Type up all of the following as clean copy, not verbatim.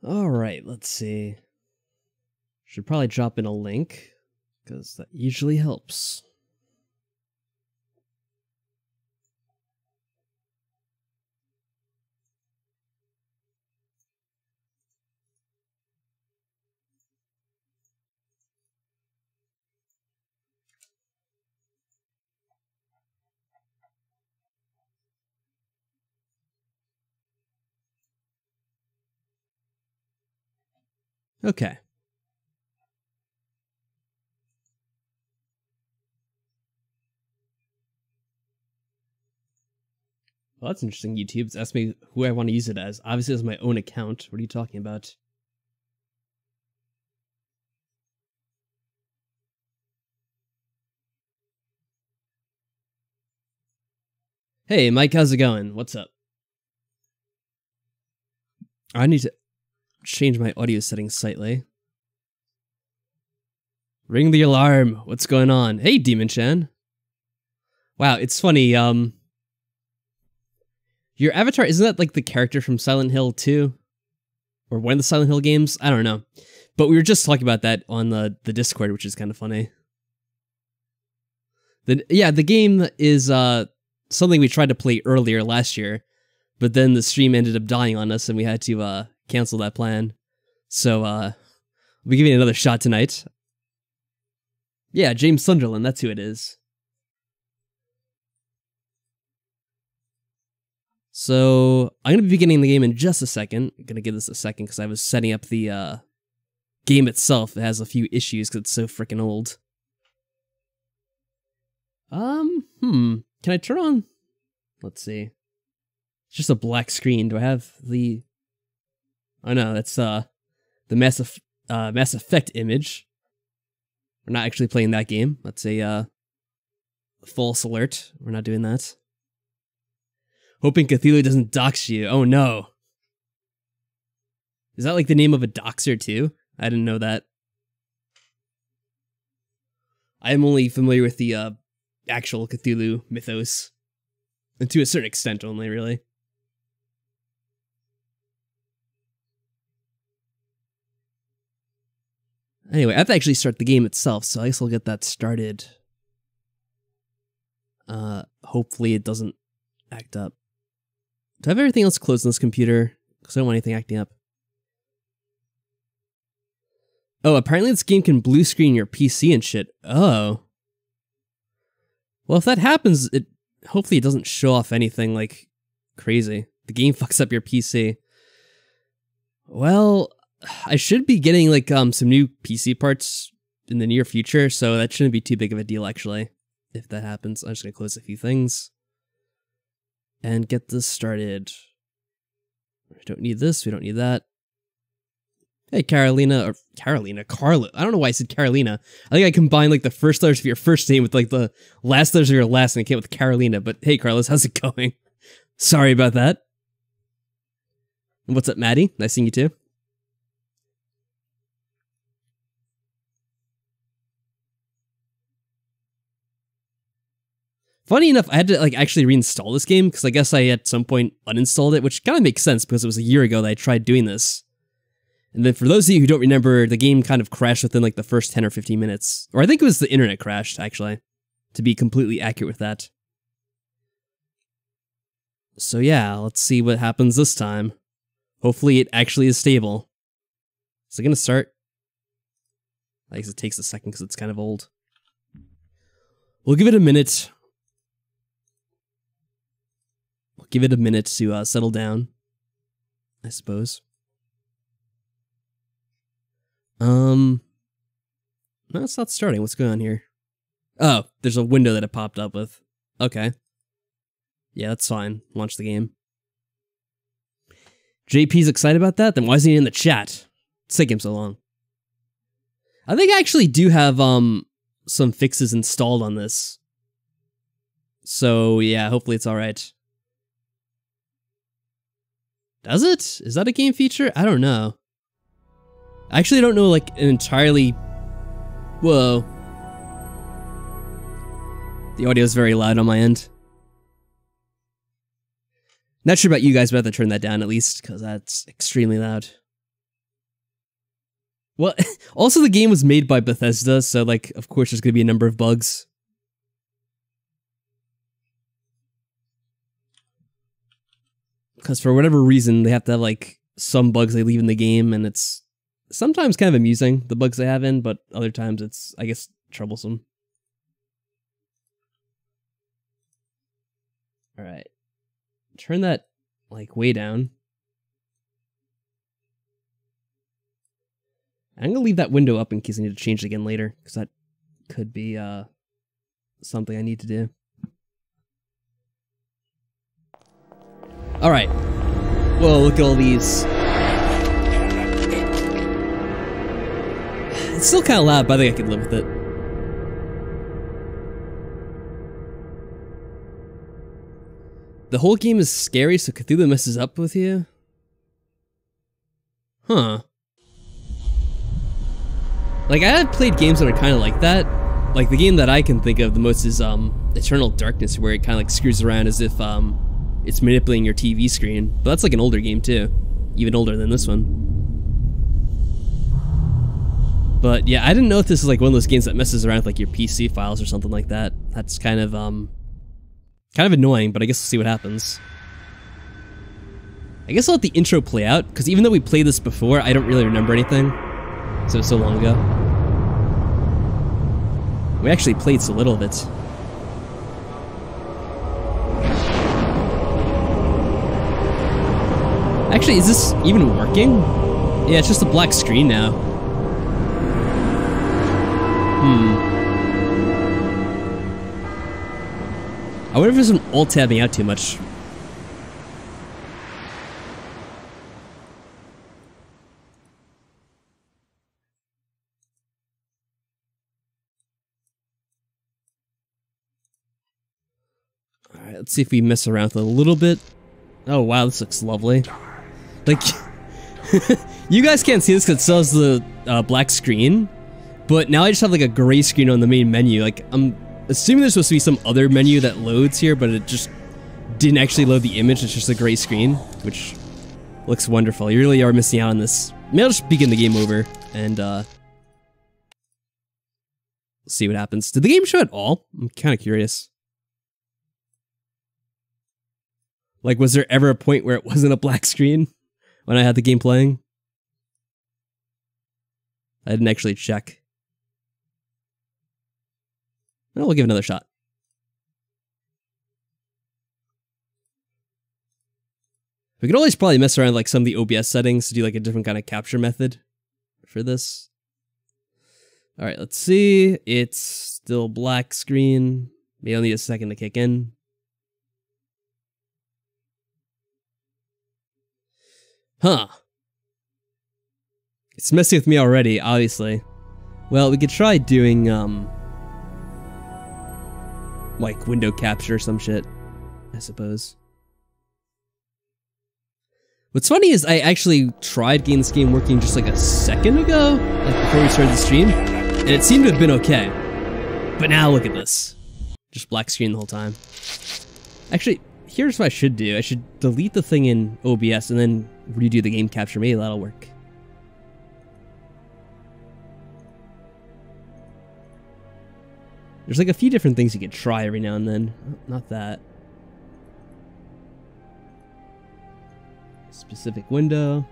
Alright, let's see. Should probably drop in a link, because that usually helps. Okay. Well, that's interesting. YouTube's asked me who I want to use it as. Obviously, as my own account. What are you talking about? Hey, Mike, how's it going? What's up? I need to change my audio settings slightly. Ring the alarm. What's going on? Hey, Demon Chan. Wow, it's funny. Your avatar, isn't that like the character from Silent Hill 2? Or one of the Silent Hill games? I don't know. But we were just talking about that on the Discord, which is kind of funny. The game is something we tried to play earlier last year, but then the stream ended up dying on us and we had to cancel that plan. So we'll be giving it another shot tonight. Yeah, James Sunderland, that's who it is. So I'm going to be beginning the game in just a second. I'm going to give this a second because I was setting up the game itself. It has a few issues because it's so freaking old. Can I turn on? Let's see. It's just a black screen. Do I have the... Oh no, that's the Mass Effect image. We're not actually playing that game. That's a false alert. We're not doing that. Hoping Cthulhu doesn't dox you. Oh no. Is that like the name of a doxer too? I didn't know that. I am only familiar with the actual Cthulhu mythos. And to a certain extent only, really. Anyway, I have to actually start the game itself, so I guess I'll get that started. Hopefully it doesn't act up. Do I have everything else closed on this computer? Because I don't want anything acting up. Oh, apparently this game can blue screen your PC and shit. Oh. Well, if that happens, hopefully it doesn't show off anything, like, crazy. The game fucks up your PC. Well, I should be getting, like, some new PC parts in the near future, so that shouldn't be too big of a deal, actually. If that happens, I'm just gonna close a few things. And get this started. We don't need this, we don't need that. Hey, Carolina. Carla. I don't know why I said Carolina. I think I combined like the first letters of your first name with like the last letters of your last name and came with Carolina. But hey, Carlos, how's it going? Sorry about that. And what's up, Maddie? Nice seeing you too. Funny enough, I had to like actually reinstall this game because I guess I at some point uninstalled it, which kind of makes sense because it was a year ago that I tried doing this. And then for those of you who don't remember, the game kind of crashed within like the first 10 or 15 minutes. Or I think it was the internet crashed, actually, to be completely accurate with that. So yeah, let's see what happens this time. Hopefully it actually is stable. Is it gonna start? I guess it takes a second because it's kind of old. We'll give it a minute. We'll give it a minute to settle down, I suppose. No, it's not starting. What's going on here? Oh, there's a window that it popped up with. Okay. Yeah, that's fine. Launch the game. JP's excited about that? Then why isn't he in the chat? It's taking him so long. I think I actually do have, some fixes installed on this. So, yeah, hopefully it's alright. Does it? Is that a game feature? I don't know. I actually don't know, like, an entirely... Whoa. The audio is very loud on my end. Not sure about you guys, but I have to turn that down at least, because that's extremely loud. Well, also the game was made by Bethesda, so like, of course there's gonna be a number of bugs. Because for whatever reason, they have to have like some bugs they leave in the game, and it's sometimes kind of amusing, the bugs they have in, but other times it's, I guess, troublesome. Alright. Turn that, like, way down. I'm gonna leave that window up in case I need to change it again later, because that could be, something I need to do. Alright. Whoa, look at all these. It's still kind of loud, but I think I could live with it. The whole game is scary, so Cthulhu messes up with you? Huh. Like, I have played games that are kind of like that. Like, the game that I can think of the most is, Eternal Darkness, where it kind of, like, screws around as if, it's manipulating your TV screen. But that's, like, an older game, too. Even older than this one. But, yeah, I didn't know if this is, like, one of those games that messes around with, like, your PC files or something like that. That's kind of annoying, but I guess we'll see what happens. I guess I'll let the intro play out, because even though we played this before, I don't really remember anything. So it's so long ago. We actually played so little of it. Actually, is this even working? Yeah, it's just a black screen now. I wonder if this isn't alt-tabbing out too much. Alright, let's see if we mess around with it a little bit. Oh wow, this looks lovely. Like, you guys can't see this because it still has the black screen, but now I just have like a gray screen on the main menu. Like, I'm assuming there's supposed to be some other menu that loads here, but it just didn't actually load the image. It's just a gray screen, which looks wonderful. You really are missing out on this. Maybe I'll just begin the game over and see what happens. Did the game show at all? I'm kind of curious. Like, was there ever a point where it wasn't a black screen when I had the game playing? I didn't actually check. Well, we'll give it another shot. We could always probably mess around with, like, some of the OBS settings to do like a different kind of capture method for this. Alright, let's see. It's still black screen. Maybe I'll need a second to kick in. Huh. It's messing with me already, obviously. Well, we could try doing, like, window capture or some shit, I suppose. What's funny is I actually tried getting this game working just like a second ago, like before we started the stream, and it seemed to have been okay. But now look at this. Just black screen the whole time. Actually, here's what I should do. I should delete the thing in OBS and then redo the game capture. Maybe that'll work. There's like a few different things you could try every now and then. Not that. Specific window.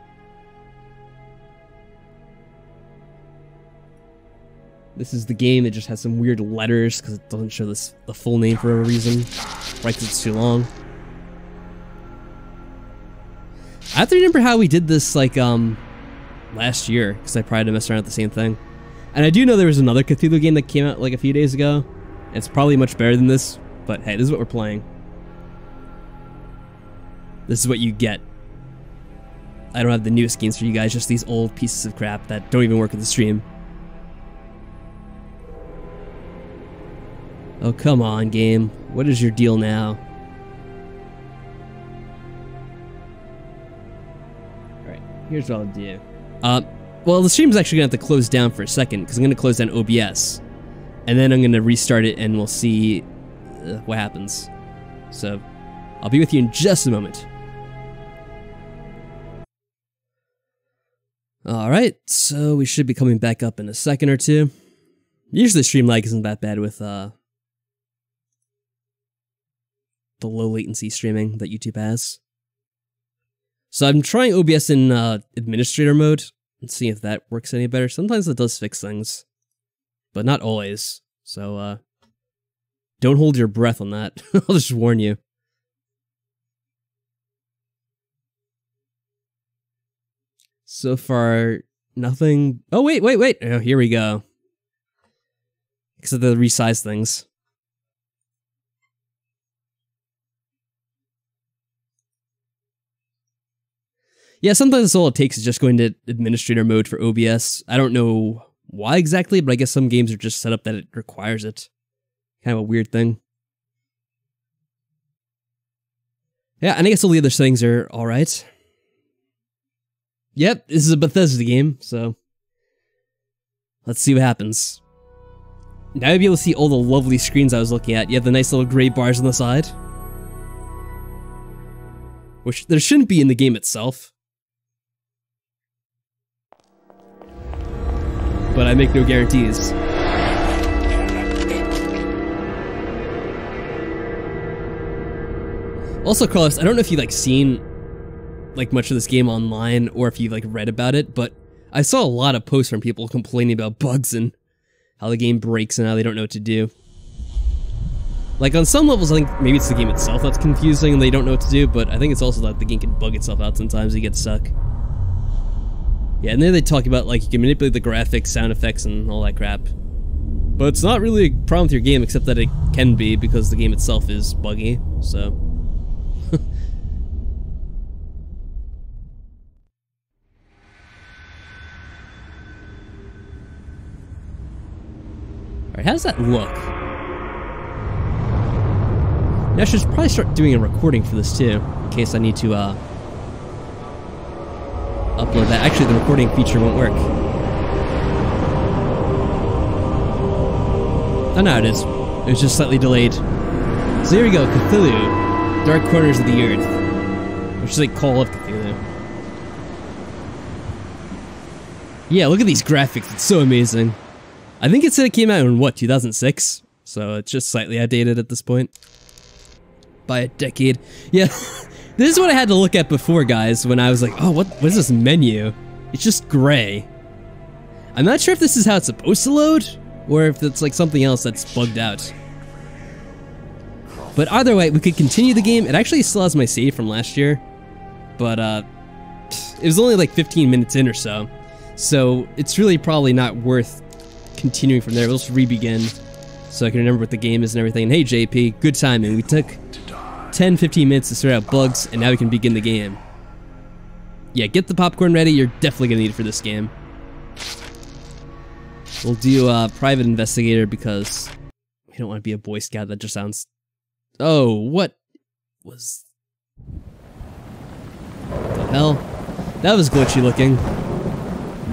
This is the game that just has some weird letters because it doesn't show this the full name for a reason. Right, because it's too long. I have to remember how we did this like last year because I probably had to mess around with the same thing. And I do know there was another Cthulhu game that came out like a few days ago. It's probably much better than this, but hey, this is what we're playing. This is what you get. I don't have the newest games for you guys, just these old pieces of crap that don't even work in the stream. Oh, come on, game. What is your deal now? Alright, here's what I'll do. Well, the stream's actually going to have to close down for a second, because I'm going to close down OBS. And then I'm going to restart it, and we'll see what happens. So, I'll be with you in just a moment. Alright, so we should be coming back up in a second or two. Usually stream lag isn't that bad with the low latency streaming that YouTube has. So I'm trying OBS in administrator mode and seeing if that works any better. Sometimes it does fix things, but not always. So don't hold your breath on that. I'll just warn you. So far, nothing. Oh, wait. Oh, here we go. Because of the resize things. Yeah, sometimes that's all it takes is just going to administrator mode for OBS. I don't know why exactly, but I guess some games are just set up that it requires it. Kind of a weird thing. Yeah, and I guess all the other settings are alright. Yep, this is a Bethesda game, so let's see what happens. Now you'll be able to see all the lovely screens I was looking at. You have the nice little gray bars on the side, which there shouldn't be in the game itself. But I make no guarantees. Also, Carlos, I don't know if you've seen much of this game online or if you've read about it, but I saw a lot of posts from people complaining about bugs and how the game breaks and how they don't know what to do. On some levels, I think maybe it's the game itself that's confusing and they don't know what to do, but I think it's also that the game can bug itself out sometimes. You get stuck. Yeah, and then they talk about you can manipulate the graphics, sound effects, and all that crap. But it's not really a problem with your game, except that it can be because the game itself is buggy, so... Alright, how does that look? Now I should probably start doing a recording for this too, in case I need to upload that. Actually, the recording feature won't work. Oh no, it is. It was just slightly delayed. So here we go, Cthulu, Dark Corners of the Earth, which is Call of Cthulhu. Yeah, look at these graphics, it's so amazing. I think it said it came out in, what, 2006? So it's just slightly outdated at this point. By a decade. Yeah, this is what I had to look at before, guys, when I was like, oh, what is this menu? It's just gray. I'm not sure if this is how it's supposed to load, or if it's something else that's bugged out. But either way, we could continue the game. It actually still has my save from last year, but it was only 15 minutes in or so. So it's really probably not worth continuing from there. We'll just re-begin so I can remember what the game is and everything. And hey JP, good timing. We took 10-15 minutes to sort out bugs and now we can begin the game. Yeah, get the popcorn ready. You're definitely gonna need it for this game. We'll do private investigator because we don't want to be a Boy Scout. That just sounds... Oh, what was... What the hell? That was glitchy looking.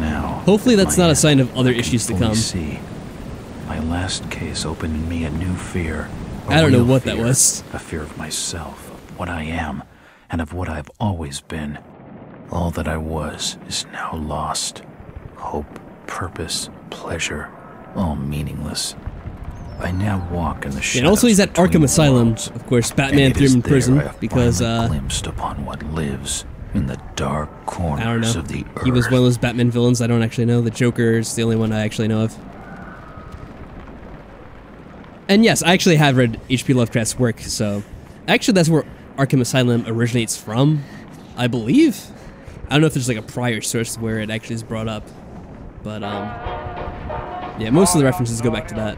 Now, hopefully that's not a sign of other issues to come. See, my last case opened in me a new fear. I don't know what that was. A fear of myself, of what I am, and of what I've always been. All that I was is now lost. Hope, purpose, pleasure, all meaningless. I now walk in the shadows. And also he's at Arkham Asylum. Of course, Batman threw him in prison because glimpsed upon what lives in the dark corners of the earth. He was one of those Batman villains I don't actually know. The Joker is the only one I actually know of. And yes, I actually have read H.P. Lovecraft's work, so... Actually, that's where Arkham Asylum originates from, I believe. I don't know if there's a prior source where it actually is brought up. But, yeah, most of the references go back to that.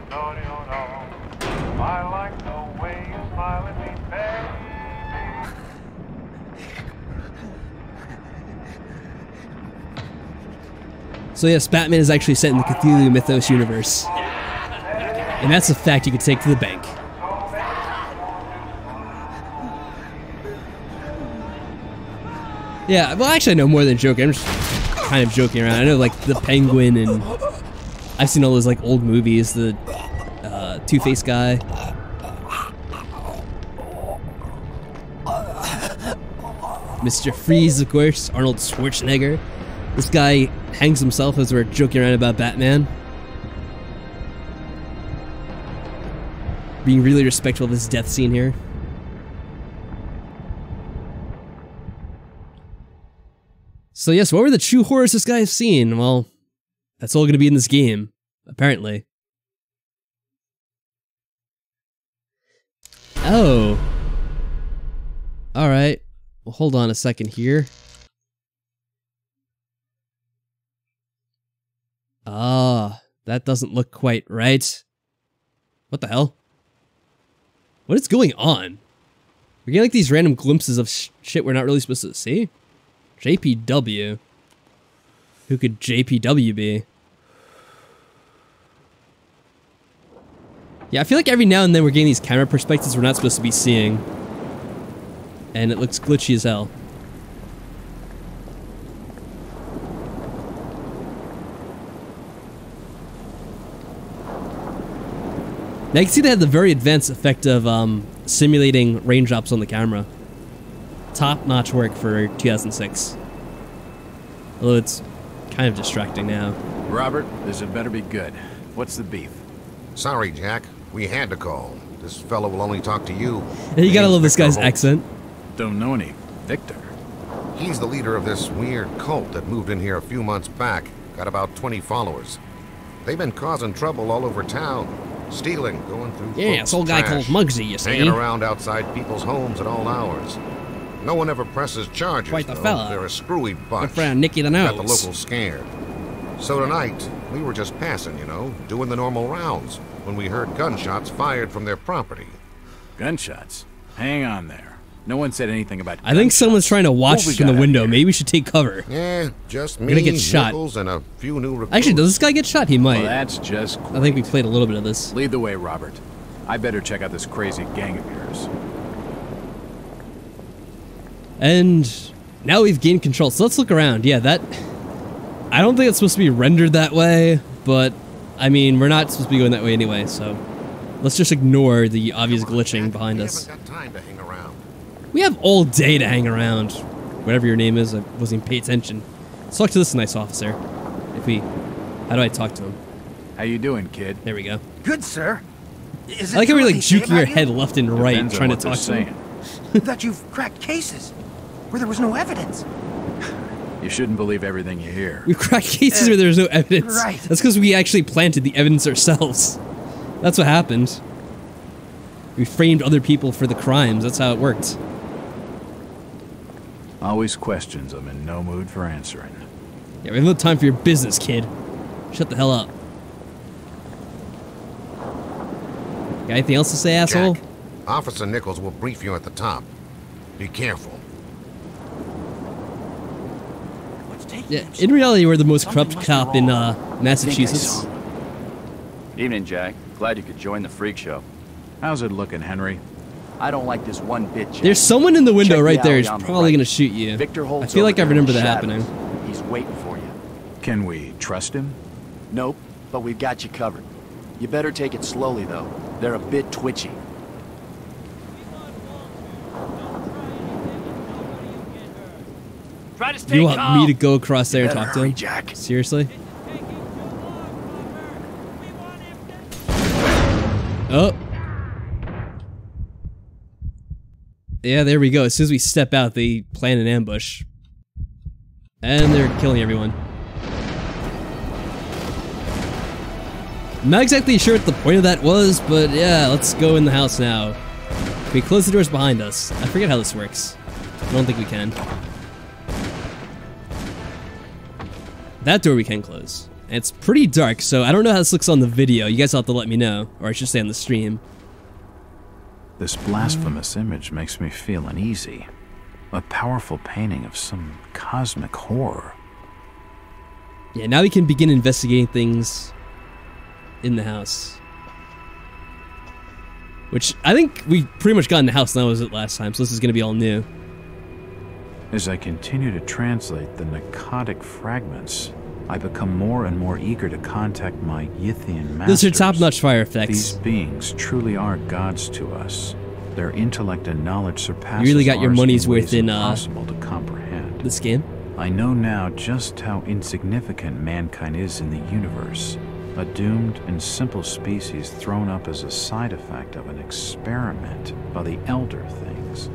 So yes, Batman is actually set in the Cthulhu mythos universe. And that's a fact you could take to the bank. Yeah, well actually I know more than joking. I'm just kind of joking around. I know the Penguin and I've seen all those old movies, the Two-Face guy. Mr. Freeze, of course, Arnold Schwarzenegger. This guy hangs himself as we're joking around about Batman. Being really respectful of his death scene here. So yes, what were the true horrors this guy has seen? Well, that's all going to be in this game, apparently. Oh. Alright. Well, hold on a second here. Ah, that doesn't look quite right. What the hell? What is going on? We're getting like these random glimpses of shit we're not really supposed to see. JPW. Who could JPW be? Yeah, I feel like every now and then we're getting these camera perspectives we're not supposed to be seeing. And it looks glitchy as hell. Now you can see they have the very advanced effect of simulating raindrops on the camera. Top-notch work for 2006. Although it's kind of distracting now. Robert, this had better be good. What's the beef? Sorry, Jack. We had to call. This fellow will only talk to you. And you gotta love this guy's Victor Holt. accent. Don't know any. Victor? He's the leader of this weird cult that moved in here a few months back. Got about 20 followers. They've been causing trouble all over town. Stealing, going through Yeah, folks' it's old guy called trash, Muggsy, you see. hanging around outside people's homes at all hours. No one ever presses charges, Quite the though. fella. They're a screwy bunch. Good friend Nicky the Got Nose. the locals scared. So tonight, we were just passing, you know, doing the normal rounds, when we heard gunshots fired from their property. Gunshots? Hang on there. No one said anything about I think someone's trying to watch What we us from the got out window. here? Maybe we should take cover. Yeah, just me, gonna get shot. Nichols, and a few new recruits. Actually, does this guy get shot? He might. Well, that's just great. I think we played a little bit of this. Lead the way, Robert. I better check out this crazy gang of yours. And now we've gained control. So let's look around. Yeah, that... I don't think it's supposed to be rendered that way, but... I mean, we're not supposed to be going that way anyway, so... Let's just ignore the obvious glitching behind us. We haven't got time to hang around. We have all day to hang around. Whatever your name is, I wasn't even paying attention. Let's talk to this nice officer. If we... How do I talk to him? How you doing, kid? There we go. Good, sir. Is I like how we're like true what juking they your say head left and right Depends on trying to what they're talk to him. saying. that you've cracked cases where there was no evidence? You shouldn't believe everything you hear. We've cracked cases where there's no evidence. right. That's because we actually planted the evidence ourselves. That's what happened. We framed other people for the crimes. That's how it worked. Always questions I'm in no mood for answering. Yeah, we have no time for your business, kid. Shut the hell up. Got anything else to say, asshole? Jack, Officer Nichols will brief you at the top. Be careful. What's taking Yeah, him so in reality, we're the most Something corrupt must be cop in wrong. Massachusetts. Evening, Jack. Glad you could join the freak show. How's it looking, Henry? I don't like this one bit, Jack. There's someone in the window Check the right there alley who's on the probably right. gonna shoot you. Victor I Holt's feel like I over there in remember the that shadows. happening. He's waiting for you. Can we trust him? Nope, but we've got you covered. You better take it slowly, though. They're a bit twitchy. Try to stay You want calm. me to go across there and Better talk to hurry, him? Jack. Seriously? Oh. Yeah, there we go. As soon as we step out, they plan an ambush. And they're killing everyone. I'm not exactly sure what the point of that was, but yeah, let's go in the house now. Can we close the doors behind us? I forget how this works. I don't think we can. That door we can close. And it's pretty dark, so I don't know how this looks on the video. You guys will have to let me know, or I should say on the stream. This blasphemous image makes me feel uneasy. A powerful painting of some cosmic horror. Yeah, now we can begin investigating things in the house. Which, I think we pretty much got in the house, and that was it last time, so this is going to be all new. As I continue to translate the narcotic fragments, I become more and more eager to contact my Yithian masters. Those are top-notch fire effects. These beings truly are gods to us. Their intellect and knowledge surpass You really got your ours money's in ways worth in, impossible to comprehend. This game. I know now just how insignificant mankind is in the universe. A doomed and simple species thrown up as a side effect of an experiment by the elder things.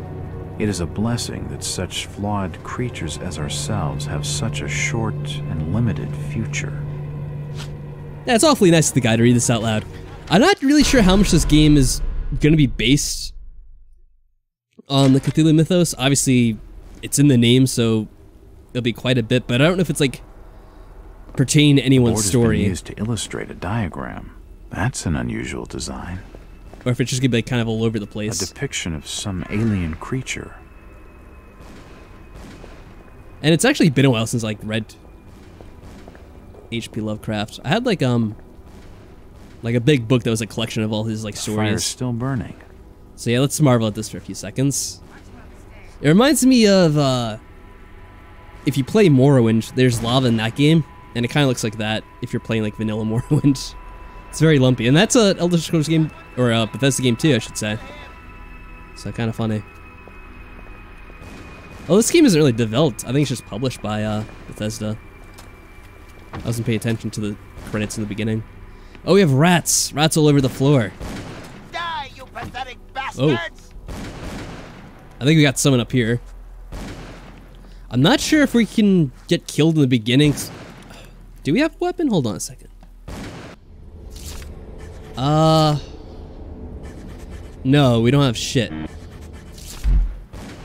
It is a blessing that such flawed creatures as ourselves have such a short and limited future. Yeah, it's awfully nice of the guy to read this out loud. I'm not really sure how much this game is going to be based on the Cthulhu mythos. Obviously, it's in the name, so it'll be quite a bit, but I don't know if it's like pertain to anyone's story. Used to illustrate a diagram. That's an unusual design. Or if it's just gonna be like kind of all over the place. A depiction of some alien creature. And it's actually been a while since like read H.P. Lovecraft. I had like a big book that was a collection of all his like stories. The fire's still burning. So yeah, let's marvel at this for a few seconds. It reminds me of if you play Morrowind, there's lava in that game, and it kind of looks like that if you're playing like vanilla Morrowind. It's very lumpy, and that's a Elder Scrolls game, or a Bethesda game too, I should say. So kind of funny. Oh, this game isn't really developed. I think it's just published by Bethesda. I wasn't paying attention to the credits in the beginning. Oh, we have rats. Rats all over the floor. Die, you pathetic bastards! Oh. I think we got someone up here. I'm not sure if we can get killed in the beginning. Do we have a weapon? Hold on a second. No, we don't have shit.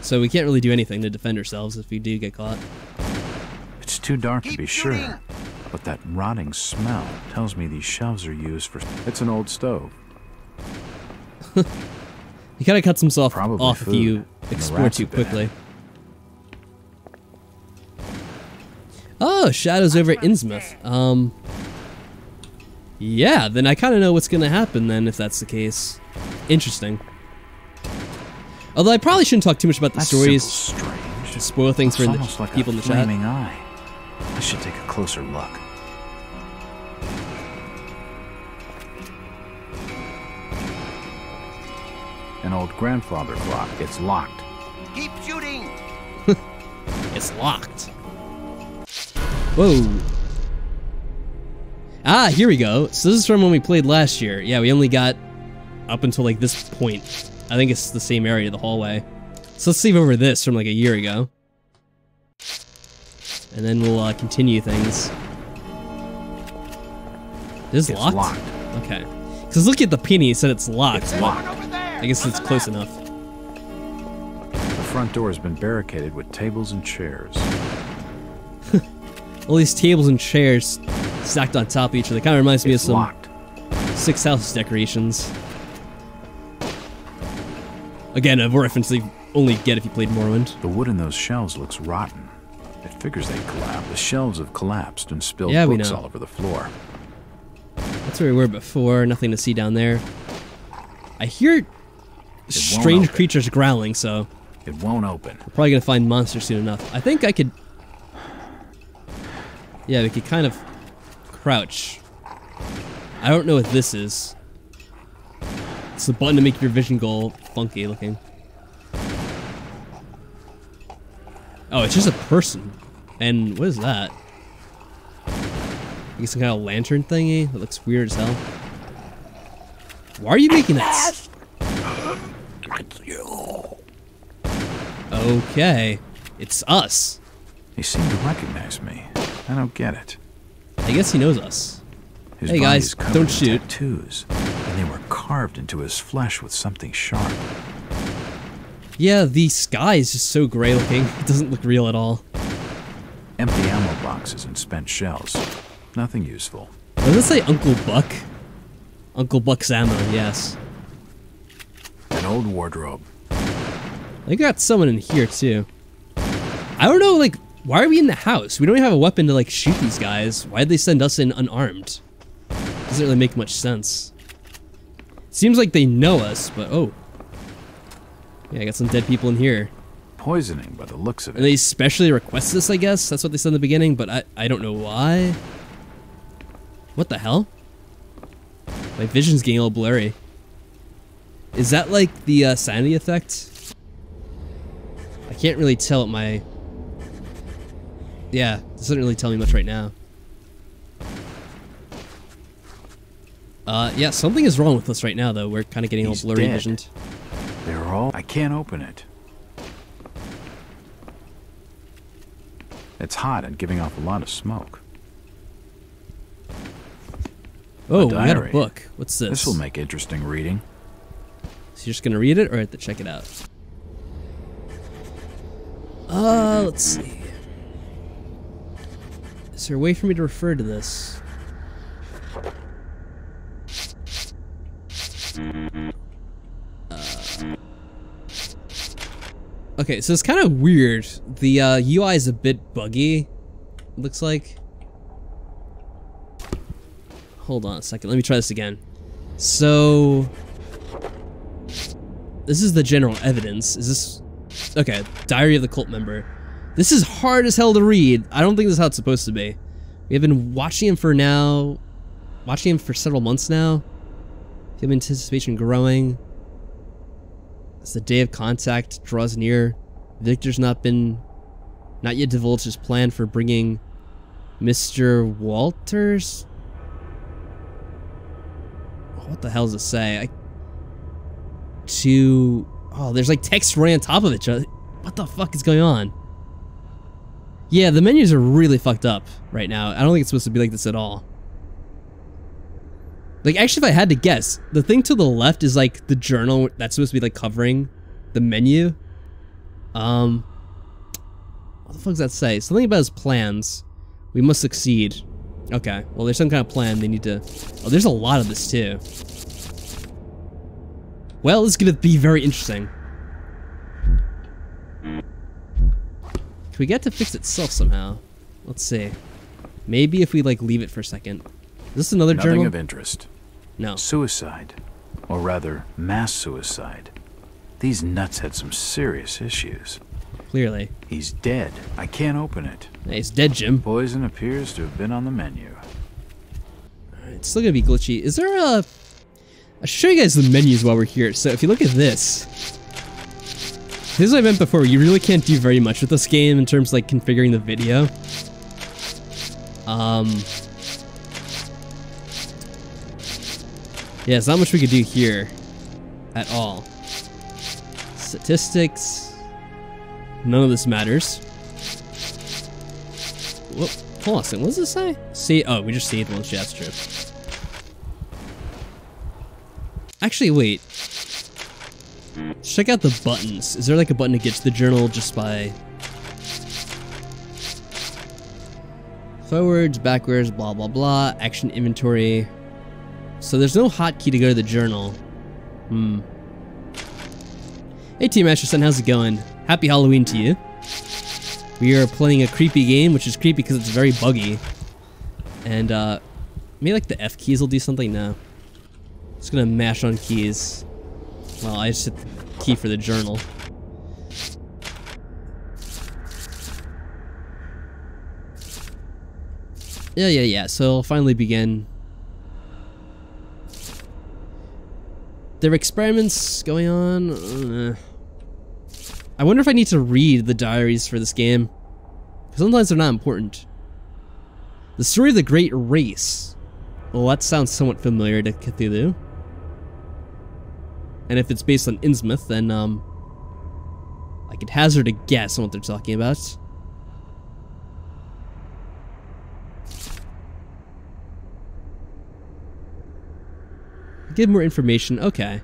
So we can't really do anything to defend ourselves if we do get caught. It's too dark to be shooting. sure, but that rotting smell tells me these shelves are used for... It's an old stove. He kind of cuts himself Probably off if you food. explore rats too have been quickly. Oh, shadows over Innsmouth. Yeah, then I kind of know what's gonna happen then if that's the case. Interesting. Although I probably shouldn't talk too much about the That's stories. strange. To spoil things It's for almost the like people a in the chat. flaming eye. I should take a closer look. An old grandfather clock. It's locked. Keep shooting! It's locked. Whoa. Ah, here we go. So this is from when we played last year. Yeah, we only got up until like this point. I think it's the same area, the hallway. So let's save over this from like a year ago. And then we'll continue things. This is It's locked? locked. Okay. Because look at the penny, it said it's locked. It's locked. Over there! I guess it's close enough. The front door has been barricaded with tables and chairs. All these tables and chairs stacked on top of each other. Kind of reminds me of It's some locked. 6 house decorations. Again, a reference that you only get if you played Morrowind. The wood in those shelves looks rotten. It figures they collapsed. The shelves have collapsed and spilled Yeah, we books know. all over the floor. That's where we were before. Nothing to see down there. I hear strange open. creatures growling, so It won't open. we're probably gonna find monsters soon enough. I think I could... Yeah, we could kind of crouch. I don't know what this is. It's the button to make your vision go funky looking. Oh, it's just a person. And what is that? I guess some kind of lantern thingy that looks weird as hell. Why are you making that? Okay. It's us. He seemed to recognize me. I don't get it. I guess he knows us. His Hey, body guys, is covered don't in shoot. tattoos, and they were carved into his flesh with something sharp. Yeah, the sky is just so gray looking. It doesn't look real at all. Empty ammo boxes and spent shells. Nothing useful. Does it say Uncle Buck? Uncle Buck's ammo, yes. An old wardrobe. They got someone in here too. I don't know, like, why are we in the house? We don't even have a weapon to like shoot these guys. Why'd they send us in unarmed? Doesn't really make much sense. Seems like they know us, but oh. Yeah, I got some dead people in here. Poisoning by the looks of And it. they specially request this, I guess? That's what they said in the beginning, but I don't know why. What the hell? My vision's getting a little blurry. Is that like the sanity effect? I can't really tell what my Yeah, this doesn't really tell me much right now. Yeah, something is wrong with us right now, though. We're kind of getting all blurry visioned. They're all... I can't open it. It's hot and giving off a lot of smoke. Oh, we got a book. What's this? This will make interesting reading. So you're just gonna read it, or have to check it out? Let's see. Is there a way for me to refer to this? Okay, so it's kind of weird. The UI is a bit buggy, it looks like. Hold on a second, let me try this again. So, this is the general evidence. Is this... Okay, Diary of the Cult Member. This is hard as hell to read. I don't think this is how it's supposed to be. We have been watching him for several months now. Feel anticipation growing. As the day of contact draws near, Victor's not yet divulged his plan for bringing Mr. Walters? What the hell does it say? Oh, there's like text right on top of each other. What the fuck is going on? Yeah, the menus are really fucked up right now. I don't think it's supposed to be like this at all. Like, actually, if I had to guess, the thing to the left is like the journal that's supposed to be like covering the menu. What the fuck does that say? Something about his plans. We must succeed. Okay, well, there's some kind of plan they need to... Oh, there's a lot of this too. Well, it's gonna be very interesting. Can we get to fix itself somehow? Let's see. Maybe if we like leave it for a second. Is this another journal? Nothing of interest. No. Suicide. Or rather, mass suicide. These nuts had some serious issues. Clearly. He's dead. I can't open it. Hey, he's dead, Jim. Poison appears to have been on the menu. Alright, it's still gonna be glitchy. Is there a... I'll show you guys the menus while we're here. So if you look at this... This is what I meant before. You really can't do very much with this game in terms of like configuring the video. Yeah, there's not much we could do here at all. Statistics. None of this matters. Whoop, hold on a second. What does this say? See, oh, we just saved one. Yeah, that's true. Actually, wait. Check out the buttons. Is there like a button to get to the journal just by forwards, backwards, blah blah blah, action inventory. So there's no hotkey to go to the journal. Hey Team Asherson, how's it going? Happy Halloween to you. We are playing a creepy game, which is creepy because it's very buggy. And maybe like the F keys will do something now. Just gonna mash on keys. Well, I just hit the key for the journal. Yeah. So I'll finally begin. There are experiments going on. I wonder if I need to read the diaries for this game. Sometimes they're not important. The story of the Great Race. Well, that sounds somewhat familiar to Cthulhu. And if it's based on Innsmouth, then I could hazard a guess on what they're talking about. Give more information. Okay.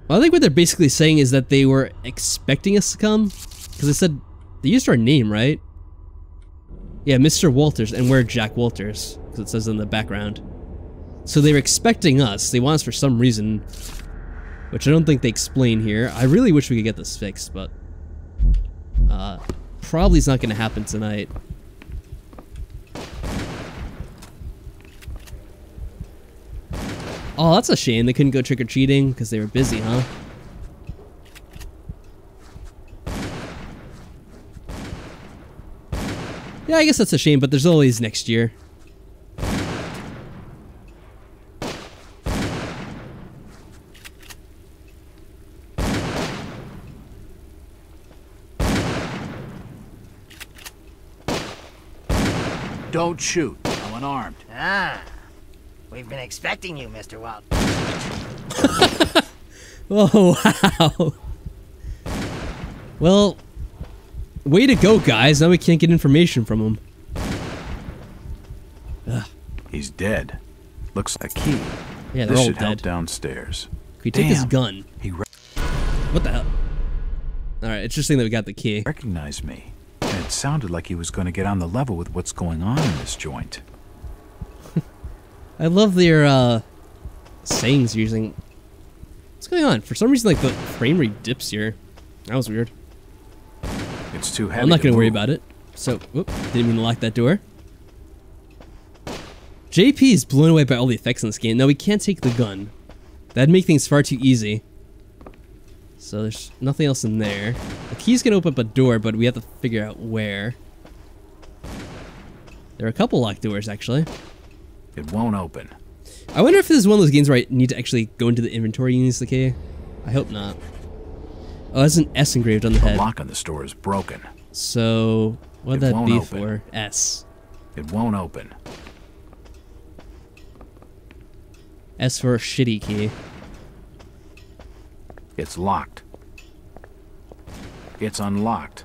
Well, I think what they're basically saying is that they were expecting us to come, because they said they used our name, right? Yeah, Mr. Walters, and we're Jack Walters, because it says in the background. So they were expecting us. They want us for some reason, which I don't think they explain here. I really wish we could get this fixed, but probably it's not going to happen tonight. Oh, that's a shame. They couldn't go trick-or-treating because they were busy, huh? Yeah, I guess that's a shame, but there's always next year. Don't shoot. I'm unarmed. Ah, we've been expecting you, Mr. Walt. Oh, wow. Well, way to go, guys. Now we can't get information from him. Ugh. He's dead. Looks like a key. Yeah, they're this all should help dead. downstairs. Can we take his Damn. gun? What the hell? Alright, interesting that we got the key. Recognized me. And it sounded like he was going to get on the level with what's going on in this joint. I love their, sayings you're using. What's going on? For some reason, like, the frame rate dips here. That was weird. It's too heavy. I'm not to gonna worry move. about it. So, whoop, didn't mean to lock that door. JP is blown away by all the effects in this game. Now, we can't take the gun. That'd make things far too easy. So there's nothing else in there. The key's gonna open up a door, but we have to figure out where. There are a couple locked doors, actually. It won't open. I wonder if this is one of those games where I need to actually go into the inventory and use the key. I hope not. Oh, that's an S engraved on the The head. lock on the door is broken. So, what'd It that won't be open. for? S. It won't open. S for shitty key. It's locked. It's unlocked.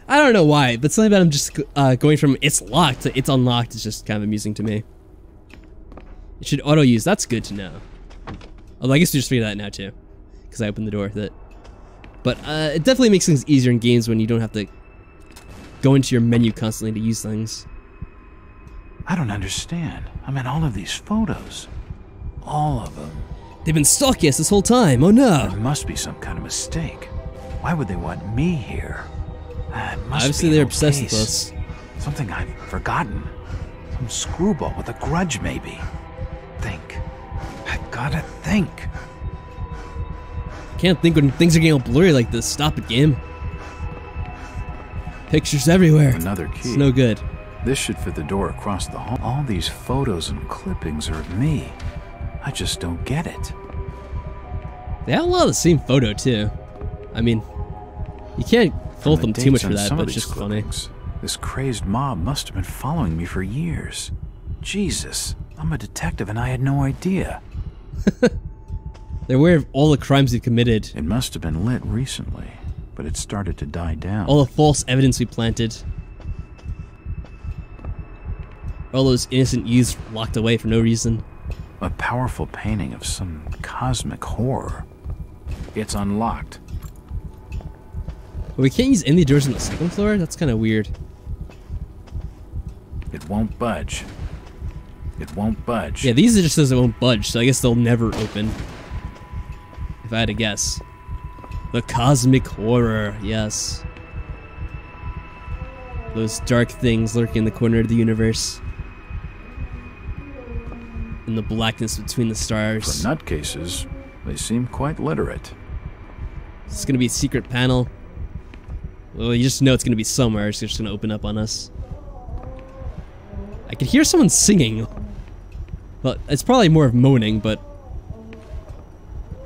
I don't know why, but something about him just going from it's locked to it's unlocked is just kind of amusing to me. It should auto use. That's good to know. Although I guess we just figured that out now too, because I opened the door with it. But it definitely makes things easier in games when you don't have to go into your menu constantly to use things. I don't understand. I mean, all of these photos. All of them. They've been stalking us this whole time. Oh no! There must be some kind of mistake. Why would they want me here? It must Obviously, be they're an old obsessed with case. us. Something I've forgotten. Some screwball with a grudge, maybe. Think. I've gotta think. Can't think when things are getting all blurry like this. Stop it, game. Pictures everywhere. Another key. It's no good. This should fit the door across the hall. All these photos and clippings are of me. I just don't get it. They have a lot of the same photo too. I mean, you can't fault From them the too much dates for on that, some but of it's these just funny. clippings, this crazed mob must have been following me for years. Jesus, I'm a detective and I had no idea. They're aware of all the crimes we've committed, It must have been lit recently, but it started to die down. all the false evidence we planted, all those innocent youths locked away for no reason. A powerful painting of some cosmic horror. It's unlocked. But we can't use any doors on the second floor? That's kind of weird. It won't budge. It won't budge. Yeah, these are just those that won't budge, so I guess they'll never open. If I had to guess. The cosmic horror, yes. Those dark things lurking in the corner of the universe. In the blackness between the For stars. nutcases, they seem quite literate. It's gonna be a secret panel. Well, you just know it's gonna be somewhere. It's just gonna open up on us. I could hear someone singing. Well, it's probably more of moaning, but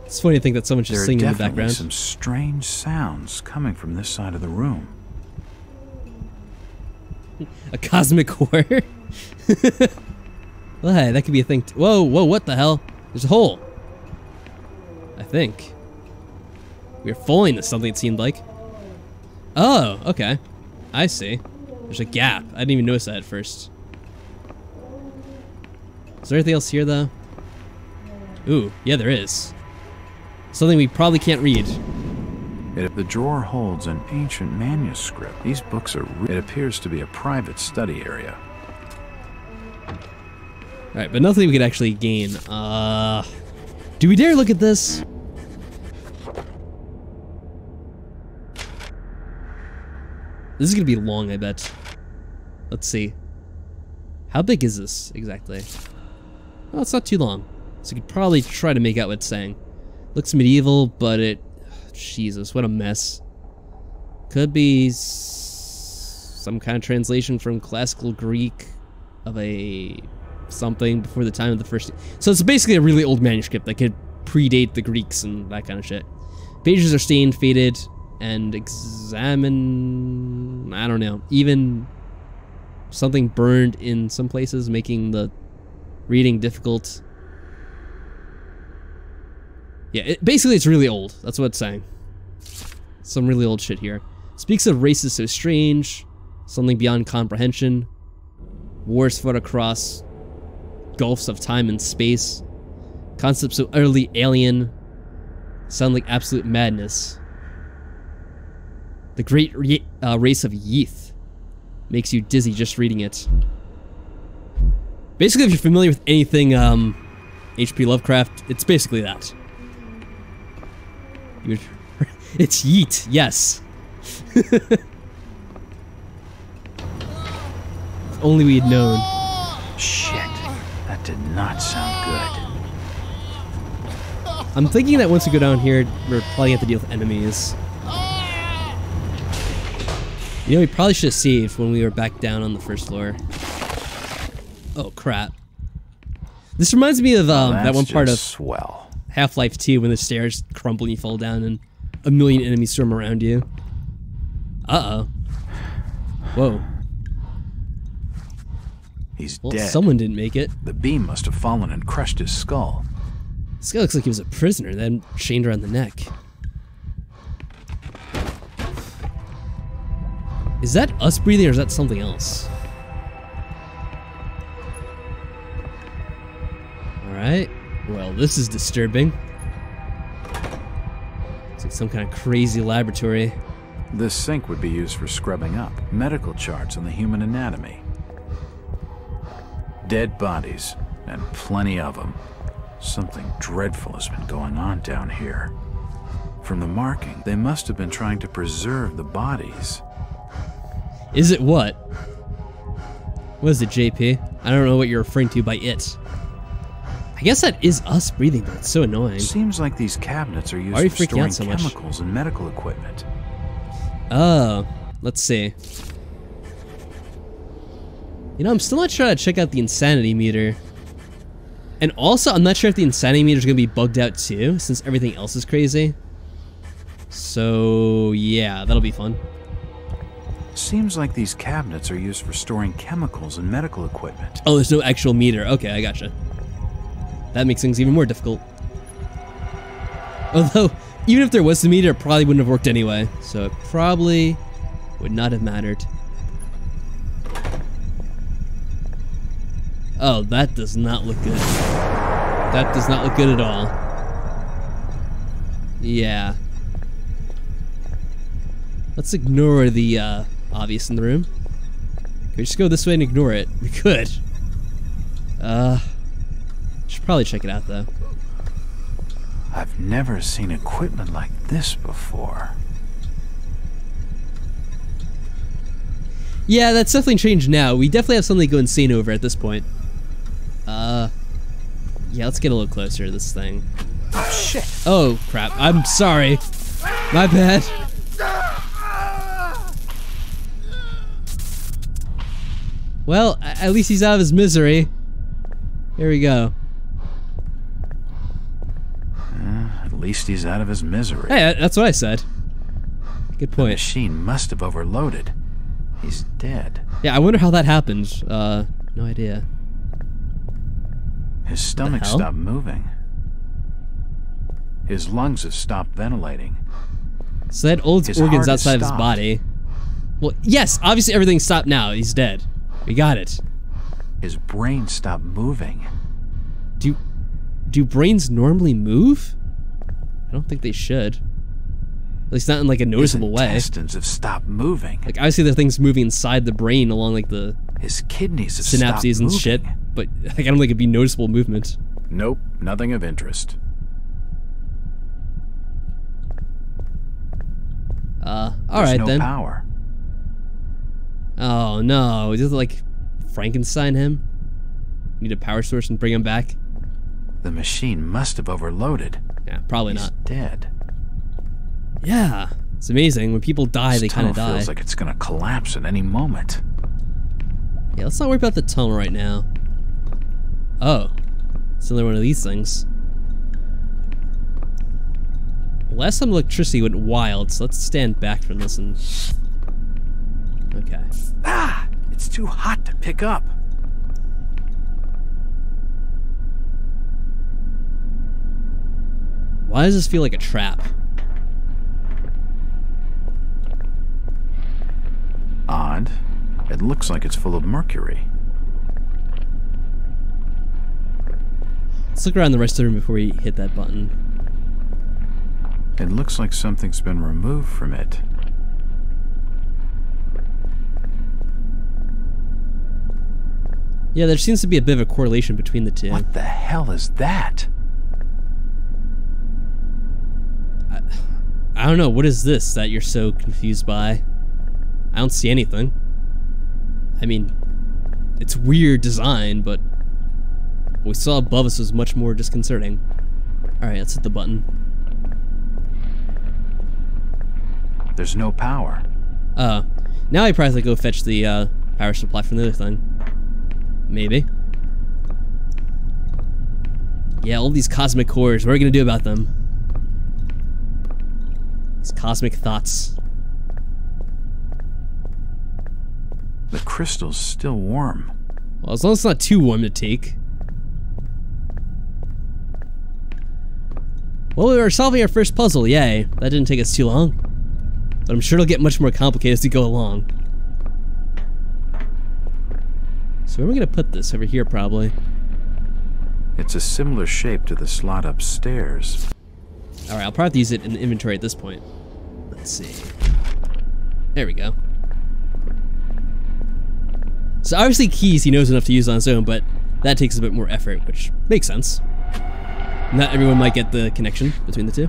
it's funny to think that someone's just There are singing in the definitely background. some strange sounds coming from this side of the room. A cosmic horror? Well, hey, that could be a thing. Whoa, whoa, what the hell? There's a hole. I think. We're falling to something, it seemed like. Oh, okay. I see. There's a gap. I didn't even notice that at first. Is there anything else here, though? Ooh, yeah, there is. Something we probably can't read. The drawer holds an ancient manuscript. These books are. It appears to be a private study area. Alright, but nothing we could actually gain. Do we dare look at this? This is gonna be long, I bet. Let's see. How big is this, exactly? Oh, it's not too long. So you could probably try to make out what it's saying. Looks medieval, but it... Jesus, what a mess. Could be some kind of translation from classical Greek of a... something before the time of the first... So it's basically a really old manuscript that could predate the Greeks and that kind of shit. Pages are stained, faded, and examine... I don't know. Even Something burned in some places, making the reading difficult. Yeah, basically it's really old. That's what it's saying. Some really old shit here. Speaks of races so strange, something beyond comprehension. Wars fought across gulfs of time and space. Concepts so utterly alien, sound like absolute madness. The great race of Yeeth makes you dizzy just reading it. Basically, if you're familiar with anything H.P. Lovecraft, it's basically that. It's Yeet, yes. If only we had known. Shit, that did not sound good. I'm thinking that once we go down here, we're probably have to deal with enemies. You know, we probably should have saved when we were back down on the first floor. Oh, crap. This reminds me of that one part of swell. Half-Life 2 when the stairs crumble and you fall down and a million enemies swarm around you. Uh-oh. Whoa. He's Well, dead. someone didn't make it. The beam must have fallen and crushed his skull. This guy looks like he was a prisoner, then chained around the neck. Is that us breathing or is that something else? Alright. Well, this is disturbing. It's like some kind of crazy laboratory. This sink would be used for scrubbing up medical charts on the human anatomy. Dead bodies, and plenty of them. Something dreadful has been going on down here. From the marking, they must have been trying to preserve the bodies. Is it what? What is it, JP? I don't know what you're referring to by it. I guess that is us breathing, but it's so annoying. Seems like these cabinets are Why are you used for freaking out storing so much? chemicals and medical equipment. Oh, let's see. You know, I'm still not sure how to check out the insanity meter. And also, I'm not sure if the insanity meter is going to be bugged out too, since everything else is crazy. So, yeah, that'll be fun. Seems like these cabinets are used for storing chemicals and medical equipment. Oh, there's no actual meter. Okay, I gotcha. That makes things even more difficult. Although, even if there was the meter, it probably wouldn't have worked anyway. So it probably would not have mattered. Oh, that does not look good. That does not look good at all. Yeah. Let's ignore the obvious in the room. Can we just go this way and ignore it? We could. Should probably check it out though. I've never seen equipment like this before. Yeah, that's definitely changed now. We definitely have something to go insane over at this point. Yeah, let's get a little closer to this thing. Oh, shit. Oh, crap. I'm sorry. My bad. Well, at least he's out of his misery. Here we go. At least he's out of his misery. Hey, that's what I said. Good The point. machine must have overloaded. He's dead. Yeah, I wonder how that happened. No idea. His stomach hell? stopped moving. His lungs have stopped ventilating. So that old His organs heart has outside of his stopped. body. Well, yes, obviously everything's stopped now. He's dead. We got it. His brain stopped moving. Do brains normally move? I don't think they should. At least not in like a noticeable His way. intestines have stopped moving. Like obviously there are things moving inside the brain along like the His kidneys have stopped synapses and moving. shit, but like, I don't think it'd be noticeable movement. Nope, nothing of interest. All There's right no then. power. Oh no, is it like Frankenstein him? Need a power source and bring him back? The machine must have overloaded. Yeah, probably He's not. dead. Yeah, it's amazing. When people die, This they kind of tunnel die. feels like it's gonna collapse at any moment. Yeah, let's not worry about the tunnel right now. Oh, it's another one of these things. Last time electricity went wild, so let's stand back from this and... Okay. Ah! It's too hot to pick up. Why does this feel like a trap? Odd. It looks like it's full of mercury. Let's look around the rest of the room before we hit that button. It looks like something's been removed from it. Yeah, there seems to be a bit of a correlation between the two. What the hell is that? I don't know, what is this that you're so confused by? I don't see anything. I mean, it's weird design, but what we saw above us was much more disconcerting. Alright, let's hit the button. There's no power. Now I probably have to go fetch the power supply from the other thing. Maybe. Yeah, all these cosmic cores, what are we gonna do about them? These cosmic thoughts. The crystal's still warm. Well, as long as it's not too warm to take. Well, we were solving our first puzzle, yay. That didn't take us too long. But I'm sure it'll get much more complicated as we go along. So where am I gonna put this? Over here, probably. It's a similar shape to the slot upstairs. Alright, I'll probably have to use it in the inventory at this point. Let's see. There we go. So obviously keys he knows enough to use on his own, but that takes a bit more effort, which makes sense. Not everyone might get the connection between the two.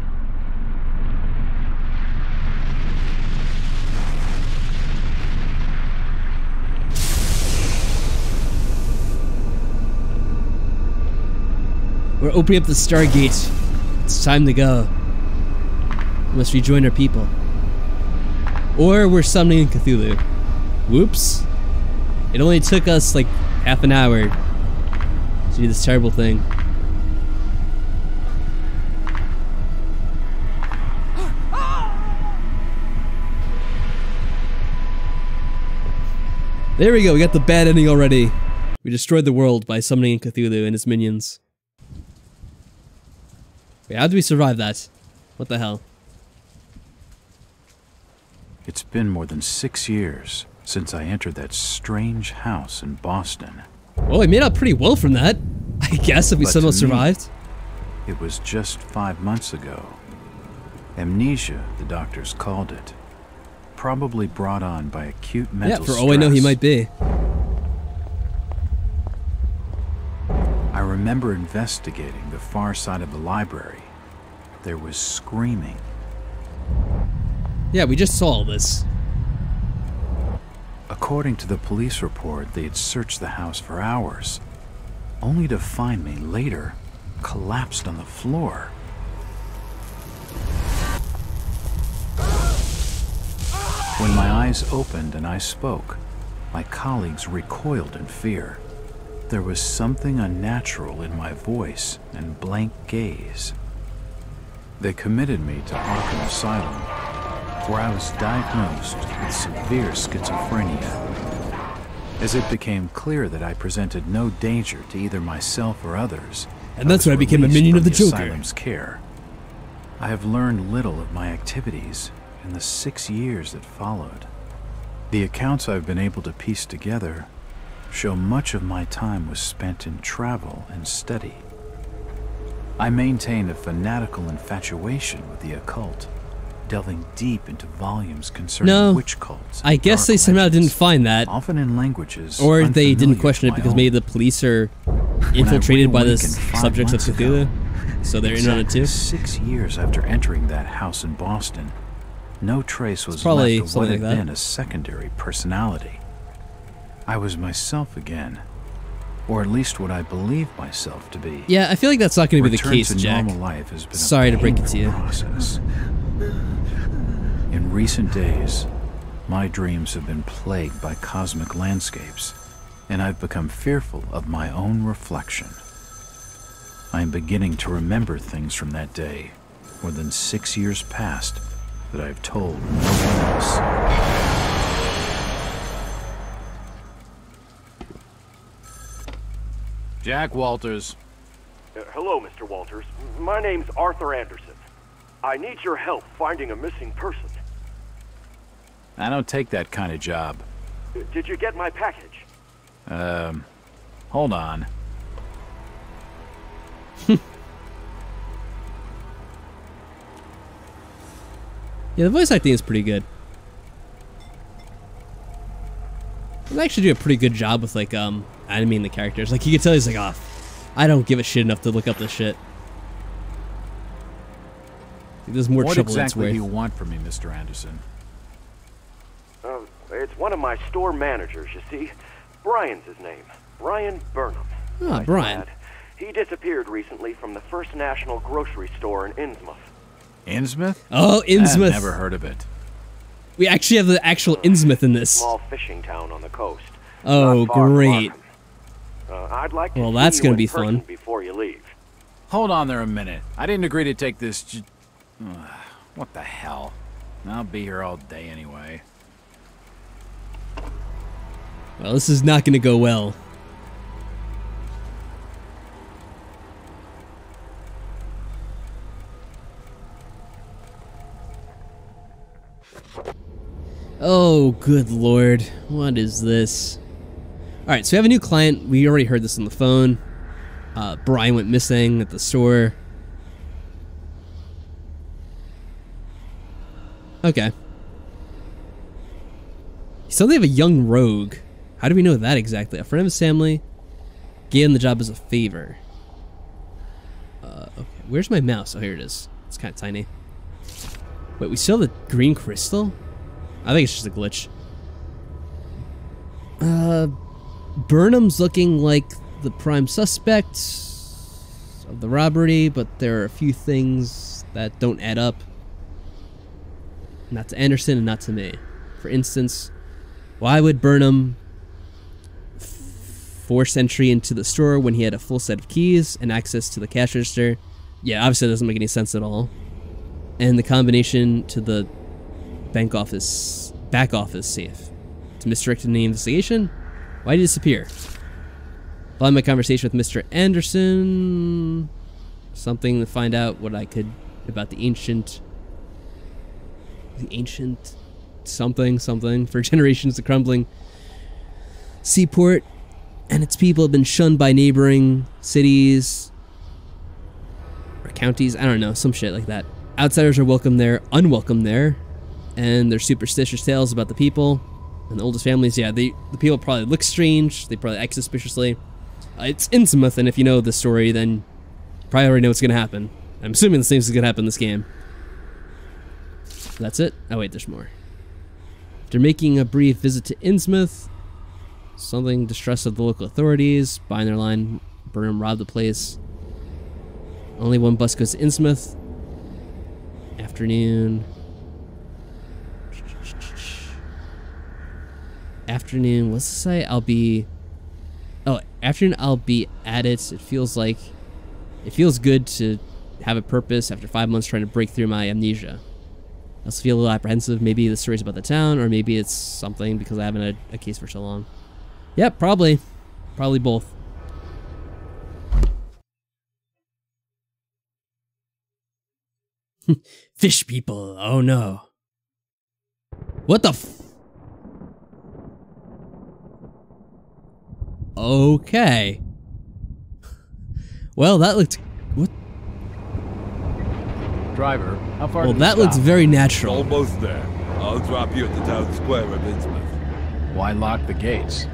We're opening up the Stargate. It's time to go. We must rejoin our people. Or we're summoning Cthulhu. Whoops. It only took us like half an hour to do this terrible thing. There we go, we got the bad ending already. We destroyed the world by summoning Cthulhu and his minions. Wait, how did we survive that? What the hell? It's been more than 6 years since I entered that strange house in Boston. Well, we made out pretty well from that. I guess if we But somehow to me, survived. It was just 5 months ago. Amnesia, the doctors called it. Probably brought on by acute mental Yeah, for all I know he stress. might be. I remember investigating the far side of the library. There was screaming. Yeah, we just saw all this. According to the police report, they had searched the house for hours, only to find me later collapsed on the floor. When my eyes opened and I spoke, my colleagues recoiled in fear. There was something unnatural in my voice and blank gaze. They committed me to Arkham Asylum, where I was diagnosed with severe schizophrenia. As it became clear that I presented no danger to either myself or others, And that's I when I was became a released minion of from the Joker. asylum's care. I have learned little of my activities in the 6 years that followed. The accounts I've been able to piece together show much of my time was spent in travel and study. I maintain a fanatical infatuation with the occult, delving deep into volumes concerning No, witch cults. I and guess dark they somehow legends, didn't find that. often in languages Or they didn't unfamiliar question to it my because own. maybe the police are When I infiltrated by the reawakened 5 subjects of months ago, Cthulhu. So they're in on it exactly too. 6 years after entering that house in Boston, no trace was probably left of what something had like that. been a secondary personality. I was myself again, or at least what I believed myself to be. Yeah, I feel like that's not going to be the Return case, to Jack. normal life has been Sorry a to break it to painful you. process. In recent days, my dreams have been plagued by cosmic landscapes, and I've become fearful of my own reflection. I am beginning to remember things from that day, more than 6 years past, that I've told no one else. Jack Walters. Hello, Mr. Walters. My name's Arthur Anderson. I need your help finding a missing person. I don't take that kind of job. Did you get my package? Hold on. Yeah, the voice acting is pretty good. They actually do a pretty good job with like animating the characters. Like you can tell he's like, oh, I don't give a shit enough to look up this shit. There's more trouble than it's worth. What exactly do you want from me, Mr. Anderson? It's one of my store managers, you see. Brian's his name. Brian Burnham. Ah, Brian. He disappeared recently from the First National grocery store in Innsmouth. Innsmouth? Oh, Innsmouth. I've never heard of it. We actually have the actual Innsmouth in this. Small fishing town on the coast. Oh, great. I'd like to well, that's going to be fun fun. Before you leave. Hold on there a minute. I didn't agree to take this. What the hell? I'll be here all day anyway. Well, this is not going to go well. Oh, good lord. What is this? Alright, so we have a new client. We already heard this on the phone. Brian went missing at the store. Okay. So they have a young rogue. How do we know that exactly? A friend of his family gave him the job as a favor. Okay, where's my mouse? Oh, here it is. It's kind of tiny. Wait, we still have the green crystal? I think it's just a glitch. Burnham's looking like the prime suspect of the robbery, but there are a few things that don't add up. Not to Anderson and not to me. For instance, why would Burnham force entry into the store when he had a full set of keys and access to the cash register? Yeah, obviously that doesn't make any sense at all. And the combination to the back office safe to misdirect the investigation. Why did he disappear? Following my conversation with Mr. Anderson, something to find out what I could about the ancient something for generations. The crumbling seaport and its people have been shunned by neighboring cities or counties. I don't know, some shit like that. Outsiders are welcome there, unwelcome there, and there's superstitious tales about the people and the oldest families. Yeah, the people probably look strange. They probably act suspiciously. It's Innsmouth, and if you know the story, then you probably already know what's going to happen. I'm assuming the same is going to happen in this game. That's it? Oh wait, there's more. After making a brief visit to Innsmouth, something distrust of the local authorities, buying their line, Burnham robbed the place. Only one bus goes to Innsmouth. Afternoon. Afternoon, what's the say? Afternoon, I'll be at it. It feels good to have a purpose after 5 months trying to break through my amnesia. I also feel a little apprehensive. Maybe the story's about the town, or maybe it's something because I haven't had a case for so long. Yep, probably. Probably both. Fish people, oh no. What the f- Okay. Well, that looked... What? Driver, how far? Well, that looks very natural. Almost there. I'll drop you at the town square of Innsmouth. Why lock the gates?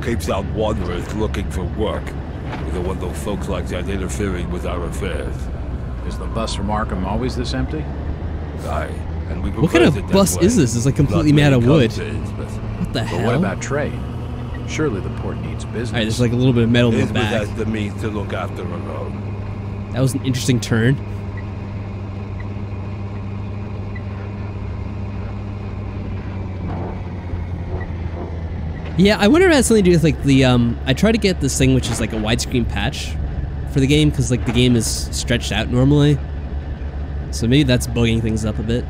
Keeps out wanderers looking for work. We don't want those folks like that interfering with our affairs. Is the bus from Arkham always this empty? Aye, and we what kind of bus is this? It's like completely made out of wood. What the hell? But what about trade? Surely the port needs business. Alright, there's like a little bit of metal in the Innsmouth back. has the means to look after her own. That was an interesting turn. Yeah, I wonder if it has something to do with like the I try to get this thing which is like a widescreen patch for the game because like the game is stretched out normally. So maybe that's bugging things up a bit.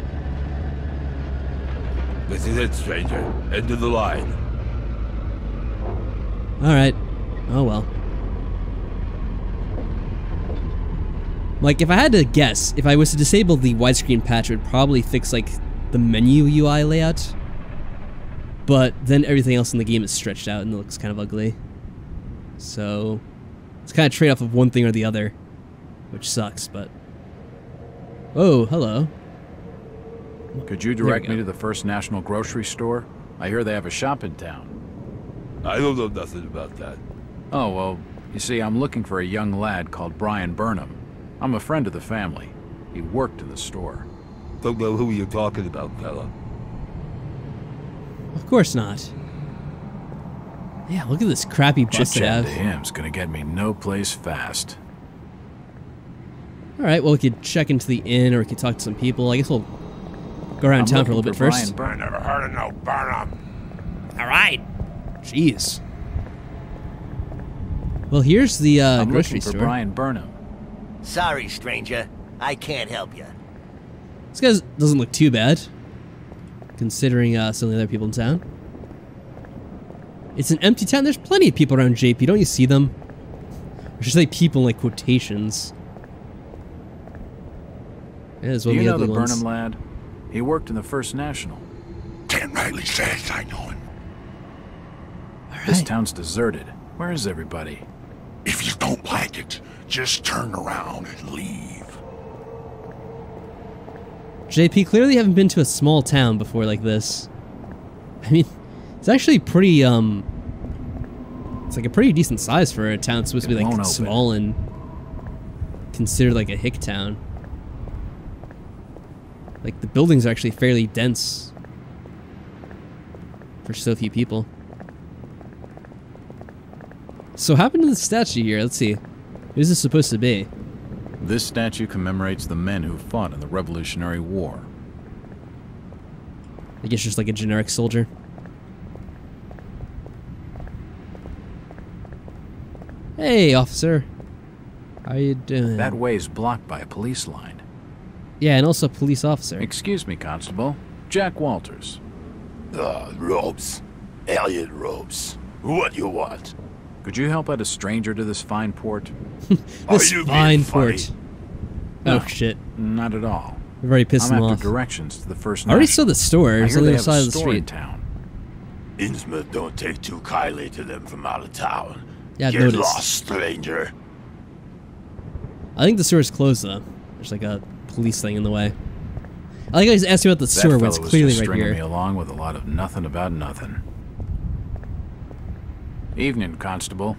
This is it, stranger. End of the line. Alright. Oh well. Like, if I had to guess, if I was to disable the widescreen patch, it would probably fix, like, the menu UI layout. But then everything else in the game is stretched out and it looks kind of ugly. So, it's kind of trade-off of one thing or the other, which sucks, but... Oh, hello. Could you direct me to the First National Grocery Store? I hear they have a shop in town. I don't know nothing about that. Oh, well, you see, I'm looking for a young lad called Brian Burnham. I'm a friend of the family. He worked in the store. Don't know who you're talking about, fella. Of course not. Yeah, look at this crappy bus they Chit-chat have. to him's gonna get me no place fast. Alright, well, we could check into the inn, or we could talk to some people. I guess we'll go around town for a little bit first. Brian Never heard of no Burnham. Alright. Jeez. Well, here's the I'm grocery looking for store. Brian Burnham. Sorry, stranger. I can't help you. This guy doesn't look too bad, considering some of the other people in town. It's an empty town. There's plenty of people around JP. Don't you see them? Or should I say people in, like, quotations? Yeah, as well Do you the know the ugly ones. Burnham lad? He worked in the First National. Can't rightly says I know him. This Alright. town's deserted. Where is everybody? If you don't like it, just turn around and leave. JP, clearly haven't been to a small town before like this. I mean, it's actually pretty, it's like a pretty decent size for a town that's supposed to be, It like, won't open. small and considered, like, a hick town. Like, the buildings are actually fairly dense for so few people. So, what happened to the statue here? Let's see. Who's this supposed to be? This statue commemorates the men who fought in the Revolutionary War. I guess just like a generic soldier. Hey, officer. How you doing? That way's blocked by a police line. Yeah, and also a police officer. Excuse me, Constable. Jack Walters. Robes. Elliot Robes. What you want? Could you help out a stranger to this fine port? This you being fine funny? port. No. Oh shit. Not at all. We've already pissed I'm him after off. directions to the First I already National. saw the store. I It's hear on the they other have side a of the store in street. town. Innsmouth don't take too kindly to them from out of town. Yeah, I've Get noticed. lost, stranger. I think the store is closed though. There's like a police thing in the way. I think I just asked you about the That store when fellow it's was clearly just right stringing me here. along with a lot of nothing about nothing. Evening, Constable.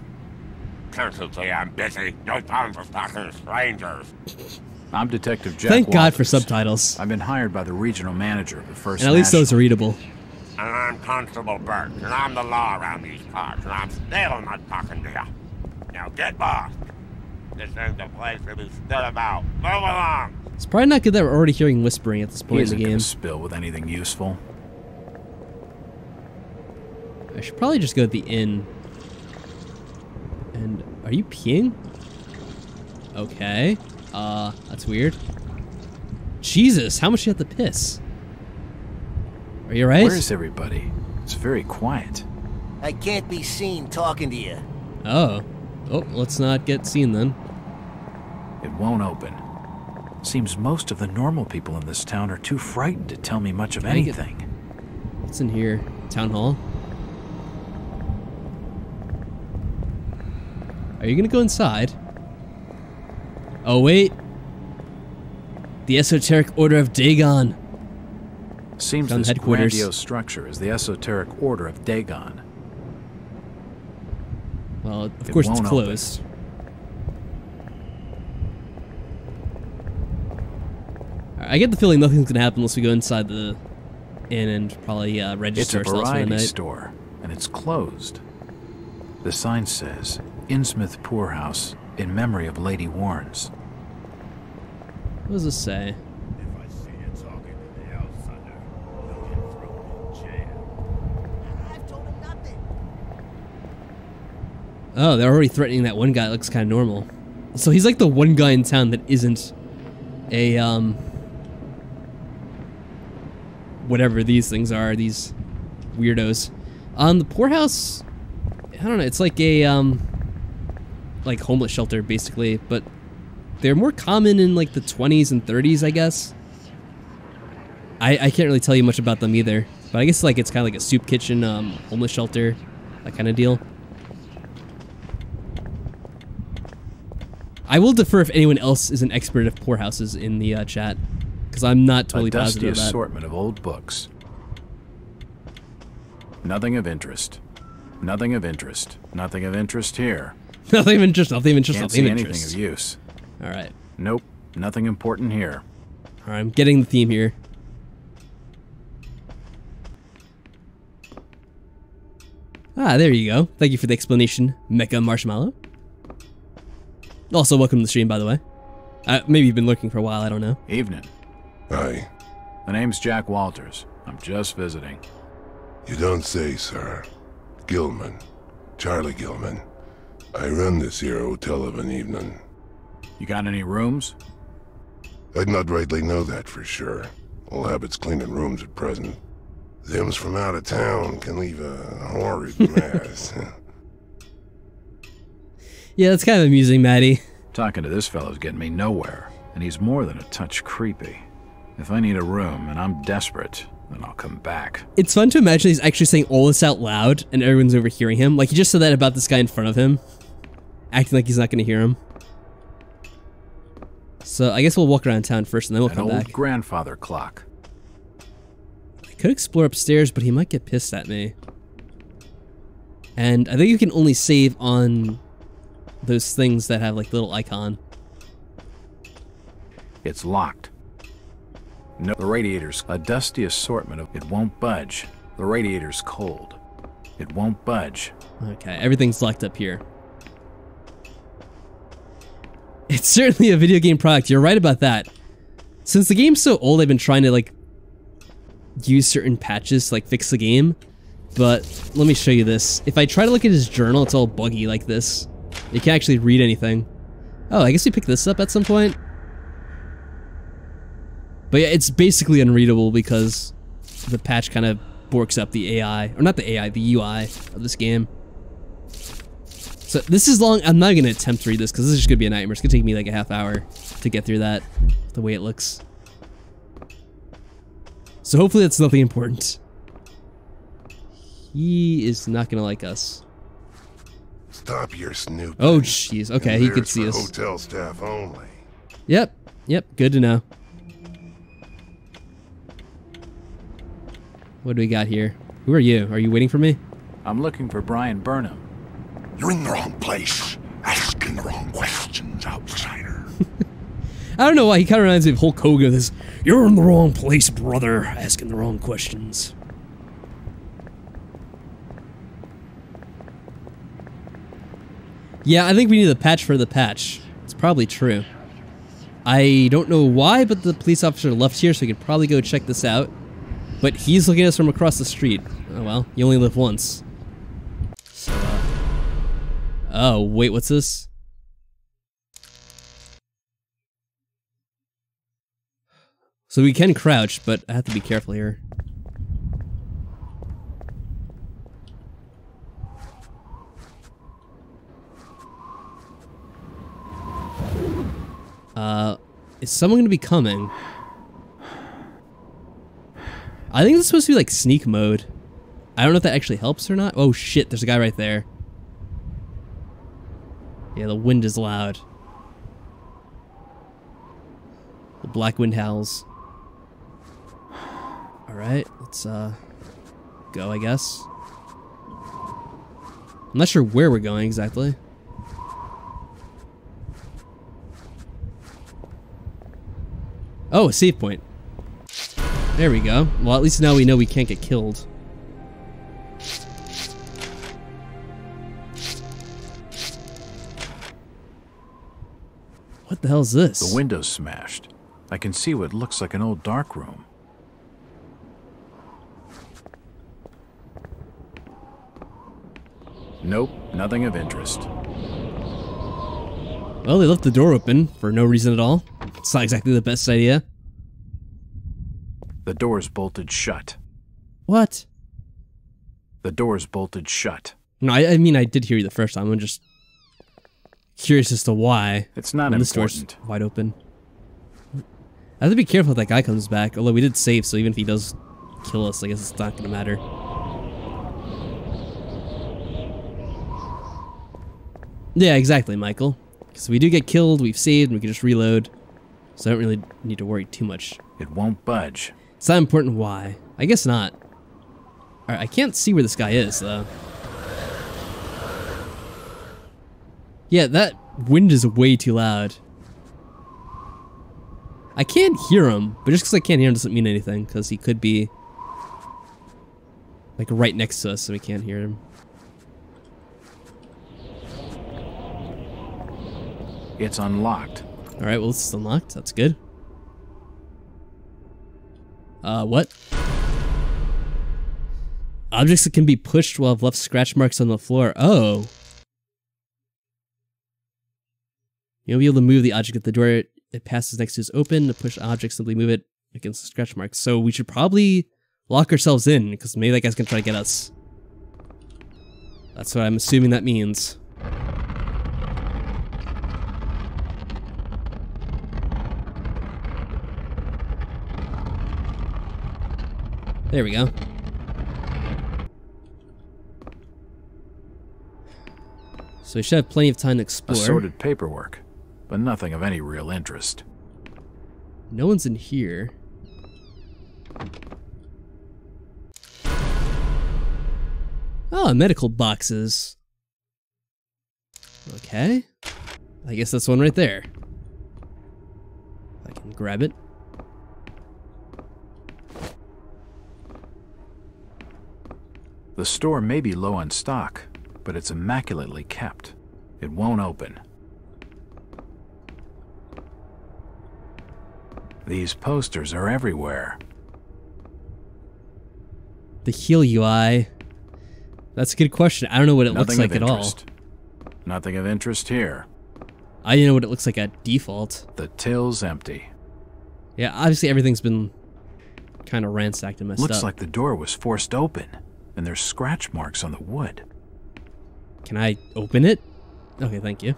Constantly, I'm busy. No time for stalking strangers. I'm Detective Jack Thank God for Walters. subtitles. I've been hired by the regional manager of the First And at least those are National. readable. And I'm Constable Burt, and I'm the law around these parts, and I'm still not talking to you. Now get lost. This ain't the place to be stood about. Move along. It's probably not good that we're already hearing whispering at this He point in isn't the gonna game. spill with anything useful. I should probably just go to the inn. And are you peeing? Okay. That's weird. Jesus, how much do you have to piss? Are you right? Where is everybody? It's very quiet. I can't be seen talking to you. Oh. Oh, let's not get seen then. It won't open. Seems most of the normal people in this town are too frightened to tell me much of Can I get- anything. What's in here? Town hall? Are you gonna go inside? Oh, wait. The Esoteric Order of Dagon. Seems Found this headquarters. grandiose structure is the Esoteric Order of Dagon. Well, of It course it's won't closed. I get the feeling nothing's gonna happen unless we go inside the inn and probably It's register a ourselves for the variety night. store, and it's closed. The sign says, Innsmouth Poorhouse, in memory of Lady Warrens. What does this say? If I see you talking to the outsider, you'll get thrown in jail. I've told him nothing. Oh, they're already threatening that one guy that looks kind of normal. So he's like the one guy in town that isn't a, whatever these things are, these weirdos. The poorhouse, I don't know, it's like a, like homeless shelter, basically, but they're more common in like the 20s and 30s, I guess. I can't really tell you much about them either, but I guess like it's kind of like a soup kitchen, homeless shelter, that kind of deal. I will defer if anyone else is an expert of poorhouses in the chat, because I'm not totally positive of that. A dusty assortment of old books. Nothing of interest. Nothing of interest. Nothing of interest here. Nothing of interest. Nothing of interest. Can't Nothing see of anything interest. of use. All right. Nope. Nothing important here. All right. I'm getting the theme here. Ah, there you go. Thank you for the explanation, Mecha Marshmallow. Also, welcome to the stream, by the way. Maybe you've been lurking for a while. I don't know. Evening. Hi. The name's Jack Walters. I'm just visiting. You don't say, sir. Gilman. Charlie Gilman. I run this here hotel of an evening. You got any rooms? I'd not rightly know that for sure. All habits cleaning rooms at present. Them's from out of town can leave a horrid mess. Yeah, that's kind of amusing, Maddie. Talking to this fellow's getting me nowhere, and he's more than a touch creepy. If I need a room and I'm desperate, then I'll come back. It's fun to imagine he's actually saying all this out loud and everyone's overhearing him. Like, he just said that about this guy in front of him, acting like he's not going to hear him. So I guess we'll walk around town first and then we'll come back. An old grandfather clock. I could explore upstairs, but he might get pissed at me. And I think you can only save on those things that have like little icon. It's locked. No, the radiator's a dusty assortment of it won't budge. The radiator's cold. It won't budge. Okay, everything's locked up here. It's certainly a video game product. You're right about that. Since the game's so old, I've been trying to like use certain patches to like fix the game. But let me show you this. If I try to look at his journal, it's all buggy like this. You can't actually read anything. Oh, I guess we picked this up at some point. But yeah, it's basically unreadable because the patch kind of borks up the AI, or not the AI, the UI of this game. So this is long. I'm not going to attempt to read this because this is just going to be a nightmare. It's going to take me like a half hour to get through that, the way it looks. So hopefully that's nothing important. He is not going to like us. Stop your snooping. Oh, jeez. Okay, he could see us. Hotel staff only. Yep. Yep. Good to know. What do we got here? Who are you? Are you waiting for me? I'm looking for Brian Burnham. You're in the wrong place. Asking the wrong questions, outsider. I don't know why, he kind of reminds me of Hulk Hogan. This, you're in the wrong place, brother. Asking the wrong questions. Yeah, I think we need a patch for the patch. It's probably true. I don't know why, but the police officer left here, so we could probably go check this out. But he's looking at us from across the street. Oh well, you only live once. So, oh, wait, what's this? So we can crouch, but I have to be careful here. Is someone gonna be coming? I think it's supposed to be like sneak mode. I don't know if that actually helps or not. Oh shit, there's a guy right there. Yeah, the wind is loud. The black wind howls. Alright, let's go, I guess. I'm not sure where we're going exactly. Oh, a save point. There we go. Well, at least now we know we can't get killed. What the hell is this? The window's smashed. I can see what looks like an old dark room. Nope, nothing of interest. Well, they left the door open for no reason at all. It's not exactly the best idea. The door's bolted shut. What? The door's bolted shut. No, I mean, I did hear you the first time. I'm just curious as to why. It's not when this door's important. wide open. I have to be careful if that guy comes back. Although we did save, so even if he does kill us, I guess it's not gonna matter. Yeah, exactly, Michael. Because if we do get killed, we've saved, and we can just reload. So I don't really need to worry too much. It won't budge. It's not important why. I guess not. Alright, I can't see where this guy is, though. Yeah, that wind is way too loud. I can't hear him, but just because I can't hear him doesn't mean anything, because he could be like right next to us, so we can't hear him. It's unlocked. Alright, well, this is unlocked. That's good. What? Objects that can be pushed will have left scratch marks on the floor. Oh. You'll be able to move the object if the door it passes next to is open. To push objects, simply move it against the scratch marks. So we should probably lock ourselves in, because maybe that guy's gonna try to get us. That's what I'm assuming that means. There we go. So we should have plenty of time to explore. Assorted paperwork, but nothing of any real interest. No one's in here. Oh, medical boxes. Okay. I guess that's one right there. I can grab it. The store may be low on stock, but it's immaculately kept. It won't open. These posters are everywhere. The heal UI. That's a good question. I don't know what it looks like at all. Nothing of interest here. I don't know what it looks like at default. The till's empty. Yeah, obviously everything's been kind of ransacked and messed up. Looks like the door was forced open, and there's scratch marks on the wood. Can I open it? Okay, thank you.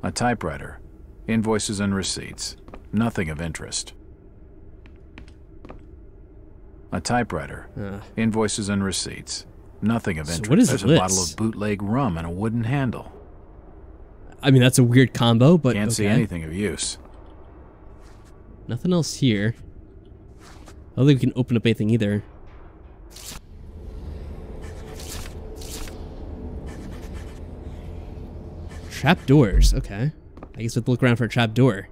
A typewriter. Invoices and receipts. Nothing of interest. A typewriter. Invoices and receipts. Nothing of interest. So what is There's this? a bottle of bootleg rum and a wooden handle. I mean, that's a weird combo, but Can't see anything of use. Nothing else here. I don't think we can open up anything either. Trap doors. Okay. I guess we have to look around for a trap door.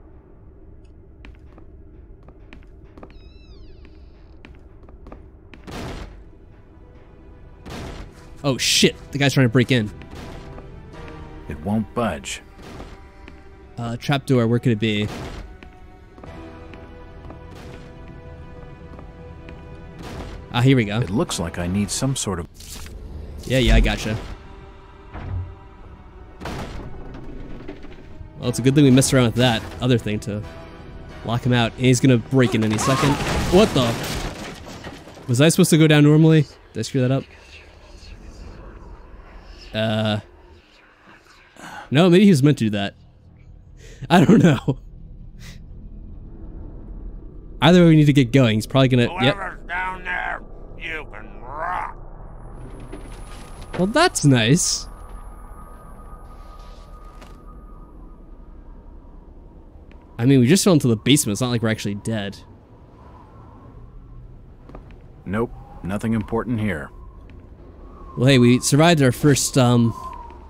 Oh shit! The guy's trying to break in. It won't budge. Trap door. Where could it be? Ah, here we go. It looks like I need some sort of... Yeah, I gotcha. Well, it's a good thing we messed around with that other thing to lock him out. And he's gonna break in any second. What the? Was I supposed to go down normally? Did I screw that up? No, maybe he was meant to do that. I don't know. Either way, we need to get going. He's probably gonna... Whoever's down there, you can rock. Well, that's nice. I mean, we just fell into the basement. It's not like we're actually dead. Nope, nothing important here. Well, hey, we survived our first,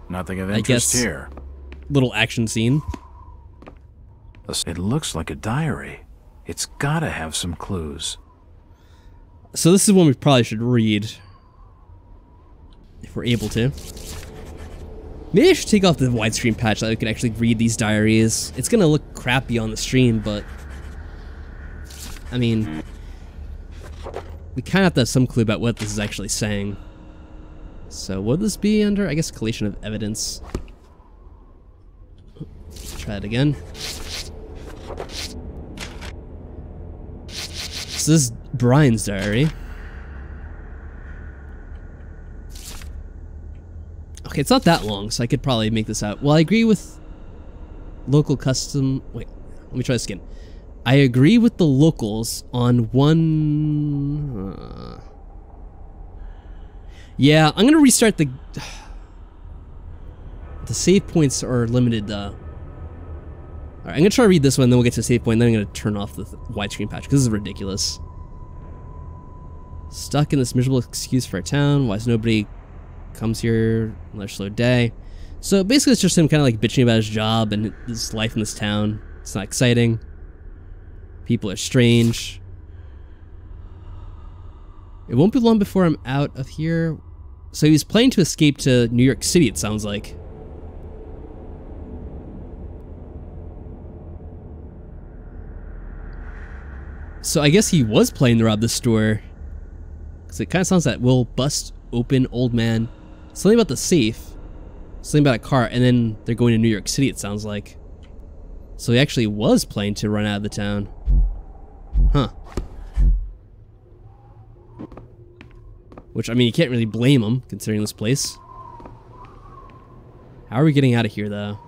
Nothing of interest here. Little action scene. It looks like a diary. It's gotta have some clues. So this is one we probably should read. If we're able to. Maybe I should take off the widescreen patch so that we can actually read these diaries. It's gonna look crappy on the stream, but... I mean... we kind of have to have some clue about what this is actually saying. So, would this be under, I guess, collation of evidence? Try it again. So this is Brian's diary. Okay, it's not that long, so I could probably make this out. Well, I agree with local custom... Wait, let me try this again. I agree with the locals on one... Yeah, I'm gonna restart the... The save points are limited, Alright, I'm gonna try to read this one, then we'll get to the save point, then I'm gonna turn off the widescreen patch, because this is ridiculous. Stuck in this miserable excuse for a town. Why is nobody comes here another slow day? So basically it's just him kind of like bitching about his job and his life in this town. It's not exciting. People are strange. It won't be long before I'm out of here. So he's planning to escape to New York City, it sounds like. So I guess he was planning to rob the store. Because it kind of sounds like we'll bust open old man. Something about the safe. Something about a car. And then they're going to New York City, it sounds like. So he actually was planning to run out of the town. Huh. Which, I mean, you can't really blame him, considering this place. How are we getting out of here, though?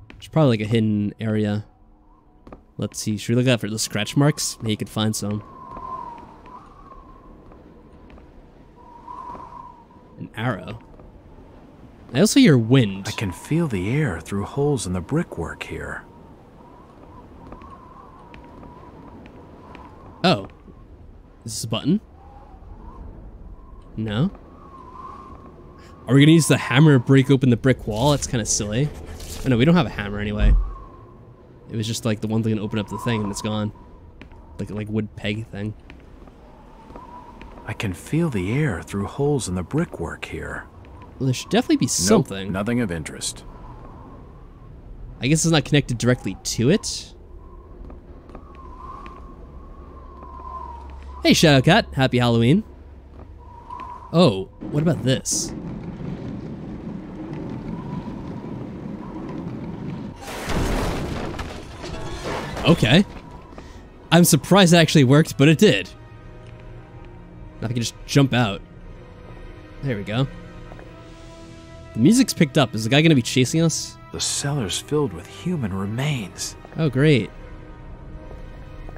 There's probably like a hidden area. Let's see, should we look out for the scratch marks? Maybe you could find some. An arrow. I also hear wind. I can feel the air through holes in the brickwork here. Oh. Is this a button? No? Are we gonna use the hammer to break open the brick wall? That's kind of silly. Oh no, we don't have a hammer anyway. It was just like the one thing to open up the thing and it's gone. Like wood peg thing. I can feel the air through holes in the brickwork here. Well, there should definitely be something. Nope, nothing of interest. I guess it's not connected directly to it. Hey, Shadowcat. Happy Halloween. Oh, what about this? Okay. I'm surprised it actually worked, but it did. Now I can just jump out. There we go. The music's picked up. Is the guy going to be chasing us? The cellar's filled with human remains. Oh, great.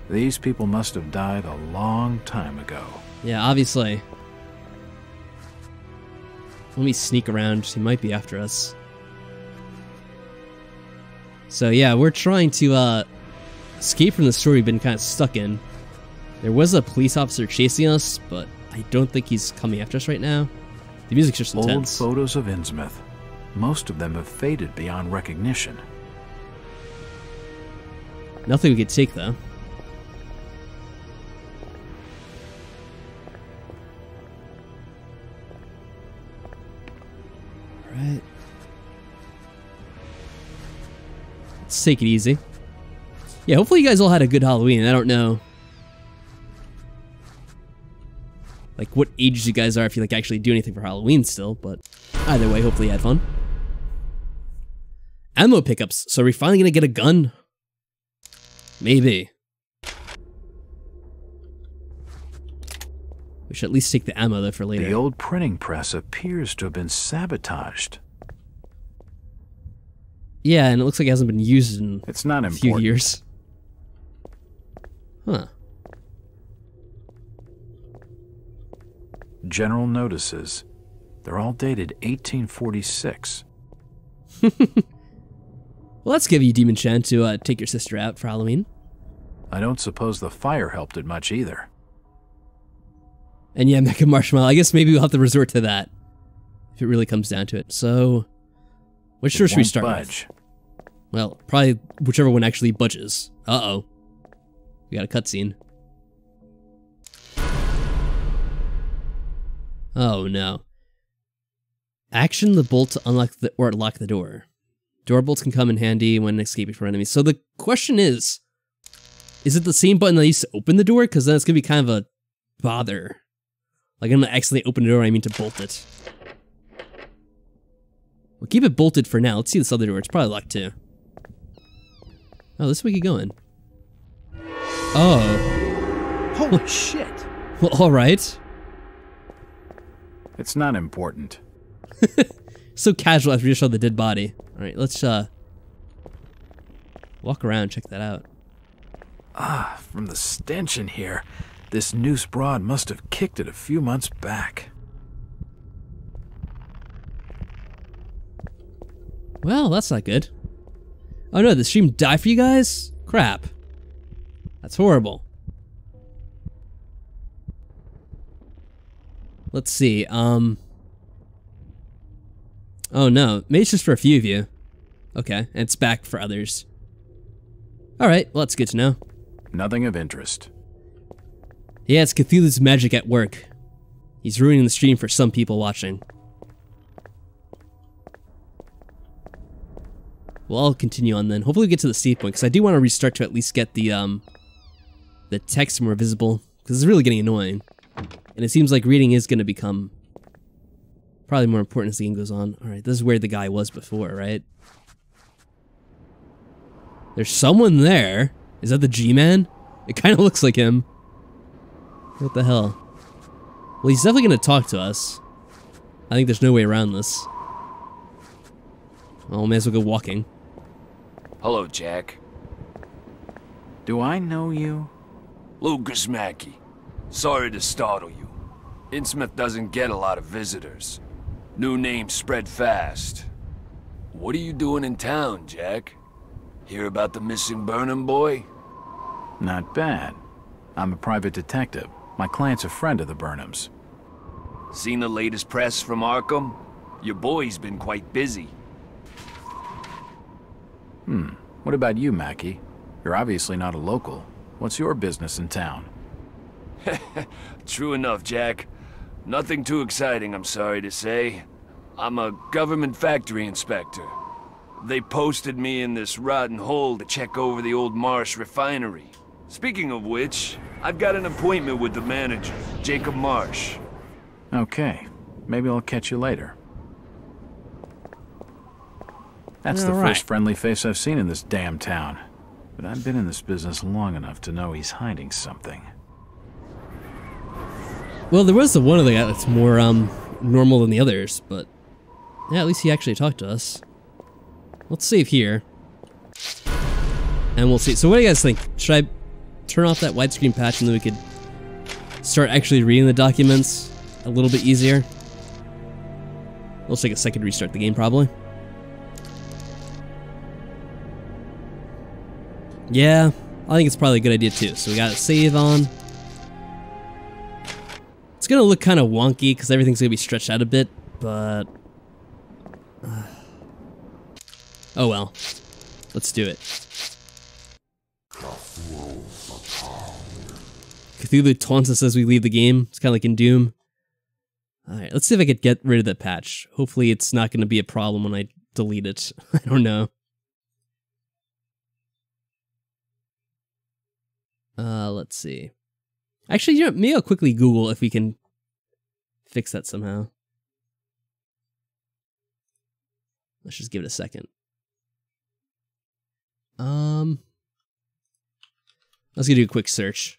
These people must have died a long time ago. Yeah, obviously. Let me sneak around. He might be after us. So yeah, we're trying to escape from the store we've been kind of stuck in. There was a police officer chasing us, but I don't think he's coming after us right now. The music's just intense. Old photos of Innsmouth. Most of them have faded beyond recognition. Nothing we could take, though. Alright. Let's take it easy. Yeah, hopefully you guys all had a good Halloween. I don't know, like, what ages you guys are if you, like, actually do anything for Halloween still, but either way, hopefully you had fun. Ammo pickups. So are we finally gonna get a gun? Maybe. We should at least take the ammo, though, for later. The old printing press appears to have been sabotaged. Yeah, and it looks like it hasn't been used in it's not a few years. Huh. General notices. They're all dated 1846. Well, let's give you Demon Chan to take your sister out for Halloween. I don't suppose the fire helped it much either. And yeah, Mecha Marshmallow. I guess maybe we'll have to resort to that if it really comes down to it. So, which store should we start with? Well, probably whichever one actually budges. Uh-oh. We got a cutscene. Oh no. Action the bolt to unlock or lock the door. Door bolts can come in handy when escaping from enemies. So the question is it the same button that used to open the door? Because then it's going to be kind of a bother. Like, I'm going to accidentally open the door, I mean to bolt it. We'll keep it bolted for now. Let's see this other door. It's probably locked too. Oh, this way we keep going. Oh. Holy shit! Well, alright. It's not important. So casual after we just saw the dead body. Alright, let's walk around, check that out. Ah, from the stench in here, this noose broad must have kicked it a few months back. Well, that's not good. Oh no, the stream died for you guys? Crap. That's horrible. Let's see, oh no, maybe it's just for a few of you. Okay, and it's back for others. Alright, well that's good to know. Nothing of interest. Yeah, it's Cthulhu's magic at work. He's ruining the stream for some people watching. Well, I'll continue on then. Hopefully we get to the save point, because I do want to restart to at least get the text more visible, because it's really getting annoying. And it seems like reading is going to become probably more important as the game goes on. Alright, this is where the guy was before, right? There's someone there. Is that the G-Man? It kind of looks like him. What the hell? Well, he's definitely going to talk to us. I think there's no way around this. Well, we may as well go walking. Hello, Jack. Do I know you? Lucas Mackey. Sorry to startle you. Innsmouth doesn't get a lot of visitors. New names spread fast. What are you doing in town, Jack? Hear about the missing Burnham boy? Not bad. I'm a private detective. My client's a friend of the Burnhams. Seen the latest press from Arkham? Your boy's been quite busy. What about you, Mackie? You're obviously not a local. What's your business in town? True enough, Jack. Nothing too exciting, I'm sorry to say. I'm a government factory inspector. They posted me in this rotten hole to check over the old Marsh refinery. Speaking of which, I've got an appointment with the manager, Jacob Marsh. Okay, maybe I'll catch you later. That's the All first right. friendly face I've seen in this damn town. But I've been in this business long enough to know he's hiding something. Well, there was the one other guy that's more normal than the others, but yeah, at least he actually talked to us. Let's save here, and we'll see. So what do you guys think? Should I turn off that widescreen patch and then we could start actually reading the documents a little bit easier? It'll take a second to restart the game, probably. Yeah, I think it's probably a good idea too. So we got a save on. It's gonna look kind of wonky because everything's gonna be stretched out a bit, but oh well. Let's do it. Cthulhu taunts us as we leave the game. It's kind of like in Doom. Alright, let's see if I could get rid of that patch. Hopefully it's not going to be a problem when I delete it. I don't know. Let's see. Actually, you know, maybe I'll quickly Google if we can fix that somehow. Let's just give it a second. Let's do a quick search.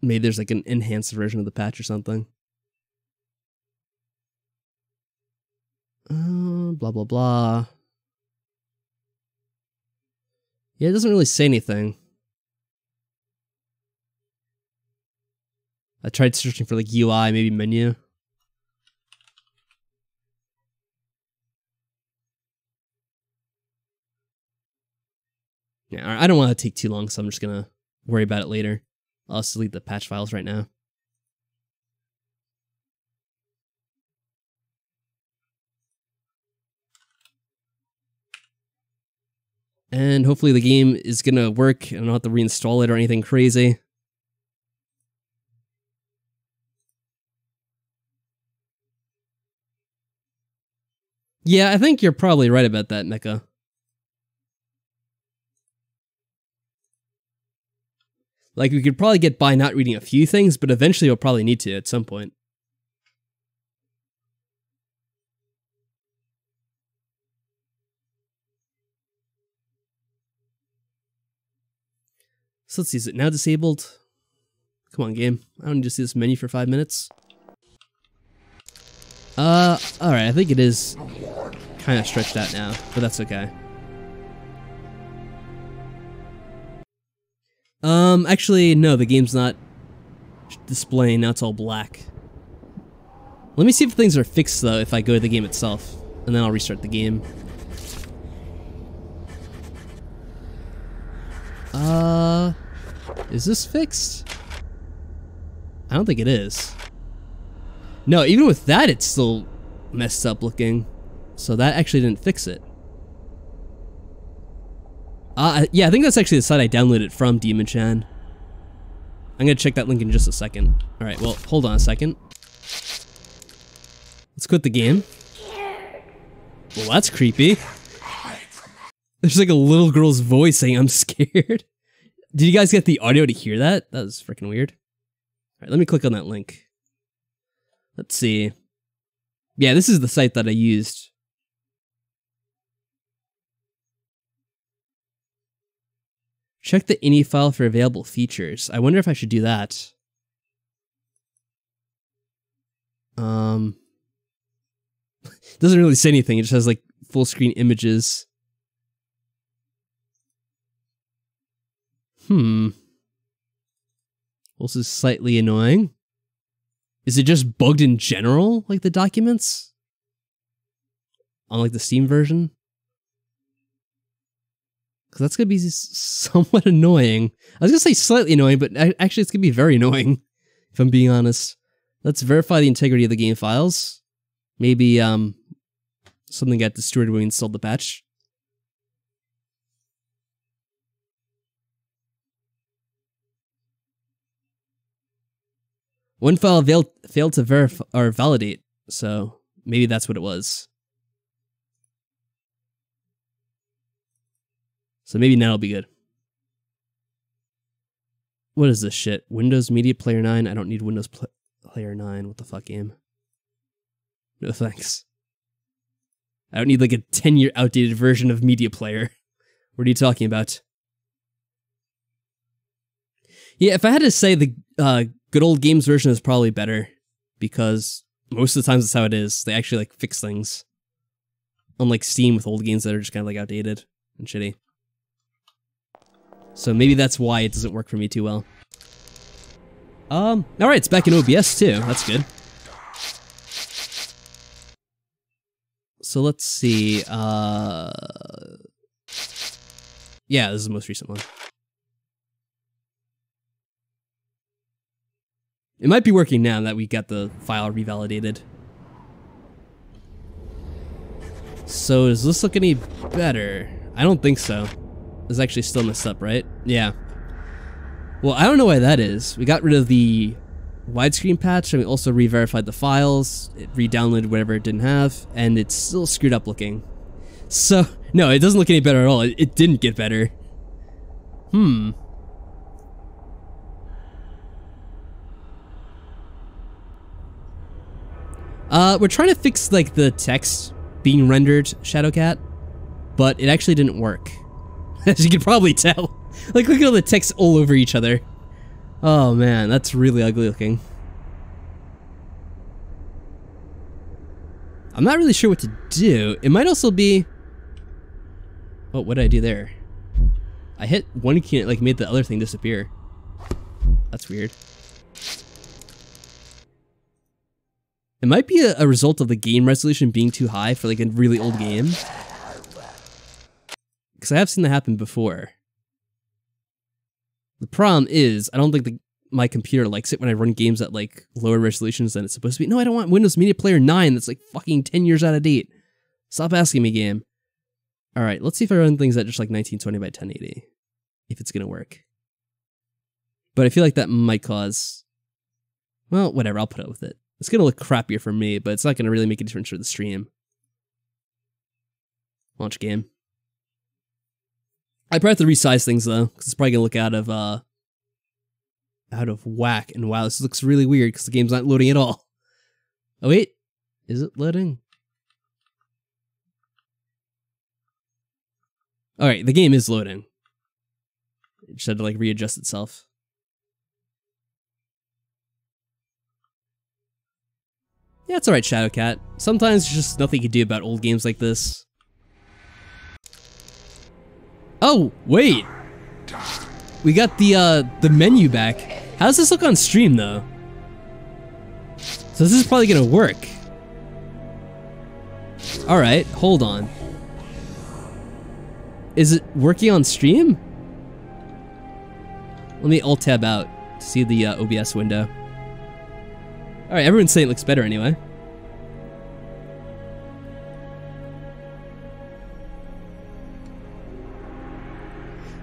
Maybe there's like an enhanced version of the patch or something. Blah blah blah. Yeah, it doesn't really say anything. I tried searching for like UI, maybe menu. Yeah, I don't want to take too long, so I'm just gonna worry about it later. I'll just delete the patch files right now. And hopefully the game is gonna work and I don't have to reinstall it or anything crazy. Yeah, I think you're probably right about that, Mecha. Like, we could probably get by not reading a few things, but eventually we'll probably need to at some point. So let's see, is it now disabled? Come on, game. I don't need to see this menu for 5 minutes. Alright, I think it is kind of stretched out now, but that's okay. Actually, no, the game's not displaying, now it's all black. Let me see if things are fixed, though, if I go to the game itself, and then I'll restart the game. Is this fixed? I don't think it is. No, even with that, it's still messed up looking. So that actually didn't fix it. Yeah, I think that's actually the site I downloaded from, Demon Chan. I'm gonna check that link in just a second. Alright, well, hold on a second. Let's quit the game. Well, that's creepy. There's like a little girl's voice saying, I'm scared. Did you guys get the audio to hear that? That was freaking weird. Alright, let me click on that link. Let's see. Yeah, this is the site that I used. Check the ini file for available features. I wonder if I should do that. Doesn't really say anything. It just has like full screen images. Well, this is slightly annoying. Is it just bugged in general, like the documents? On like the Steam version? Because that's going to be somewhat annoying. I was going to say slightly annoying, but actually it's going to be very annoying, if I'm being honest. Let's verify the integrity of the game files. Maybe something got destroyed when we installed the patch. One file failed to verify or validate, so maybe that's what it was. So maybe now it'll be good. What is this shit? Windows Media Player 9? I don't need Windows Player 9. What the fuck, game? No thanks. I don't need like a 10-year outdated version of Media Player. What are you talking about? Yeah, if I had to say the good old games version is probably better, because most of the times that's how it is. They actually like fix things. Unlike Steam with old games that are just kind of like outdated and shitty. So maybe that's why it doesn't work for me too well. Alright, it's back in OBS too. That's good. So let's see, yeah, this is the most recent one. It might be working now that we got the file revalidated. So does this look any better? I don't think so. It's actually still messed up, right? Yeah. Well, I don't know why that is. We got rid of the widescreen patch, and we also re-verified the files. It re-downloaded whatever it didn't have, and it's still screwed up looking. So, no, it doesn't look any better at all. It didn't get better. We're trying to fix, like, the text being rendered Shadowcat, but it actually didn't work. As you can probably tell. Like, look at all the text all over each other. Oh man, that's really ugly looking. I'm not really sure what to do. It might also be... Oh, what did I do there? I hit one key and it, like, made the other thing disappear. That's weird. It might be a result of the game resolution being too high for, like, a really old game. Because I have seen that happen before. The problem is, I don't think my computer likes it when I run games at, like, lower resolutions than it's supposed to be. No, I don't want Windows Media Player 9 that's, like, fucking 10 years out of date. Stop asking me, game. Alright, let's see if I run things at just, like, 1920 by 1080. If it's gonna work. But I feel like that might cause... Well, whatever, I'll put up with it. It's gonna look crappier for me, but it's not gonna really make a difference for the stream. Launch game. I probably have to resize things though, because it's probably gonna look out of whack. And wow, this looks really weird because the game's not loading at all. Oh wait, is it loading? All right, the game is loading. It just had to like readjust itself. Yeah, it's alright, Shadowcat. Sometimes there's just nothing you can do about old games like this. Oh, wait! We got the menu back. How does this look on stream, though? So this is probably gonna work. Alright, hold on. Is it working on stream? Let me alt-tab out to see the OBS window. Alright, everyone's saying it looks better anyway.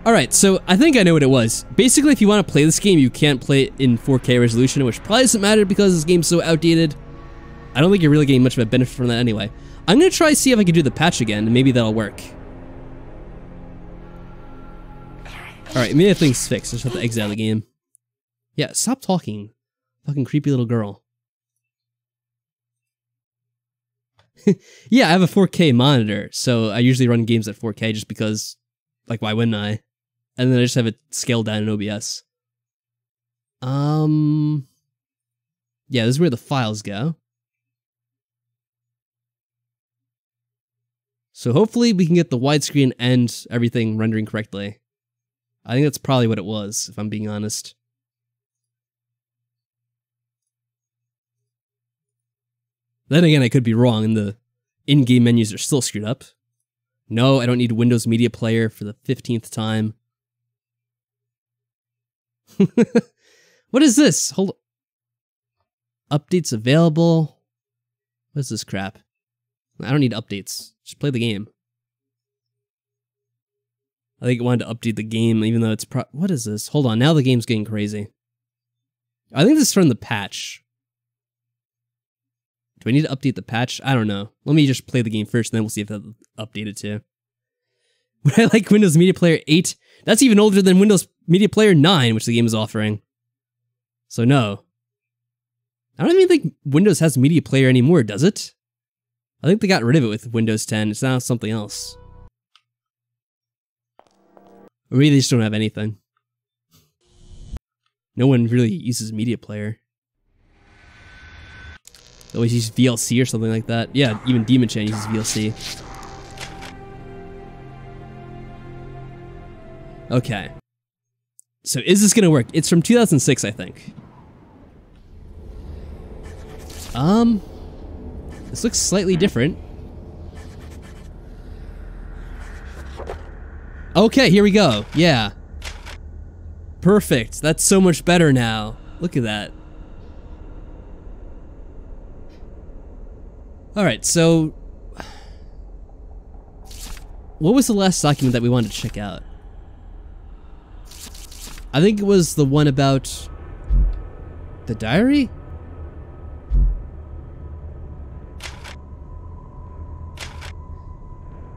Alright, so I think I know what it was. Basically, if you want to play this game, you can't play it in 4K resolution, which probably doesn't matter because this game's so outdated. I don't think you're really getting much of a benefit from that anyway. I'm gonna try to see if I can do the patch again, and maybe that'll work. Alright, maybe thing's fixed. I just have to exit out of the game. Yeah, stop talking. Fucking creepy little girl. Yeah, I have a 4K monitor, so I usually run games at 4K just because, like, why wouldn't I? And then I just have it scaled down in OBS. Yeah, this is where the files go. So hopefully we can get the widescreen and everything rendering correctly. I think that's probably what it was, if I'm being honest. Then again, I could be wrong, and the in-game menus are still screwed up. No, I don't need Windows Media Player for the 15th time. What is this? Hold on. Updates available. What is this crap? I don't need updates. Just play the game. I think it wanted to update the game, even though it's what is this? Hold on, now the game's getting crazy. I think this is from the patch. Do I need to update the patch? I don't know. Let me just play the game first, and then we'll see if that's updated too. Would I like Windows Media Player 8? That's even older than Windows Media Player 9, which the game is offering. So no. I don't even think Windows has Media Player anymore, does it? I think they got rid of it with Windows 10. It's now something else. Or maybe they just don't have anything. No one really uses Media Player. They always use VLC or something like that. Yeah, even Demon Chan uses VLC. Okay. So is this gonna work? It's from 2006, I think. This looks slightly different. Okay, here we go. Yeah. Perfect. That's so much better now. Look at that. Alright, so... what was the last document that we wanted to check out? I think it was the one about... the diary?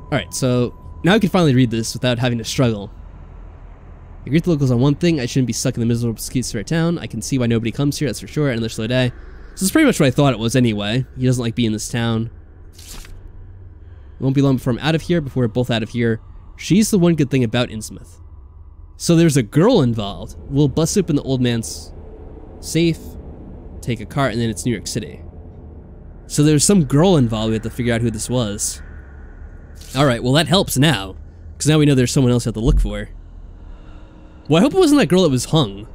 Alright, so now I can finally read this without having to struggle. I agree with the locals on one thing, I shouldn't be stuck in the miserable Skeet town. I can see why nobody comes here, that's for sure, another slow day. So it's pretty much what I thought it was anyway. He doesn't like being in this town. It won't be long before I'm out of here, before we're both out of here. She's the one good thing about Innsmouth. So there's a girl involved. We'll bust open the old man's safe, take a cart, and then it's New York City. So there's some girl involved. We have to figure out who this was. Alright, well that helps now. Because now we know there's someone else we have to look for. Well, I hope it wasn't that girl that was hung.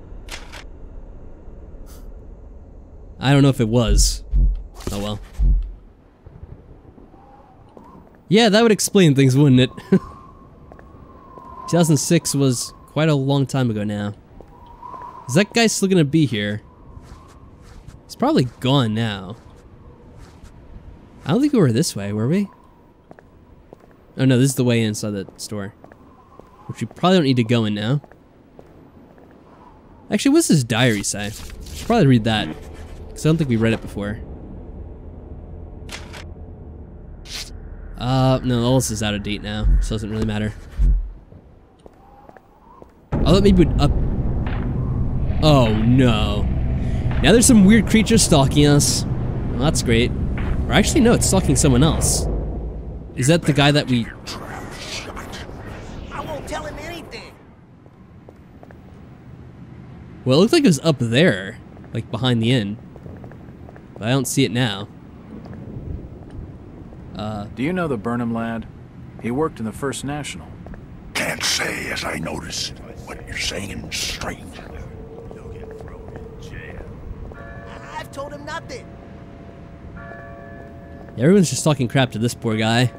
I don't know if it was. Oh well. Yeah, that would explain things, wouldn't it? 2006 was quite a long time ago now. Is that guy still gonna be here? He's probably gone now. I don't think we were this way, were we? Oh no, this is the way inside the store. Which we probably don't need to go in now. Actually, what's his diary say? Should probably read that. Because I don't think we read it before. No, all this is out of date now, so it doesn't really matter. I thought maybe we'd up... oh no. Now there's some weird creature stalking us. Well, that's great. Or actually, no, it's stalking someone else. Is that the guy that we... I won't tell him anything. Well, it looked like it was up there, like behind the inn. But I don't see it now. Do you know the Burnham lad? He worked in the First National. Can't say as I notice what you're saying straight. I've told him nothing. Everyone's just talking crap to this poor guy.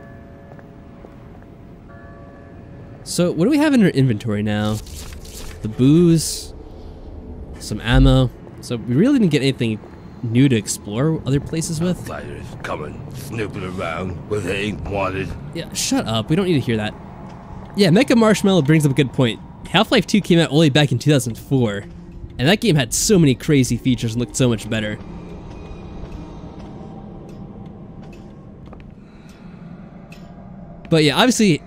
So, what do we have in our inventory now? The booze, some ammo. So, we really didn't get anything new to explore other places with. Fighters coming, snooping around where they ain't wanted. Yeah, shut up. We don't need to hear that. Yeah, Mecha Marshmallow brings up a good point. Half-Life 2 came out only back in 2004, and that game had so many crazy features and looked so much better. But yeah, obviously,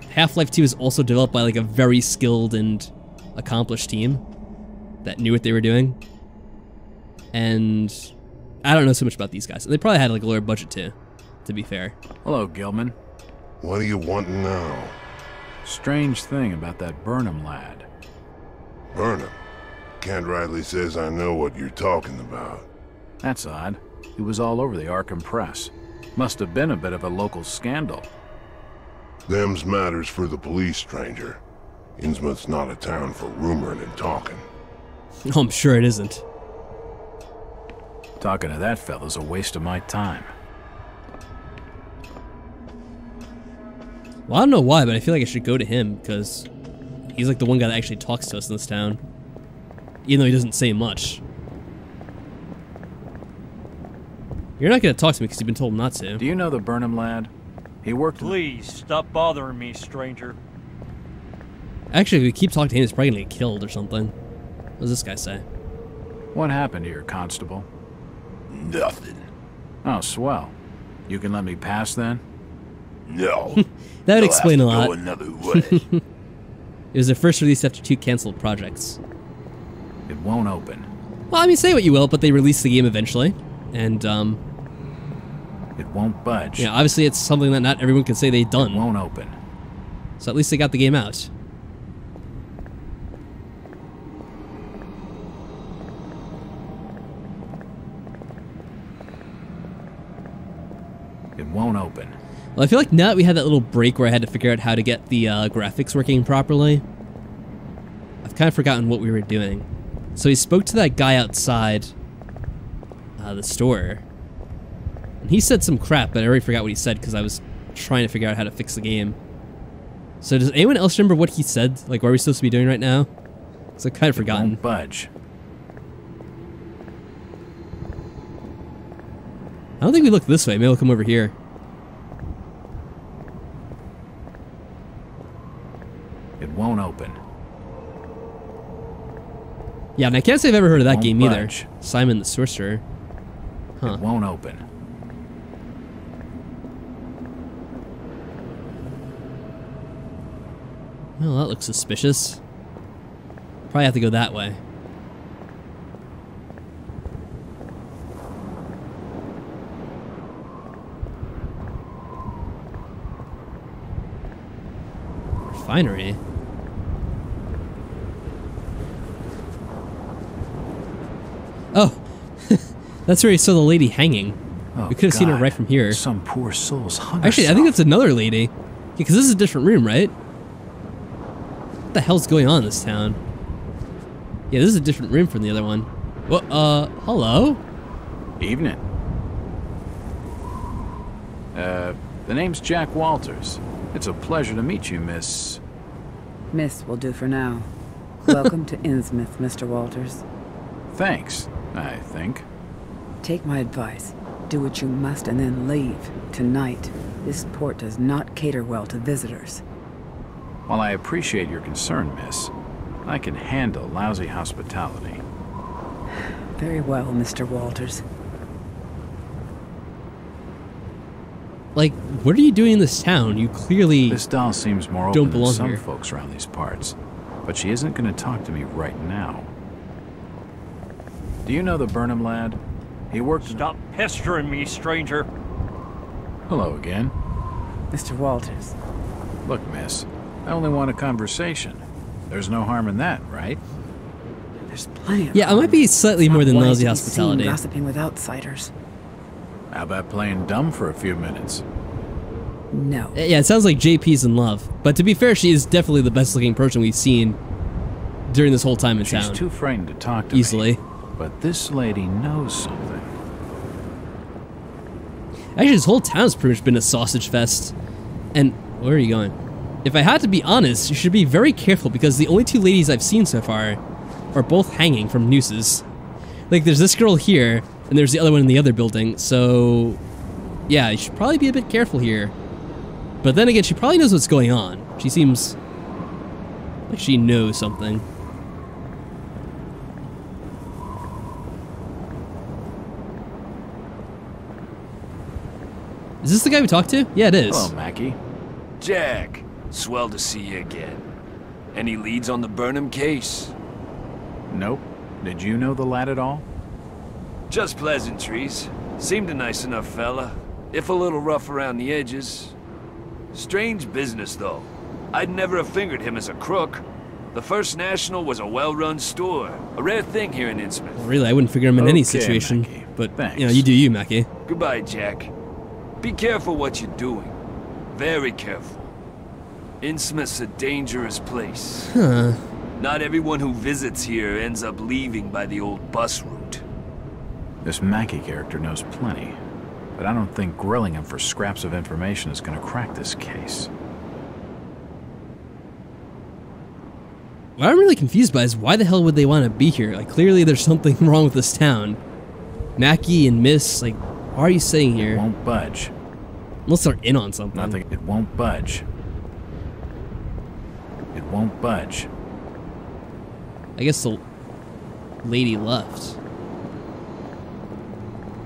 Half-Life 2 is also developed by like a very skilled and accomplished team that knew what they were doing. And I don't know so much about these guys. They probably had like a lower budget too, to be fair. Hello, Gilman. What do you want now? Strange thing about that Burnham lad. Burnham? Kent Riley says I know what you're talking about. That's odd. He was all over the Arkham press. Must have been a bit of a local scandal. Them's matters for the police, stranger. Innsmouth's not a town for rumoring and talking. Oh, I'm sure it isn't. Talking to that fella's a waste of my time. Well, I don't know why, but I feel like I should go to him, because he's like the one guy that actually talks to us in this town. Even though he doesn't say much. You're not going to talk to me because you've been told not to. Do you know the Burnham lad? He worked... Please, stop bothering me, stranger. Actually, if we keep talking to him, he's probably going to get killed or something. What does this guy say? What happened here, Constable? Nothing. Oh, swell. You can let me pass then? No. That would explain a lot. Go another way. It was their first release after 2 canceled projects. It won't open. Well, I mean, say what you will, but they released the game eventually. And, it won't budge. yeah, obviously it's something that not everyone can say they've done. It won't open. So at least they got the game out. It won't open. Well, I feel like now that we had that little break where I had to figure out how to get the graphics working properly, I've kind of forgotten what we were doing. So he spoke to that guy outside the store. And he said some crap, but I already forgot what he said because I was trying to figure out how to fix the game. So does anyone else remember what he said? Like, what are we supposed to be doing right now? So I've kind of forgotten. It won't budge. I don't think we look this way. Maybe we'll come over here. It won't open. Yeah, and I can't say I've ever heard of that game budge. either. Simon the Sorcerer. Huh. It won't open. Well, that looks suspicious. Probably have to go that way. Refinery? Oh, that's where he saw the lady hanging. Oh, we could have seen her right from here. Some poor soul's hung Actually, I think that's another lady. Because this is a different room, right? What the hell's going on in this town? Yeah, this is a different room from the other one. Well, hello? Evening. The name's Jack Walters. It's a pleasure to meet you, Miss... Miss will do for now. Welcome to Innsmouth, Mr. Walters. Thanks, I think. Take my advice. Do what you must and then leave. Tonight. This port does not cater well to visitors. While I appreciate your concern, miss, I can handle lousy hospitality. Very well, Mr. Walters. Like, what are you doing in this town? You clearly This doll seems more don't open than belong some here. folks around these parts, but she isn't going to talk to me right now. Do you know the Burnham lad? He worked... Stop pestering me, stranger. Hello again. Mr. Walters. Look, miss, I only want a conversation. There's no harm in that, right? There's plenty of Yeah, I might be slightly more than wise lousy to be seen hospitality. gossiping with outsiders. How about playing dumb for a few minutes? No. Yeah, it sounds like JP's in love. But to be fair, she is definitely the best looking person we've seen during this whole time in town. She's too frightened to talk to easily. me. But this lady knows something. Actually, this whole town's pretty much been a sausage fest. And where are you going? If I had to be honest, you should be very careful because the only two ladies I've seen so far are both hanging from nooses. Like, there's this girl here, and there's the other one in the other building, so yeah, you should probably be a bit careful here. But then again, she probably knows what's going on. She seems like she knows something. Is this the guy we talked to? Yeah, it is. Hello, Mackie. Jack, swell to see you again. Any leads on the Burnham case? Nope. Did you know the lad at all? Just pleasantries. Seemed a nice enough fella, if a little rough around the edges. Strange business, though. I'd never have fingered him as a crook. The First National was a well-run store, a rare thing here in Innsmouth. Well, really, I wouldn't figure him in any Okay, situation. Mackie. But, Thanks. you know, you do you, Mackie. Goodbye, Jack. Be careful what you're doing. Very careful. Innsmouth's a dangerous place. Huh. Not everyone who visits here ends up leaving by the old bus route. This Mackie character knows plenty. But I don't think grilling him for scraps of information is going to crack this case. What I'm really confused by is why the hell would they want to be here? Like, clearly there's something wrong with this town. Mackie and Miss, like, why are you staying here? It won't budge. Unless they're in on something. Nothing. It won't budge. It won't budge. I guess the lady left.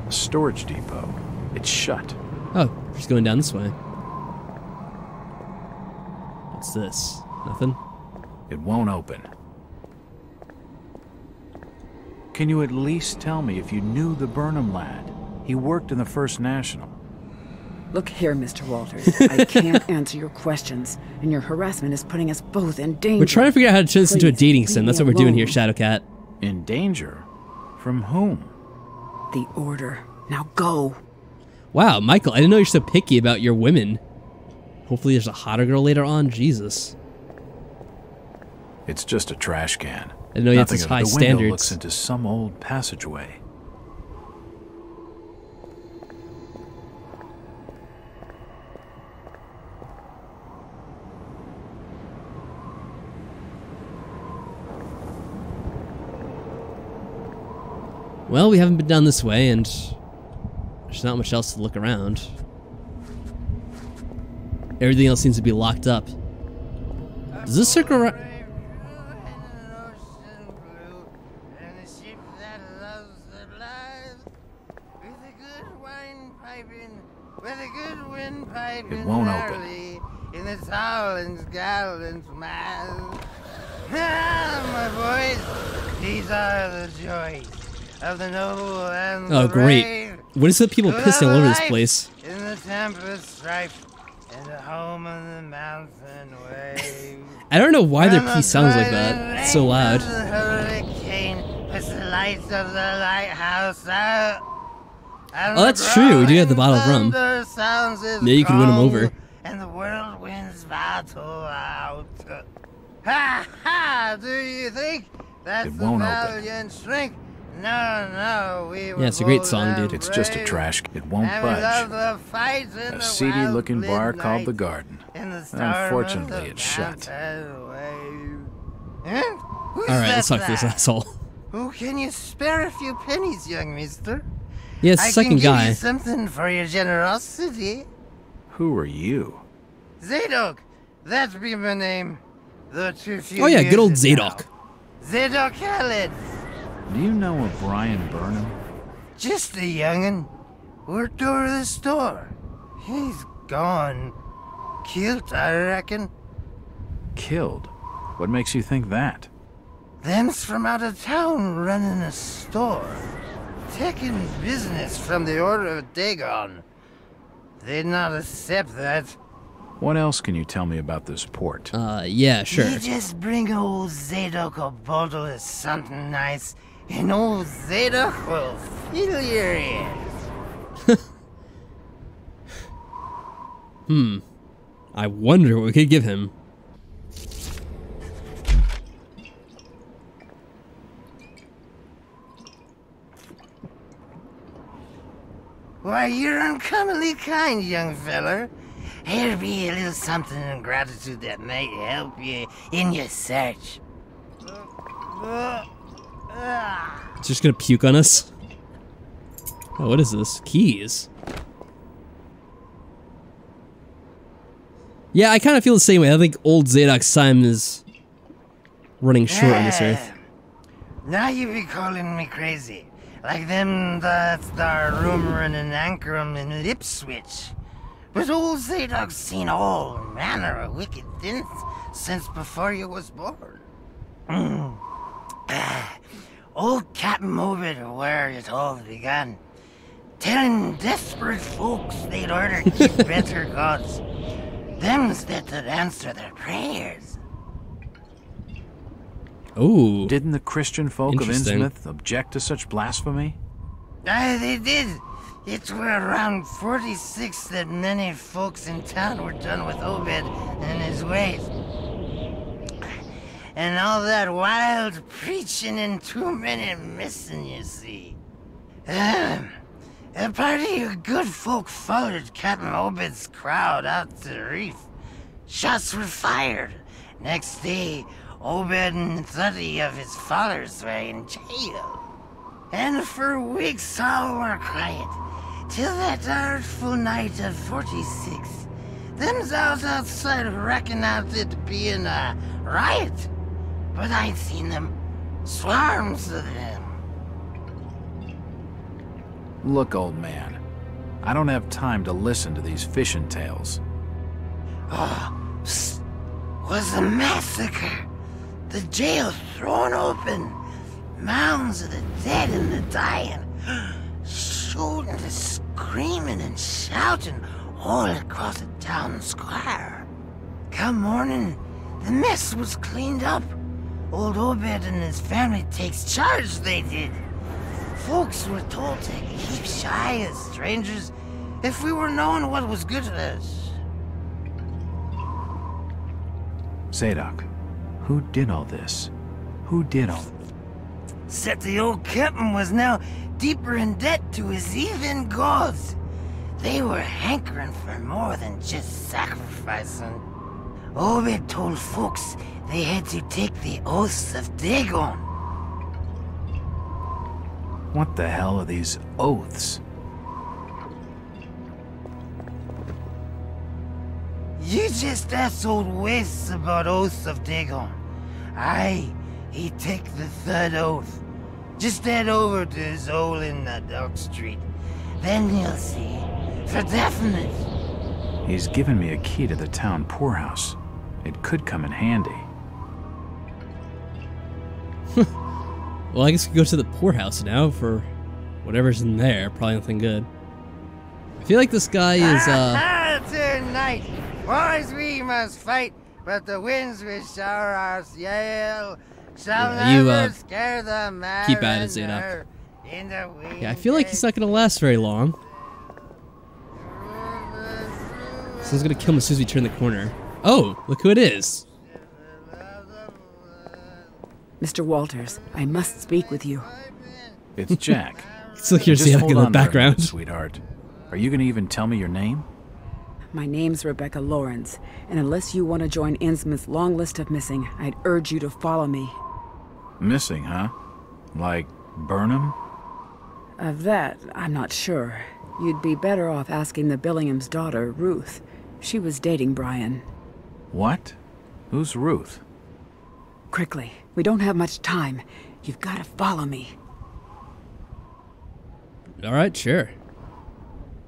A storage depot. It's shut. Oh, she's going down this way. What's this? Nothing? It won't open. Can you at least tell me if you knew the Burnham lad? He worked in the First National. Look here, Mr. Walters. I can't answer your questions, and your harassment is putting us both in danger. We're trying to figure out how to turn this into a dating sim. That's what we're doing here, Shadowcat. In danger? From whom? The Order. Now go. Wow, Michael, I didn't know you're so picky about your women. Hopefully there's a hotter girl later on. Jesus. It's just a trash can. I didn't know you had Nothing such of high the window standards. looks into some old passageway. Well, we haven't been down this way, and there's not much else to look around. Everything else seems to be locked up. Does this circle around? It won't open. In the Solins Gallant's mile. My boys, these are the joys of the noble and Oh, the great. brave. What is the people Who pissing all love over this life place? In the tempest strife, and the home of the mountain wave. I don't know why their From the piece sounds like violent that. It's so loud. rain of the hurricane puts the lights of the lighthouse out. And Oh, the that's true. We do have the bottle of rum. thunder sounds his Maybe you can win them gong, over. And the whirlwinds battle out. Ha ha! Do you think that's It the won't open. valiant strength? No, no, we were Yeah, it's a great bold song, and dude. It's just a brave, trash can. It won't and we love budge. the fights in A the seedy-looking wild bar called The midnight, Garden. in the storm of Unfortunately, the it's shut. mountain wave. Huh? Who's Alright, that let's talk to this there? asshole. Who can you spare a few pennies, young mister? Yeah, it's the I second can give guy. you something for your generosity. Who are you? Zadok, that be my name. Though too few Oh yeah, use good old it Zadok. now. Zadok Khaled. Do you know a Brian Burnham? Just a young'un. Worked over the store. He's gone. Killed, I reckon. Killed? What makes you think that? Them's from out of town running a store. Taking business from the Order of Dagon. They'd not accept that. What else can you tell me about this port? Yeah, sure. You just bring old Zadok a bottle of something nice, and old Zadok will fill your ears. I wonder what we could give him. Why, you're uncommonly kind, young feller. Here be a little something in gratitude that might help you in your search. It's just gonna puke on us. Oh, what is this? Keys. Yeah, I kind of feel the same way. I think old Zadok's time is running short on this earth. Now you be calling me crazy. Like them that's there rumoring and anchoring in Lipswitch. But old Zadok's seen all manner of wicked things since before you was born. Old Captain Obed where it all began. Telling desperate folks they'd order keep better gods. Them's that would answer their prayers. Ooh. Didn't the Christian folk of Interesting. Innsmouth object to such blasphemy? Aye, they did. It were around 46 that many folks in town were done with Obed and his ways. And all that wild preaching and too many missing, you see. A party of good folk followed Captain Obed's crowd out to the reef. Shots were fired. Next day, Obed and 30 of his followers were in jail. And for weeks all were quiet, till that artful night of 46. Them's out outside reckoned out it being a riot. But I'd seen them, swarms of them. Look, old man, I don't have time to listen to these fishing tales. Oh, psst, was a massacre. The jail thrown open. Mounds of the dead and the dying. Shooting and screaming and shouting all across the town square. Come morning, the mess was cleaned up. Old Obed and his family takes charge, they did. Folks were told to keep shy as strangers if we were knowing what was good for us. Zadok, who did all this? Who did all... Except the old captain was now deeper in debt to his heathen gods. They were hankering for more than just sacrificing. Obed told folks they had to take the oaths of Dagon. What the hell are these oaths? You just asked old Wes about oaths of Dagon. Aye, he take the third oath. Just head over to his hole in the Dock Street. Then you'll see. For definite. He's given me a key to the town poorhouse. It could come in handy. Well, I guess we go to the poorhouse now for whatever's in there. Probably nothing good. I feel like this guy is, Tonight, wars we must fight, but the winds which shower our yell shall never scare the mariner. Keep at it, Zadok. In the Yeah, I feel like he's not gonna last very long. Someone's gonna kill him as soon as we turn the corner. Oh, look who it is. Mr. Walters, I must speak with you. It's Jack. It's like you're Just Zadok hold in the on there a background. minute, sweetheart. Are you gonna even tell me your name? My name's Rebecca Lawrence, and unless you want to join Innsmouth's long list of missing, I'd urge you to follow me. Missing, huh? Like Burnham? Of that, I'm not sure. You'd be better off asking the Billingham's daughter, Ruth. She was dating Brian. What? Who's Ruth? Quickly, we don't have much time. You've got to follow me. Alright, sure.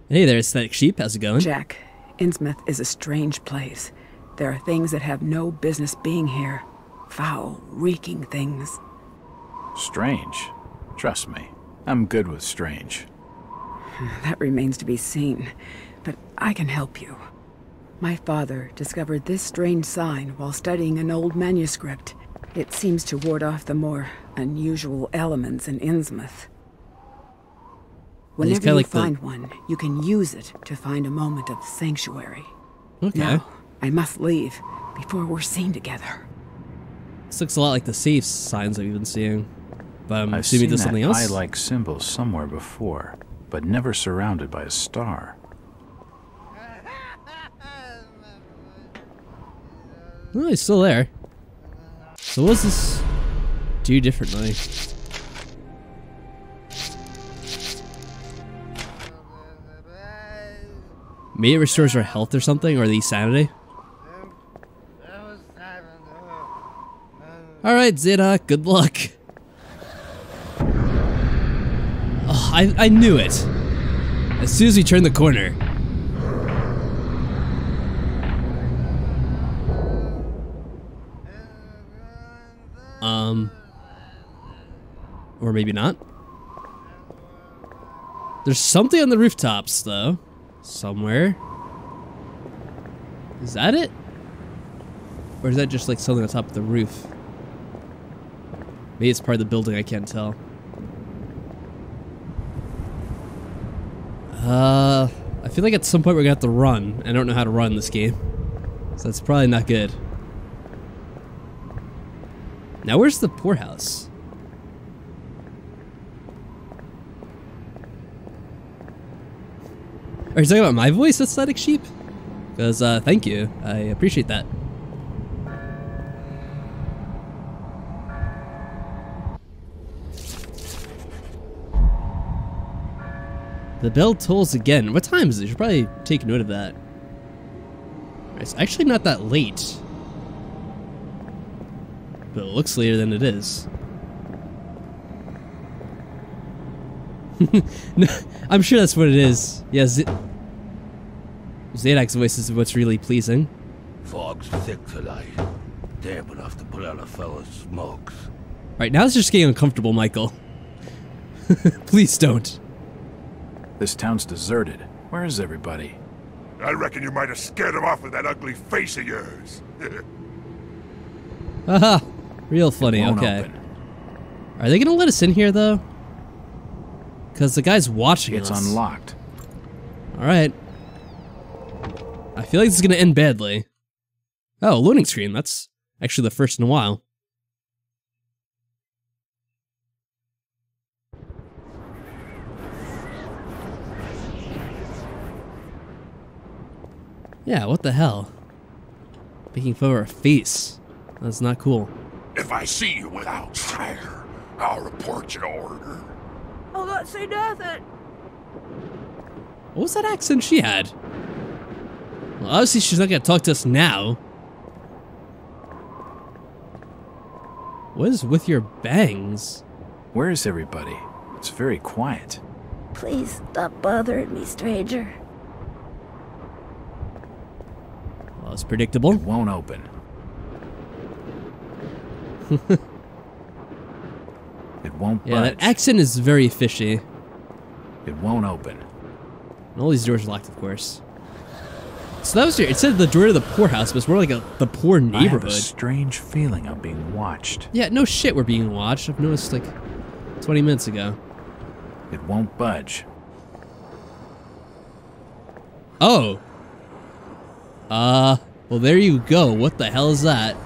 Hey there, Aesthetic Sheep. How's it going? Jack, Innsmouth is a strange place. There are things that have no business being here. Foul, reeking things. Strange. Trust me, I'm good with strange. That remains to be seen, but I can help you. My father discovered this strange sign while studying an old manuscript. It seems to ward off the more unusual elements in Innsmouth. Whenever you find one, you can use it to find a moment of sanctuary. Okay. Now, I must leave before we're seen together. This looks a lot like the safe signs that we've been seeing. But I'm I've assuming seen there's that something else? eye-like symbol somewhere before, but never surrounded by a star. Oh, he's still there. So what does this do differently? Maybe it restores our health or something, or the sanity? Alright, Zeta, good luck. Oh, I knew it. As soon as we turned the corner. Or maybe not. There's something on the rooftops, though. Somewhere. Is that it? Or is that just like something on top of the roof? Maybe it's part of the building, I can't tell. I feel like at some point we're gonna have to run. I don't know how to run this game. So that's probably not good. Now where's the poorhouse? Are you talking about my voice, Aesthetic Sheep? Because, thank you. I appreciate that. The bell tolls again. What time is it? You should probably take note of that. It's actually not that late. But it looks later than it is. No, I'm sure that's what it is. Yeah, Zadok's voice is what's really pleasing. Fog's thick tonight. Damp enough to put out a fella's smokes. Alright, now it's just getting uncomfortable, Michael. Please don't. This town's deserted. Where is everybody? I reckon you might have scared him off with that ugly face of yours. Haha, real funny, okay. Open. Are they gonna let us in here, though? Because the guy's watching us. It's unlocked. Alright. I feel like this is gonna end badly. Oh, loading screen. That's actually the first in a while. Yeah, what the hell? Making fun of our face. That's not cool. If I see you with outsider, I'll report you to order. I'll not say nothing. What was that accent she had? Well, obviously she's not gonna talk to us now. What is with your bangs? Where is everybody? It's very quiet. Please stop bothering me, stranger. Well, it's predictable. It won't open. It won't budge. Yeah, that accent is very fishy. It won't open. And all these doors are locked, of course. So that was it said the door to the poorhouse, but it's more like the poor neighborhood. I have a strange feeling of being watched. Yeah, no shit we're being watched. I've noticed like 20 minutes ago. It won't budge. Oh. Well there you go. What the hell is that?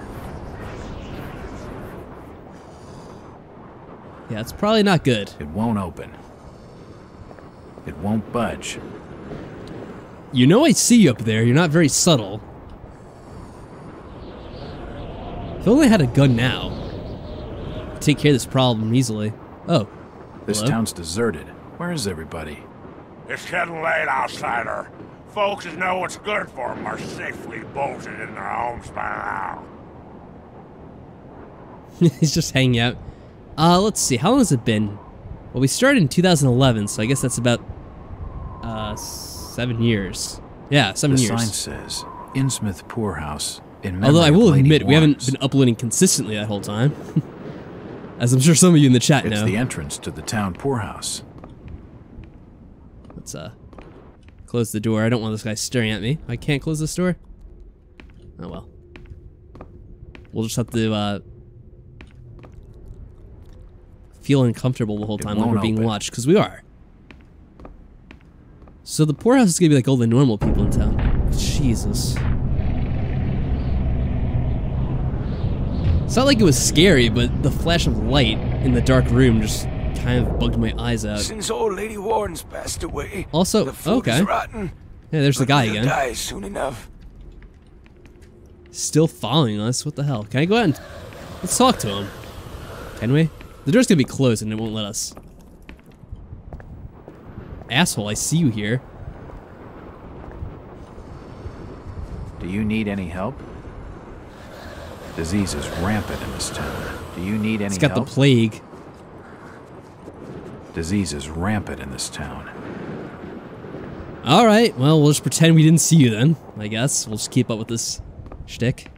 Yeah, it's probably not good. It won't open. It won't budge. You know I see you up there. You're not very subtle. If I only had a gun now, I'd take care of this problem easily. Oh. This hello? town's deserted. Where is everybody? It's getting late, outsider. Folks that know what's good for them are safely bolted in their homes by now. He's just hanging out. Let's see. How long has it been? Well, we started in 2011, so I guess that's about 7 years. Yeah, 7 years. The sign says Innsmouth Poorhouse. Although I will admit, we haven't been uploading consistently that whole time. As I'm sure some of you in the chat know. It's the entrance to the town poorhouse. Let's Close the door. I don't want this guy staring at me. I can't close this door? Oh well. We'll just have to feel uncomfortable the whole time like we're being watched, because we are. So the poorhouse is gonna be like all the normal people in town. Jesus. It's not like it was scary, but the flash of light in the dark room just kind of bugged my eyes out. Since old Lady Warren's passed away, also, the food is rotten. Yeah, there's the guy again. Die soon enough. Still following us? What the hell? Can I go ahead and let's talk to him? Can we? The door's gonna be closed and it won't let us. Asshole, I see you here. Do you need any help? Disease is rampant in this town. Do you need any help? It's got the plague. Disease is rampant in this town. Alright, well, we'll just pretend we didn't see you then, I guess. We'll just keep up with this shtick.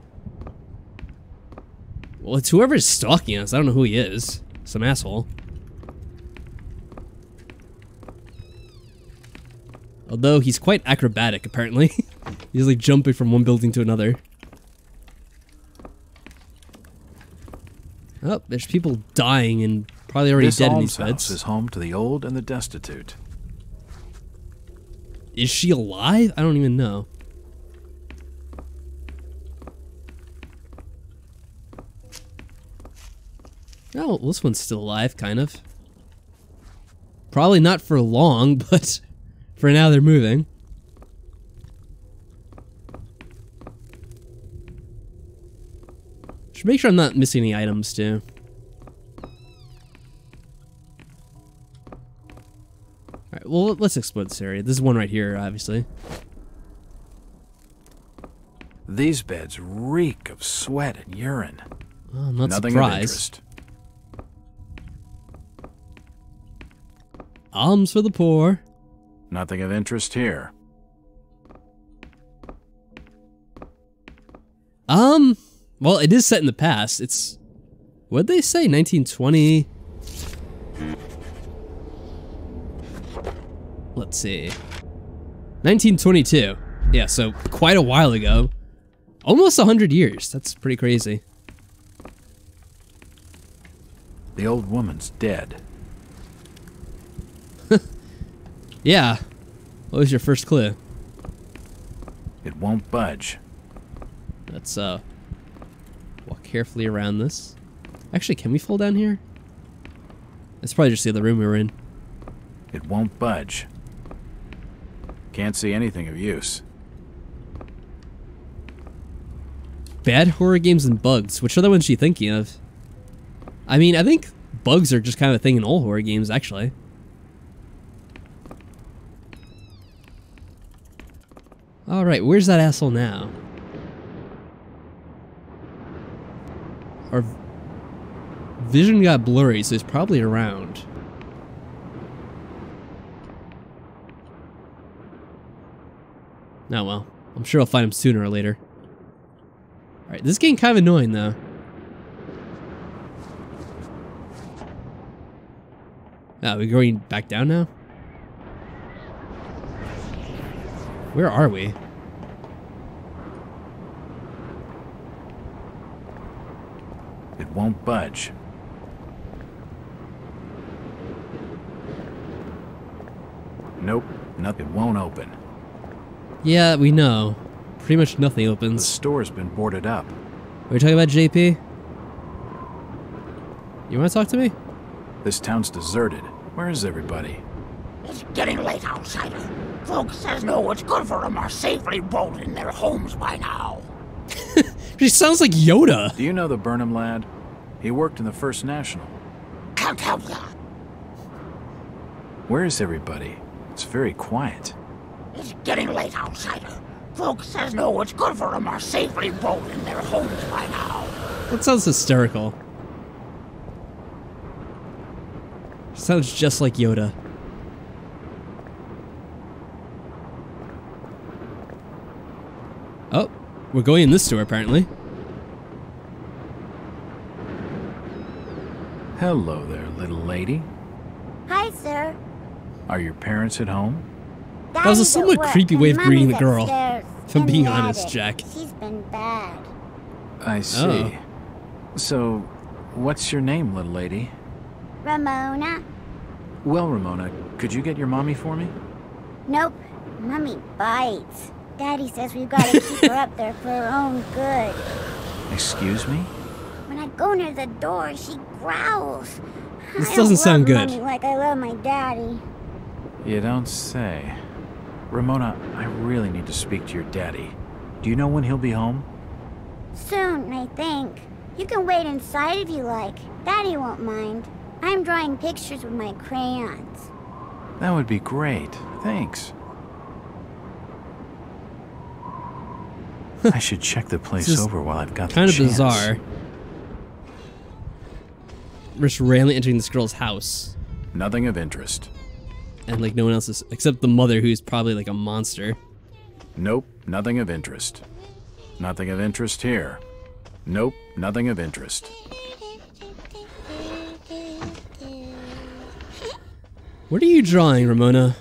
Well, it's whoever's stalking us. I don't know who he is. Some asshole. Although he's quite acrobatic, apparently. He's like jumping from one building to another. Oh, there's people dying and probably already dead in these beds. This is home to the old and the destitute. Is she alive? I don't even know. Oh, this one's still alive, kind of. Probably not for long, but for now they're moving. Should make sure I'm not missing any items, too. Alright, well, let's explore this area. This is one right here, obviously. These beds reek of sweat and urine. Well, I'm not Nothing surprised. Of interest. Alms for the poor. Nothing of interest here. Well, it is set in the past. It's, what'd they say, 1920? Let's see. 1922. Yeah, so quite a while ago. Almost 100 years. That's pretty crazy. The old woman's dead. Yeah. What was your first clue? It won't budge. Let's walk carefully around this. Actually, can we fall down here? That's probably just the other room we were in. It won't budge. Can't see anything of use. Bad horror games and bugs. Which other one's she thinking of? I mean, I think bugs are just kind of a thing in all horror games, actually. Alright, where's that asshole now? Our vision got blurry, so he's probably around. Oh well, I'm sure I'll find him sooner or later. Alright, this is getting kind of annoying though. Oh, we're going back down now? Where are we? It won't budge. Nope, nothing won't open. Yeah, we know. Pretty much nothing opens. The store's been boarded up. Are we talking about JP? You want to talk to me? This town's deserted. Where is everybody? It's getting late outside. Folks says know what's good for them are safely rolled in their homes by now. She sounds like Yoda. Do you know the Burnham lad? He worked in the First National. Can't help ya. Where is everybody? It's very quiet. It's getting late outside. Folks says know what's good for them are safely rolled in their homes by now. That sounds hysterical. Sounds just like Yoda. Oh, we're going in this door apparently. Hello there, little lady. Hi, sir. Are your parents at home? That was a somewhat creepy way of greeting the girl. Upstairs If I'm in being the honest, attic. Jack. She's been bad. I see. So, what's your name, little lady? Ramona? Well, Ramona, could you get your mommy for me? Nope. Mommy bites. Daddy says we've got to keep her up there for her own good. Excuse me? When I go near the door, she growls. This I doesn't don't sound love good. Mommy like I love my daddy. You don't say. Ramona, I really need to speak to your daddy. Do you know when he'll be home? Soon, I think. You can wait inside if you like. Daddy won't mind. I'm drawing pictures with my crayons. That would be great. Thanks. I should check the place over while I've got the Kind of chance. bizarre. We're just randomly entering this girl's house. Nothing of interest. And like no one else is, except the mother, who's probably like a monster. Nope, nothing of interest. Nothing of interest here. Nope, nothing of interest. What are you drawing, Ramona?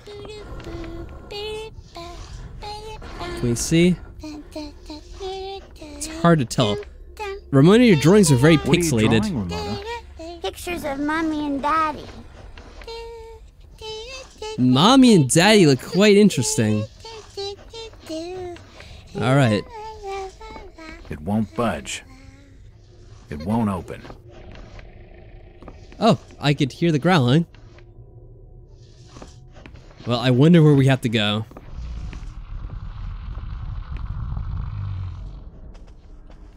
Can we see? It's hard to tell. Ramona, your drawings are very What are you pixelated. drawing, Ramona? Pictures of Mommy and Daddy. Mommy and Daddy look quite interesting. Alright. It won't budge. It won't open. Oh, I could hear the growling. Well, I wonder where we have to go.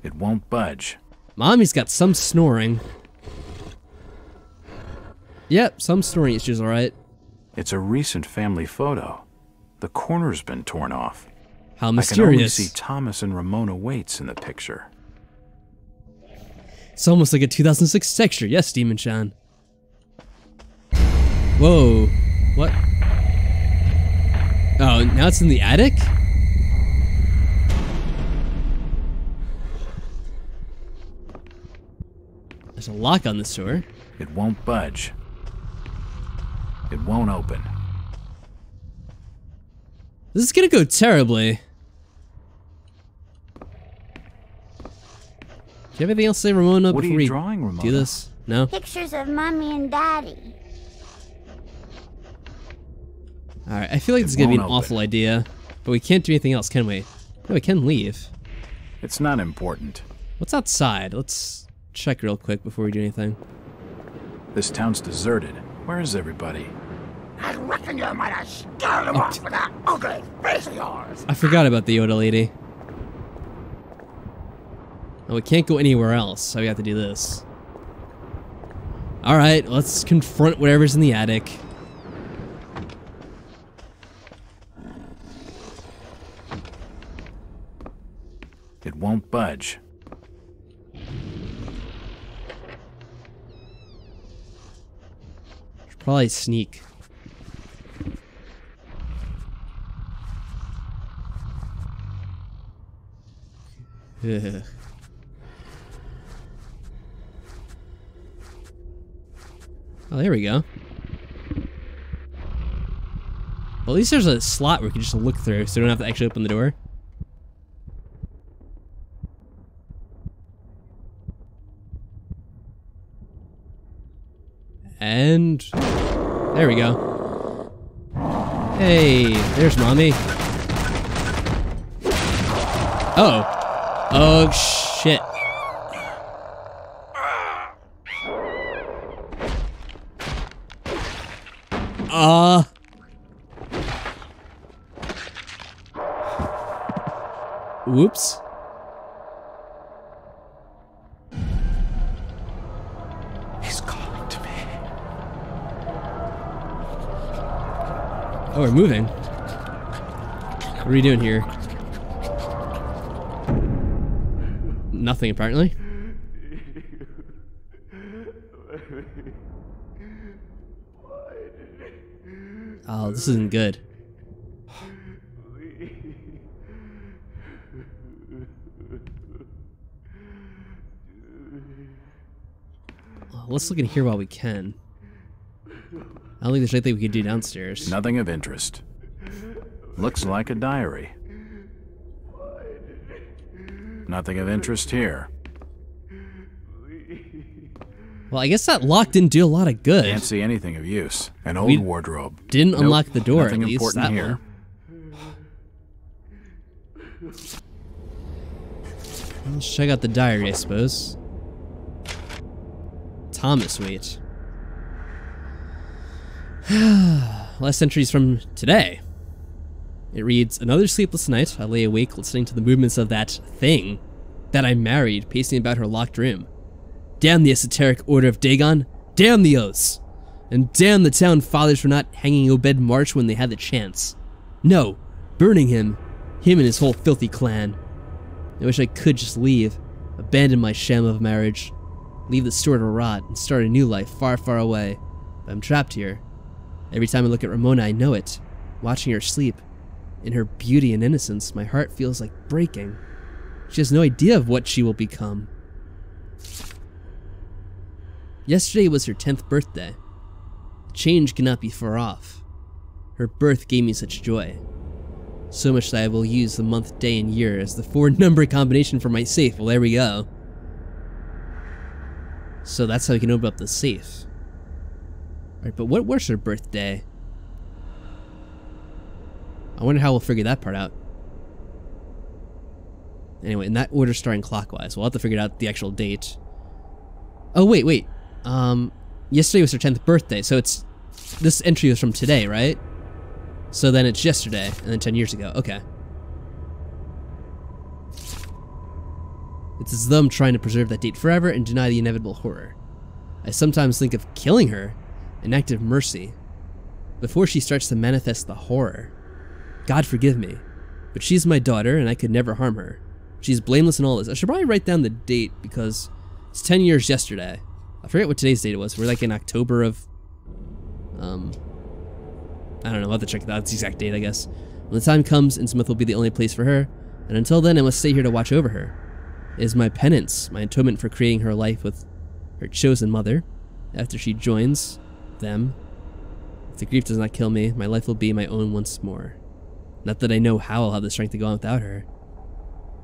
It won't budge. Mommy's got some snoring. Yep, some snoring issues, alright. It's a recent family photo. The corner's been torn off. How I can only mysterious. see Thomas and Ramona Waits in the picture. It's almost like a 2006 texture. Yes, Demon Chan. Whoa. What? Oh, now it's in the attic? There's a lock on this door. It won't budge. It won't open. This is gonna go terribly. Do you have anything else to say, Ramona, What are before you we drawing, Ramona? do this? No? Pictures of Mommy and Daddy. Alright, I feel like this is gonna be an awful idea, but we can't do anything else, can we? No, we can leave. It's not important. What's outside? Let's check real quick before we do anything. This town's deserted. Where is everybody? I reckon you might have scared him off with that ugly face of yours. I forgot about the Yoda lady. Oh, we can't go anywhere else, so we have to do this. Alright, let's confront whatever's in the attic. It won't budge. Should probably sneak. Ugh. Oh, there we go. Well, at least there's a slot where we can just look through, so we don't have to actually open the door. And there we go. Hey, there's Mommy. Oh. Oh, shit. Whoops. He's calling to me. Oh, we're moving. What are we doing here? Nothing, apparently. Oh, this isn't good. Let's look in here while we can. I don't think there's anything we can do downstairs. Nothing of interest. Looks like a diary. Nothing of interest here. Well, I guess that lock didn't do a lot of good. Can't see anything of use. An old wardrobe. Didn't Nope, unlock the door, nothing at least. important That here. One. Let's check out the diary, I suppose. Thomas, wait. Last entry's from today. It reads, another sleepless night, I lay awake listening to the movements of that thing that I married pacing about her locked room. Damn the esoteric order of Dagon, damn the oaths, and damn the town fathers for not hanging Obed March when they had the chance. No, burning him and his whole filthy clan. I wish I could just leave, abandon my sham of marriage, leave the store to rot, and start a new life far, far away. But I'm trapped here. Every time I look at Ramona, I know it. Watching her sleep, in her beauty and innocence, my heart feels like breaking. She has no idea of what she will become. Yesterday was her 10th birthday. Change cannot be far off. Her birth gave me such joy. So much that I will use the month, day, and year as the 4-number combination for my safe. Well, there we go. So that's how we can open up the safe. Alright, but what was her birthday? I wonder how we'll figure that part out. Anyway, in that order starting clockwise. We'll have to figure out the actual date. Oh, wait. Yesterday was her 10th birthday, so it's... This entry was from today, right? So then it's yesterday, and then 10 years ago. Okay. It's as though I'm trying to preserve that date forever and deny the inevitable horror. I sometimes think of killing her, an act of mercy, before she starts to manifest the horror. God forgive me, but she's my daughter, and I could never harm her. She's blameless in all this. I should probably write down the date, because it's 10 years yesterday. I forget what today's date was. We're like in October of... I don't know, I'll have to check that. It's the exact date, I guess. When the time comes, Innsmouth will be the only place for her, and until then I must stay here to watch over her. It is my penance, my atonement for creating her life with her chosen mother. After she joins them, if the grief does not kill me, my life will be my own once more. Not that I know how I'll have the strength to go on without her.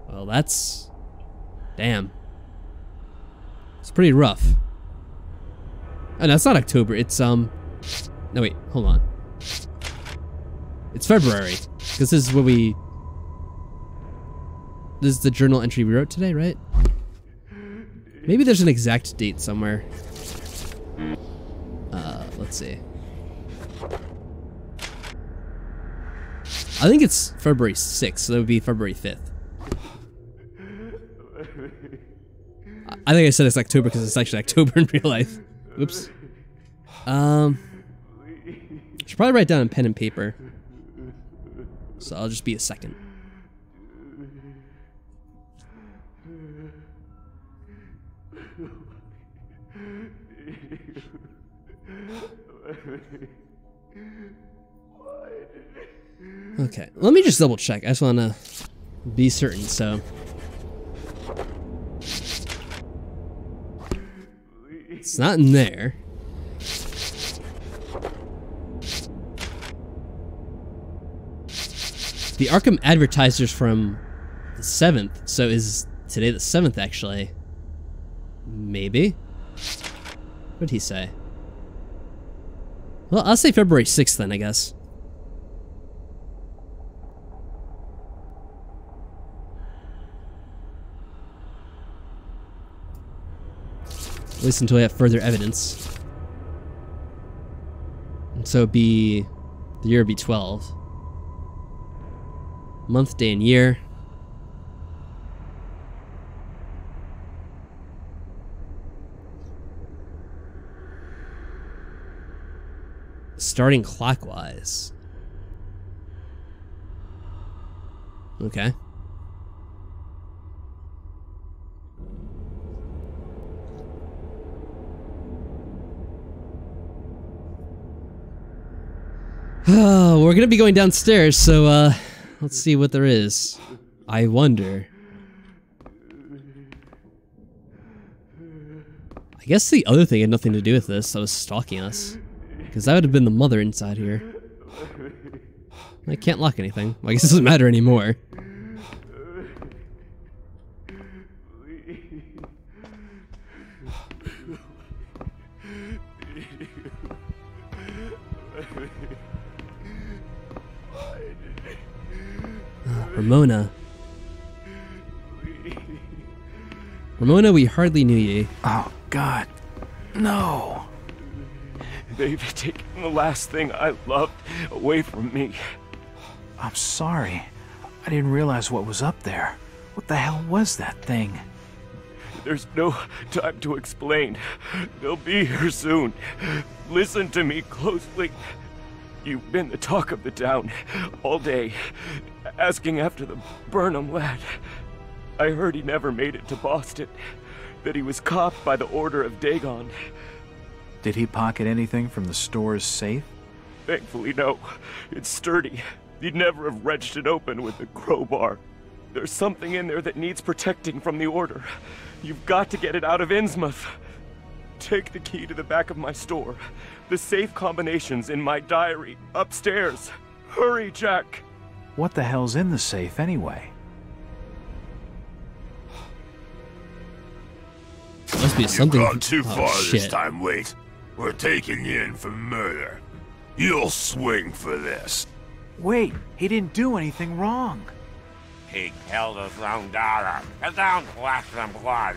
Well, that's... Damn. It's pretty rough. Oh, no, it's not October. It's, No, wait. Hold on. It's February. Because this is what we... This is the journal entry we wrote today, right? Maybe there's an exact date somewhere. Let's see. I think it's February 6th, so that would be February 5th. I think I said it's October because it's actually October in real life. Oops. I should probably write down in pen and paper. So I'll just be a second. Okay, let me just double check. I just want to be certain, so. It's not in there. The Arkham Advertiser's from the 7th, so is today the 7th actually? Maybe? What'd he say? Well, I'll say February 6th then, I guess. At least until I have further evidence. And so it'd be... The year would be 12. Month, day, and year. Starting clockwise. Okay. Oh, we're gonna be going downstairs, so let's see what there is. I wonder. I guess the other thing had nothing to do with this. That was stalking us. Because that would have been the mother inside here. I can't lock anything. Well, I guess it doesn't matter anymore. Ramona. Ramona, we hardly knew ye. Oh, God. No. They've taken the last thing I loved away from me. I'm sorry. I didn't realize what was up there. What the hell was that thing? There's no time to explain. They'll be here soon. Listen to me closely. You've been the talk of the town all day, asking after the Burnham lad. I heard he never made it to Boston, that he was caught by the order of Dagon. Did he pocket anything from the store's safe? Thankfully, no. It's sturdy. He'd never have wrenched it open with a crowbar. There's something in there that needs protecting from the order. You've got to get it out of Innsmouth. Take the key to the back of my store. The safe combination's in my diary, upstairs. Hurry, Jack! What the hell's in the safe, anyway? Must be something. You've gone too far shit. this time, Wait. We're taking you in for murder. You'll swing for this. Wait, he didn't do anything wrong. He killed his own daughter. It don't question blood.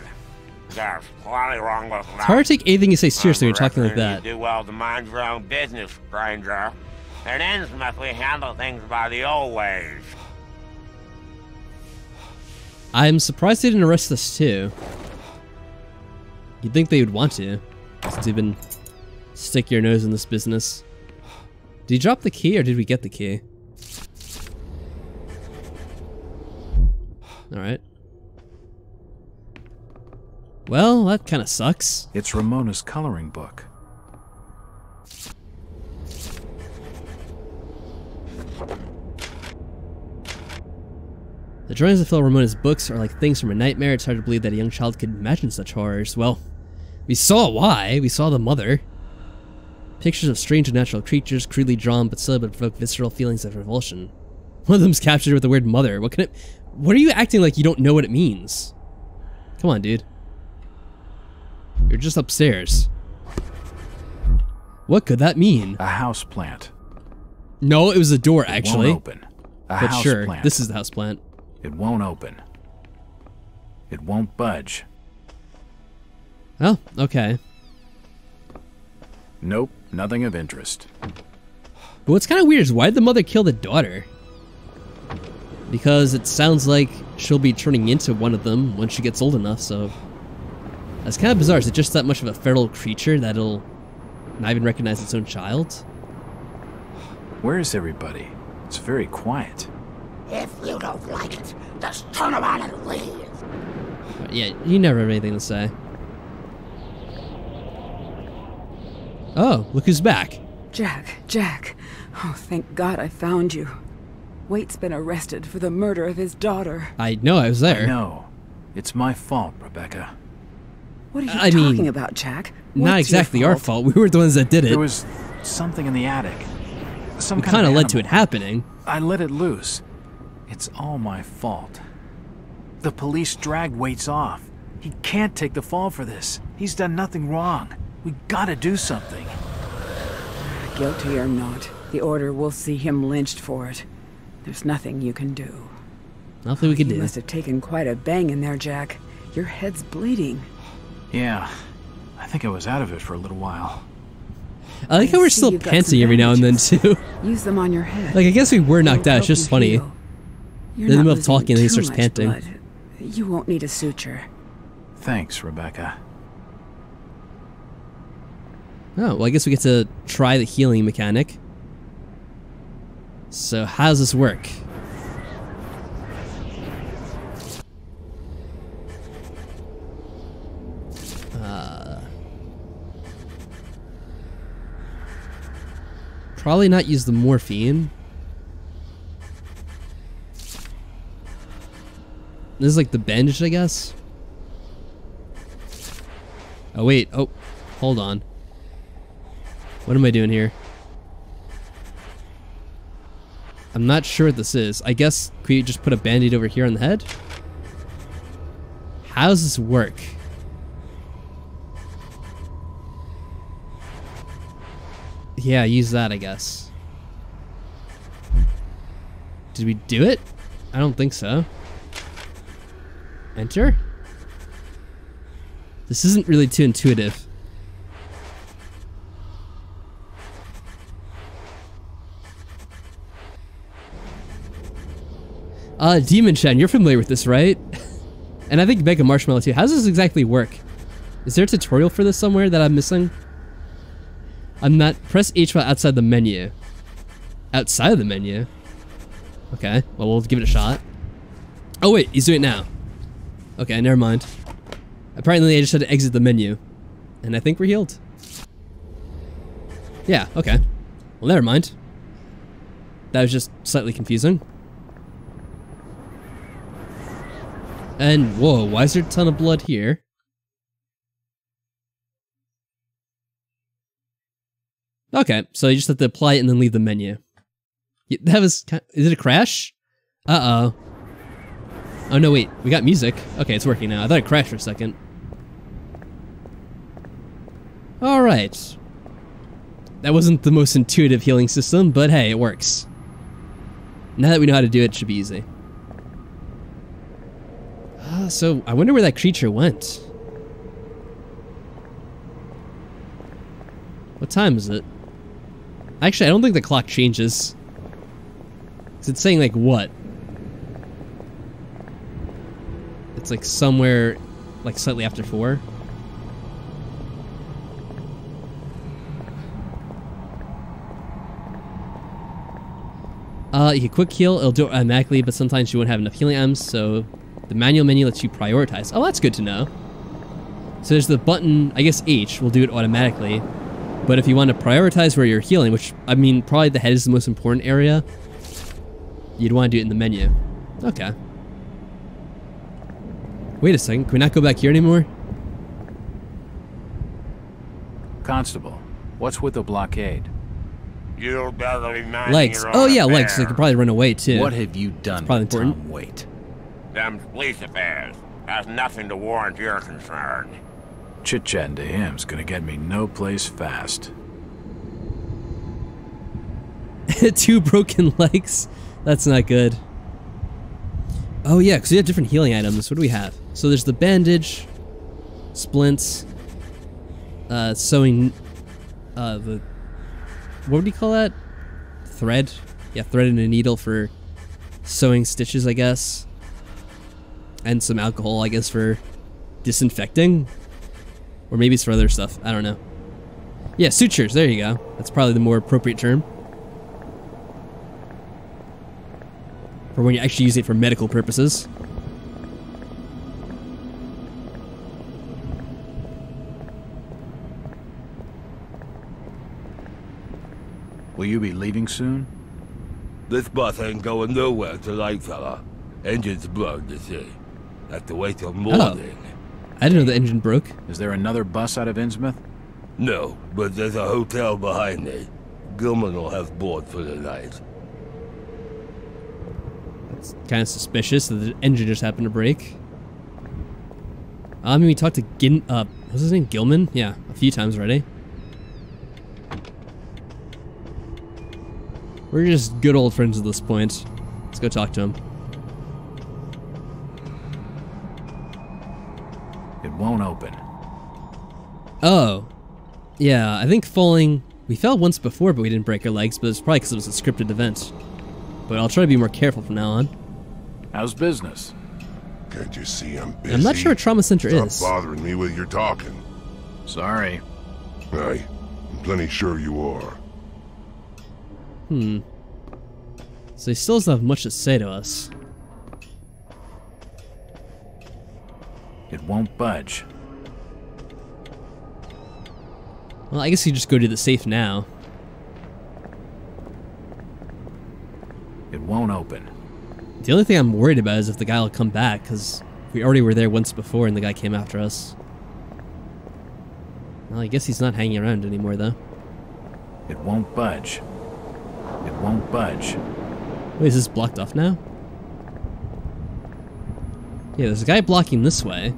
There's plenty wrong with that. It's hard to take anything you say seriously when you're talking like that. You do well to mind your own business, stranger. In Innsmouth, we handle things by the old ways. I'm surprised they didn't arrest us too. You'd think they would want to, since you've been stick your nose in this business. Did you drop the key or did we get the key? Alright. Well, that kind of sucks. It's Ramona's coloring book. The drawings that fill Ramona's books are like things from a nightmare. It's hard to believe that a young child could imagine such horrors. Well, we saw why. We saw the mother. Pictures of strange unnatural creatures, crudely drawn but still provoke visceral feelings of revulsion. One of them's captured with the word mother. What are you acting like you don't know what it means? Come on, dude. You're just upstairs. What could that mean? A house plant. No, it was a door, actually. It won't open. But sure, this is the house plant. It won't open. It won't budge. Oh, okay. Nope, nothing of interest. But what's kind of weird is why did the mother kill the daughter? Because it sounds like she'll be turning into one of them when she gets old enough, so... That's kind of bizarre. Is it just that much of a feral creature that it'll not even recognize its own child? Where is everybody? It's very quiet. If you don't like it, just turn around and leave. Yeah, you never have anything to say. Oh, look who's back. Jack. Oh, thank God I found you. Waite's been arrested for the murder of his daughter. I know, I was there. I know. It's my fault, Rebecca. What are you talking about, Jack? Not exactly our fault. We were the ones that did it. There was something in the attic. We kind of led to it happening. I let it loose. It's all my fault. The police dragged Waits off. He can't take the fall for this. He's done nothing wrong. We gotta do something. Guilty or not, the order will see him lynched for it. There's nothing you can do. Nothing we can do. You must have taken quite a bang in there, Jack. Your head's bleeding. Yeah, I think I was out of it for a little while. I like how we're still panting every now and then, too. Use them on your head. Like, I guess we were knocked out. It's just funny. You're in the middle of talking and he starts much panting. blood. You won't need a suture. Thanks, Rebecca. Oh, well, I guess we get to try the healing mechanic. So, how does this work? Probably not use the morphine. This is like the bandage, I guess. Oh, wait. Oh, hold on. What am I doing here? I'm not sure what this is. I guess, could you just put a band-aid over here on the head? How does this work? Yeah, use that, I guess. Did we do it? I don't think so. Enter? This isn't really too intuitive. Demon Shen, you're familiar with this, right? And I think Mega Marshmallow too. How does this exactly work? Is there a tutorial for this somewhere that I'm missing? I'm not. Press H while outside the menu. Outside of the menu? Okay, well, we'll give it a shot. Oh wait, he's doing it now. Okay, never mind. Apparently I just had to exit the menu. And I think we're healed. Yeah, okay. Well, never mind. That was just slightly confusing. And, whoa, why is there a ton of blood here? Okay, so you just have to apply it and then leave the menu. That was... Is it a crash? Uh-oh. Oh, no, wait. We got music. Okay, it's working now. I thought it crashed for a second. Alright. That wasn't the most intuitive healing system, but hey, it works. Now that we know how to do it, it should be easy. So, I wonder where that creature went. What time is it? Actually, I don't think the clock changes. 'Cause it's saying, like, what? It's, like, somewhere, like, slightly after 4. You can quick heal, it'll do it automatically, but sometimes you won't have enough healing items, so the manual menu lets you prioritize. Oh, that's good to know. So there's the button, I guess H will do it automatically, but if you want to prioritize where you're healing, which, I mean, probably the head is the most important area, you'd want to do it in the menu. Okay. Wait a second, can we not go back here anymore? Constable, what's with the blockade? You'll better be minding Legs. your own Oh yeah, affairs. legs. They could probably run away too. What have you done It's probably with important. Tom Waite? Them police affairs has nothing to warrant your concern. Chit-chatting to him's gonna get me no place fast. 2 broken legs. That's not good. Oh yeah, because we have different healing items. What do we have? So there's the bandage, splints, sewing, the... What would you call that? Thread? Yeah, thread and a needle for sewing stitches, I guess. And some alcohol, I guess, for disinfecting? Or maybe it's for other stuff. I don't know. Yeah, sutures. There you go. That's probably the more appropriate term. For when you actually use it for medical purposes. Will you be leaving soon? This bus ain't going nowhere tonight, fella. Engine's blown, you see. Have to wait till morning. I didn't know the engine broke. Is there another bus out of Innsmouth? No, but there's a hotel behind me. Gilman will have board for the night. That's kind of suspicious that the engine just happened to break. I mean, we talked to what's his name? Gilman? Yeah, a few times already. We're just good old friends at this point. Let's go talk to him. It won't open. Oh. Yeah, I think falling... We fell once before, but we didn't break our legs, but it's probably because it was a scripted event. But I'll try to be more careful from now on. How's business? Can't you see I'm busy? I'm not sure what Trauma Center is. Stop bothering me with your talking. Sorry. I'm plenty sure you are. So he still doesn't have much to say to us. It won't budge. Well, I guess you just go to the safe now. It won't open. The only thing I'm worried about is if the guy will come back, because we already were there once before and the guy came after us. Well, I guess he's not hanging around anymore, though. It won't budge. It won't budge. Wait, is this blocked off now? Yeah, there's a guy blocking this way.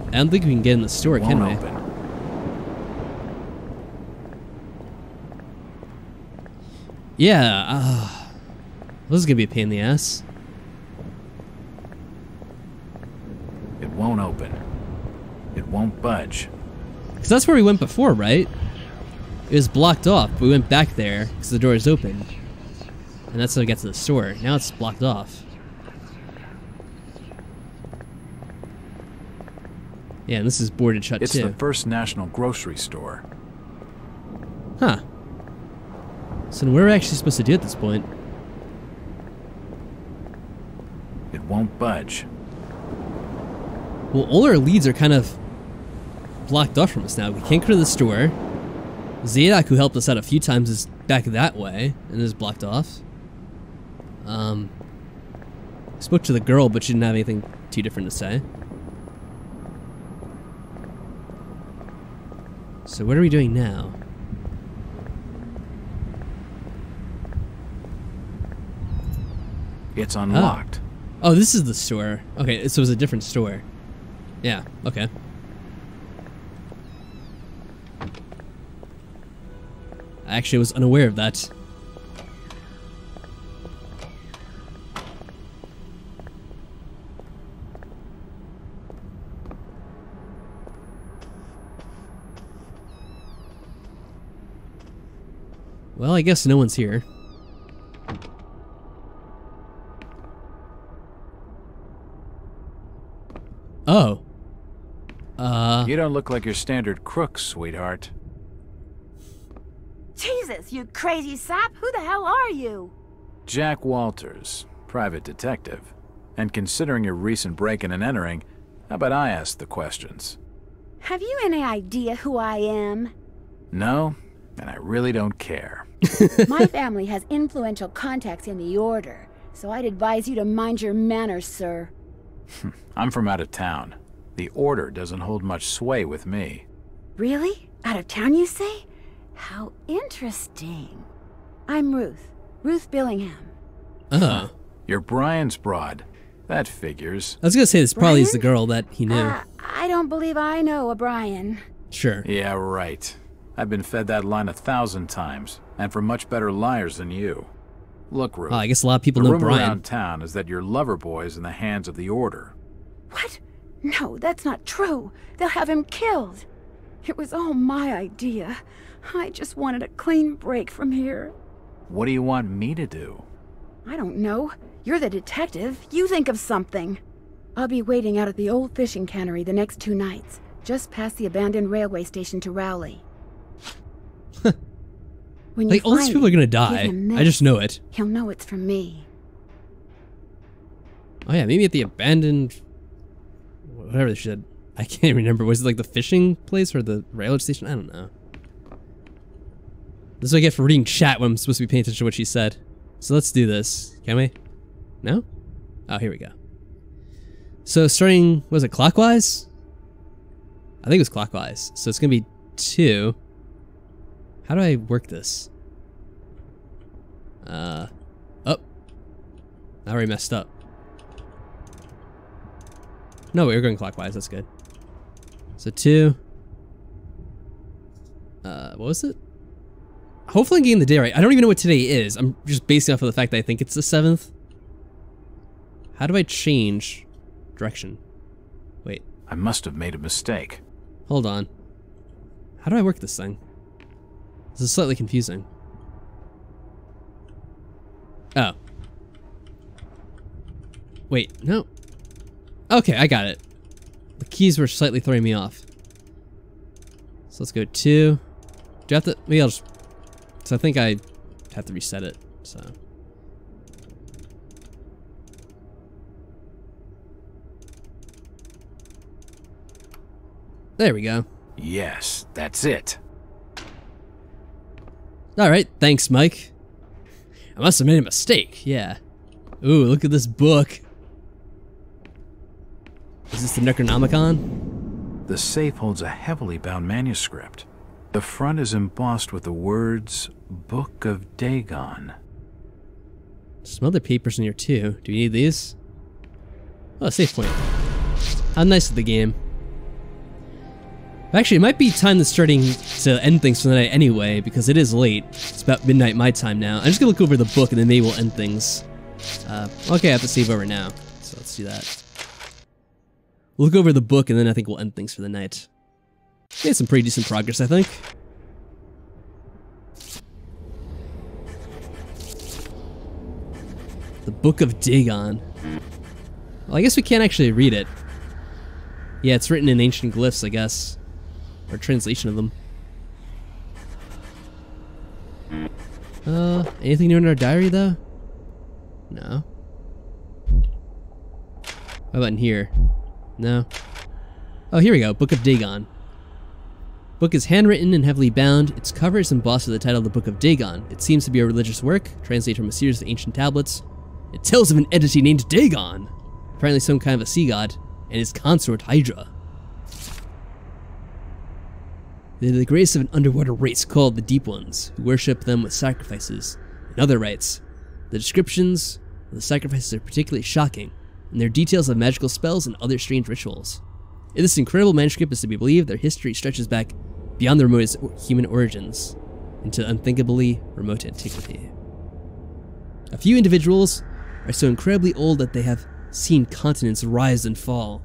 I don't think we can get in the store, can we? Open. Yeah, this is gonna be a pain in the ass. It won't open. It won't budge. Because that's where we went before, right? It was blocked off, but we went back there because the door is open. And that's how we get to the store. Now it's blocked off. Yeah, and this is boarded shut It's too. the First National Grocery Store. Huh. So then what are we actually supposed to do at this point? It won't budge. Well, all our leads are kind of blocked off from us now. We can't go to the store. Zadok, who helped us out a few times, is back that way and is blocked off. I spoke to the girl, but she didn't have anything too different to say. So what are we doing now? It's unlocked. Oh, this is the store. Okay, so it was a different store. Yeah, okay. I actually was unaware of that. Well, I guess no one's here. Oh. You don't look like your standard crook, sweetheart. Jesus, you crazy sap! Who the hell are you? Jack Walters, private detective. And considering your recent break-in and entering, how about I ask the questions? Have you any idea who I am? No, and I really don't care. My family has influential contacts in the Order, so I'd advise you to mind your manners, sir. I'm from out of town. The Order doesn't hold much sway with me. Really? Out of town, you say? How interesting. I'm Ruth. Ruth Billingham. Oh. You're Brian's broad. That figures. I was gonna say this probably is the girl that he knew. I don't believe I know a Brian. Sure. Yeah, right. I've been fed that line 1,000 times, and from much better liars than you. Look, Ruth. Oh, I guess a lot of people the know rumor Brian. around town is that your lover boy is in the hands of the Order. What? No, that's not true. They'll have him killed. It was all my idea. I just wanted a clean break from here. What do you want me to do? I don't know. You're the detective. You think of something. I'll be waiting out at the old fishing cannery the next 2 nights, just past the abandoned railway station to Rowley. When you Like, all these find people are gonna it, die. give him I just know it. He'll know it's from me. Oh yeah, maybe at the abandoned... whatever they said. I can't remember. Was it like the fishing place or the railroad station? I don't know. This is what I get for reading chat when I'm supposed to be paying attention to what she said. So let's do this. Can we? No? Oh, here we go. So starting, was it clockwise? I think it was clockwise. So it's going to be 2. How do I work this? Oh. I already messed up. No, we were going clockwise. That's good. So 2. What was it? Hopefully I'm getting the day right. I don't even know what today is. I'm just basing off of the fact that I think it's the 7th. How do I change direction? Wait. I must have made a mistake. Hold on. How do I work this thing? This is slightly confusing. Oh. Wait, no. Okay, I got it. The keys were slightly throwing me off. So let's go 2. Do I have to... Maybe I'll just... So I think I have to reset it, so... There we go. Yes, that's it. Alright, thanks, Mike. I must have made a mistake, yeah. Ooh, look at this book. Is this the Necronomicon? The safe holds a heavily bound manuscript. The front is embossed with the words Book of Dagon. Some other papers in here too. Do we need these? Oh, save point. How nice of the game. Actually, it might be time to end things for the night anyway, because it is late. It's about midnight my time now. I'm just gonna look over the book and then maybe we'll end things. Okay, I have to save over now, so let's do that. We'll look over the book and then I think we'll end things for the night. Made some pretty decent progress, I think. The Book of Dagon. Well, I guess we can't actually read it. Yeah, it's written in ancient glyphs, I guess. Or translation of them. Anything new in our diary, though? No. How about in here? No. Oh, here we go. Book of Dagon. Book is handwritten and heavily bound. Its cover is embossed with the title of the Book of Dagon. It seems to be a religious work, translated from a series of ancient tablets. It tells of an entity named Dagon, apparently some kind of a sea god, and his consort Hydra. They're the greatest of an underwater race called the Deep Ones, who worship them with sacrifices and other rites. The descriptions of the sacrifices are particularly shocking, and their details of magical spells and other strange rituals. If this incredible manuscript is to be believed, their history stretches back beyond the remotest human origins into unthinkably remote antiquity. A few individuals are so incredibly old that they have seen continents rise and fall,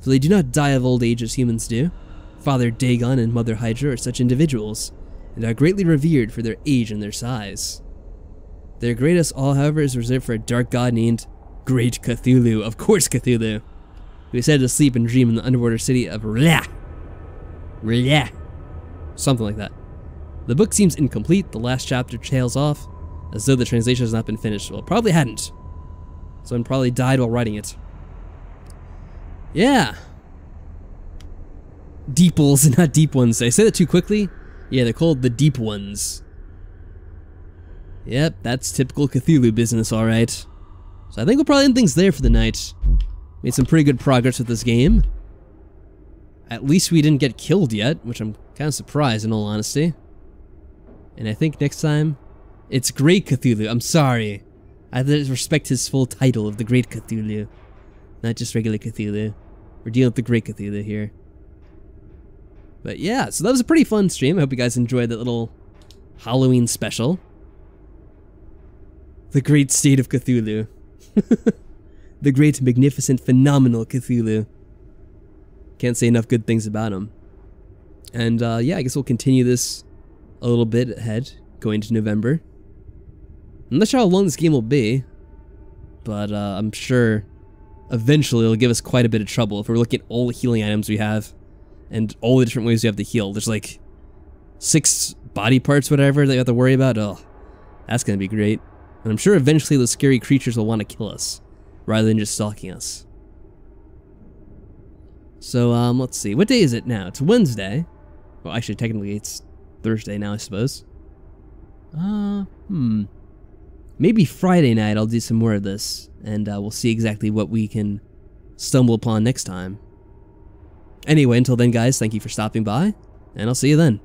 for they do not die of old age as humans do. Father Dagon and Mother Hydra are such individuals, and are greatly revered for their age and their size. Their greatest all, however, is reserved for a dark god named Great Cthulhu, of course Cthulhu, who is said to sleep and dream in the underwater city of R'lyeh. Something like that. The book seems incomplete. The last chapter trails off, as though the translation has not been finished. Well, it probably hadn't. Someone probably died while writing it. Yeah. Deeples and not deep ones. Did I say that too quickly? Yeah, they're called the Deep Ones. Yep, that's typical Cthulhu business, alright. So I think we'll probably end things there for the night. Made some pretty good progress with this game. At least we didn't get killed yet, which I'm kind of surprised in all honesty. And I think next time, it's Great Cthulhu. I'm sorry. I have to respect his full title of the Great Cthulhu. Not just regular Cthulhu. We're dealing with the Great Cthulhu here. But yeah, so that was a pretty fun stream. I hope you guys enjoyed that little Halloween special. The Great State of Cthulhu. The great, magnificent, phenomenal Cthulhu. Can't say enough good things about him. And yeah, I guess we'll continue this a little bit ahead, going to November. I'm not sure how long this game will be, but I'm sure eventually it'll give us quite a bit of trouble if we're looking at all the healing items we have and all the different ways we have to heal. There's like 6 body parts, whatever, that you have to worry about. Oh, that's gonna be great. And I'm sure eventually those scary creatures will want to kill us, rather than just stalking us. So, let's see. What day is it now? It's Wednesday. Well, actually, technically it's Thursday now, I suppose. Maybe Friday night I'll do some more of this, and we'll see exactly what we can stumble upon next time. Anyway, until then, guys, thank you for stopping by, and I'll see you then.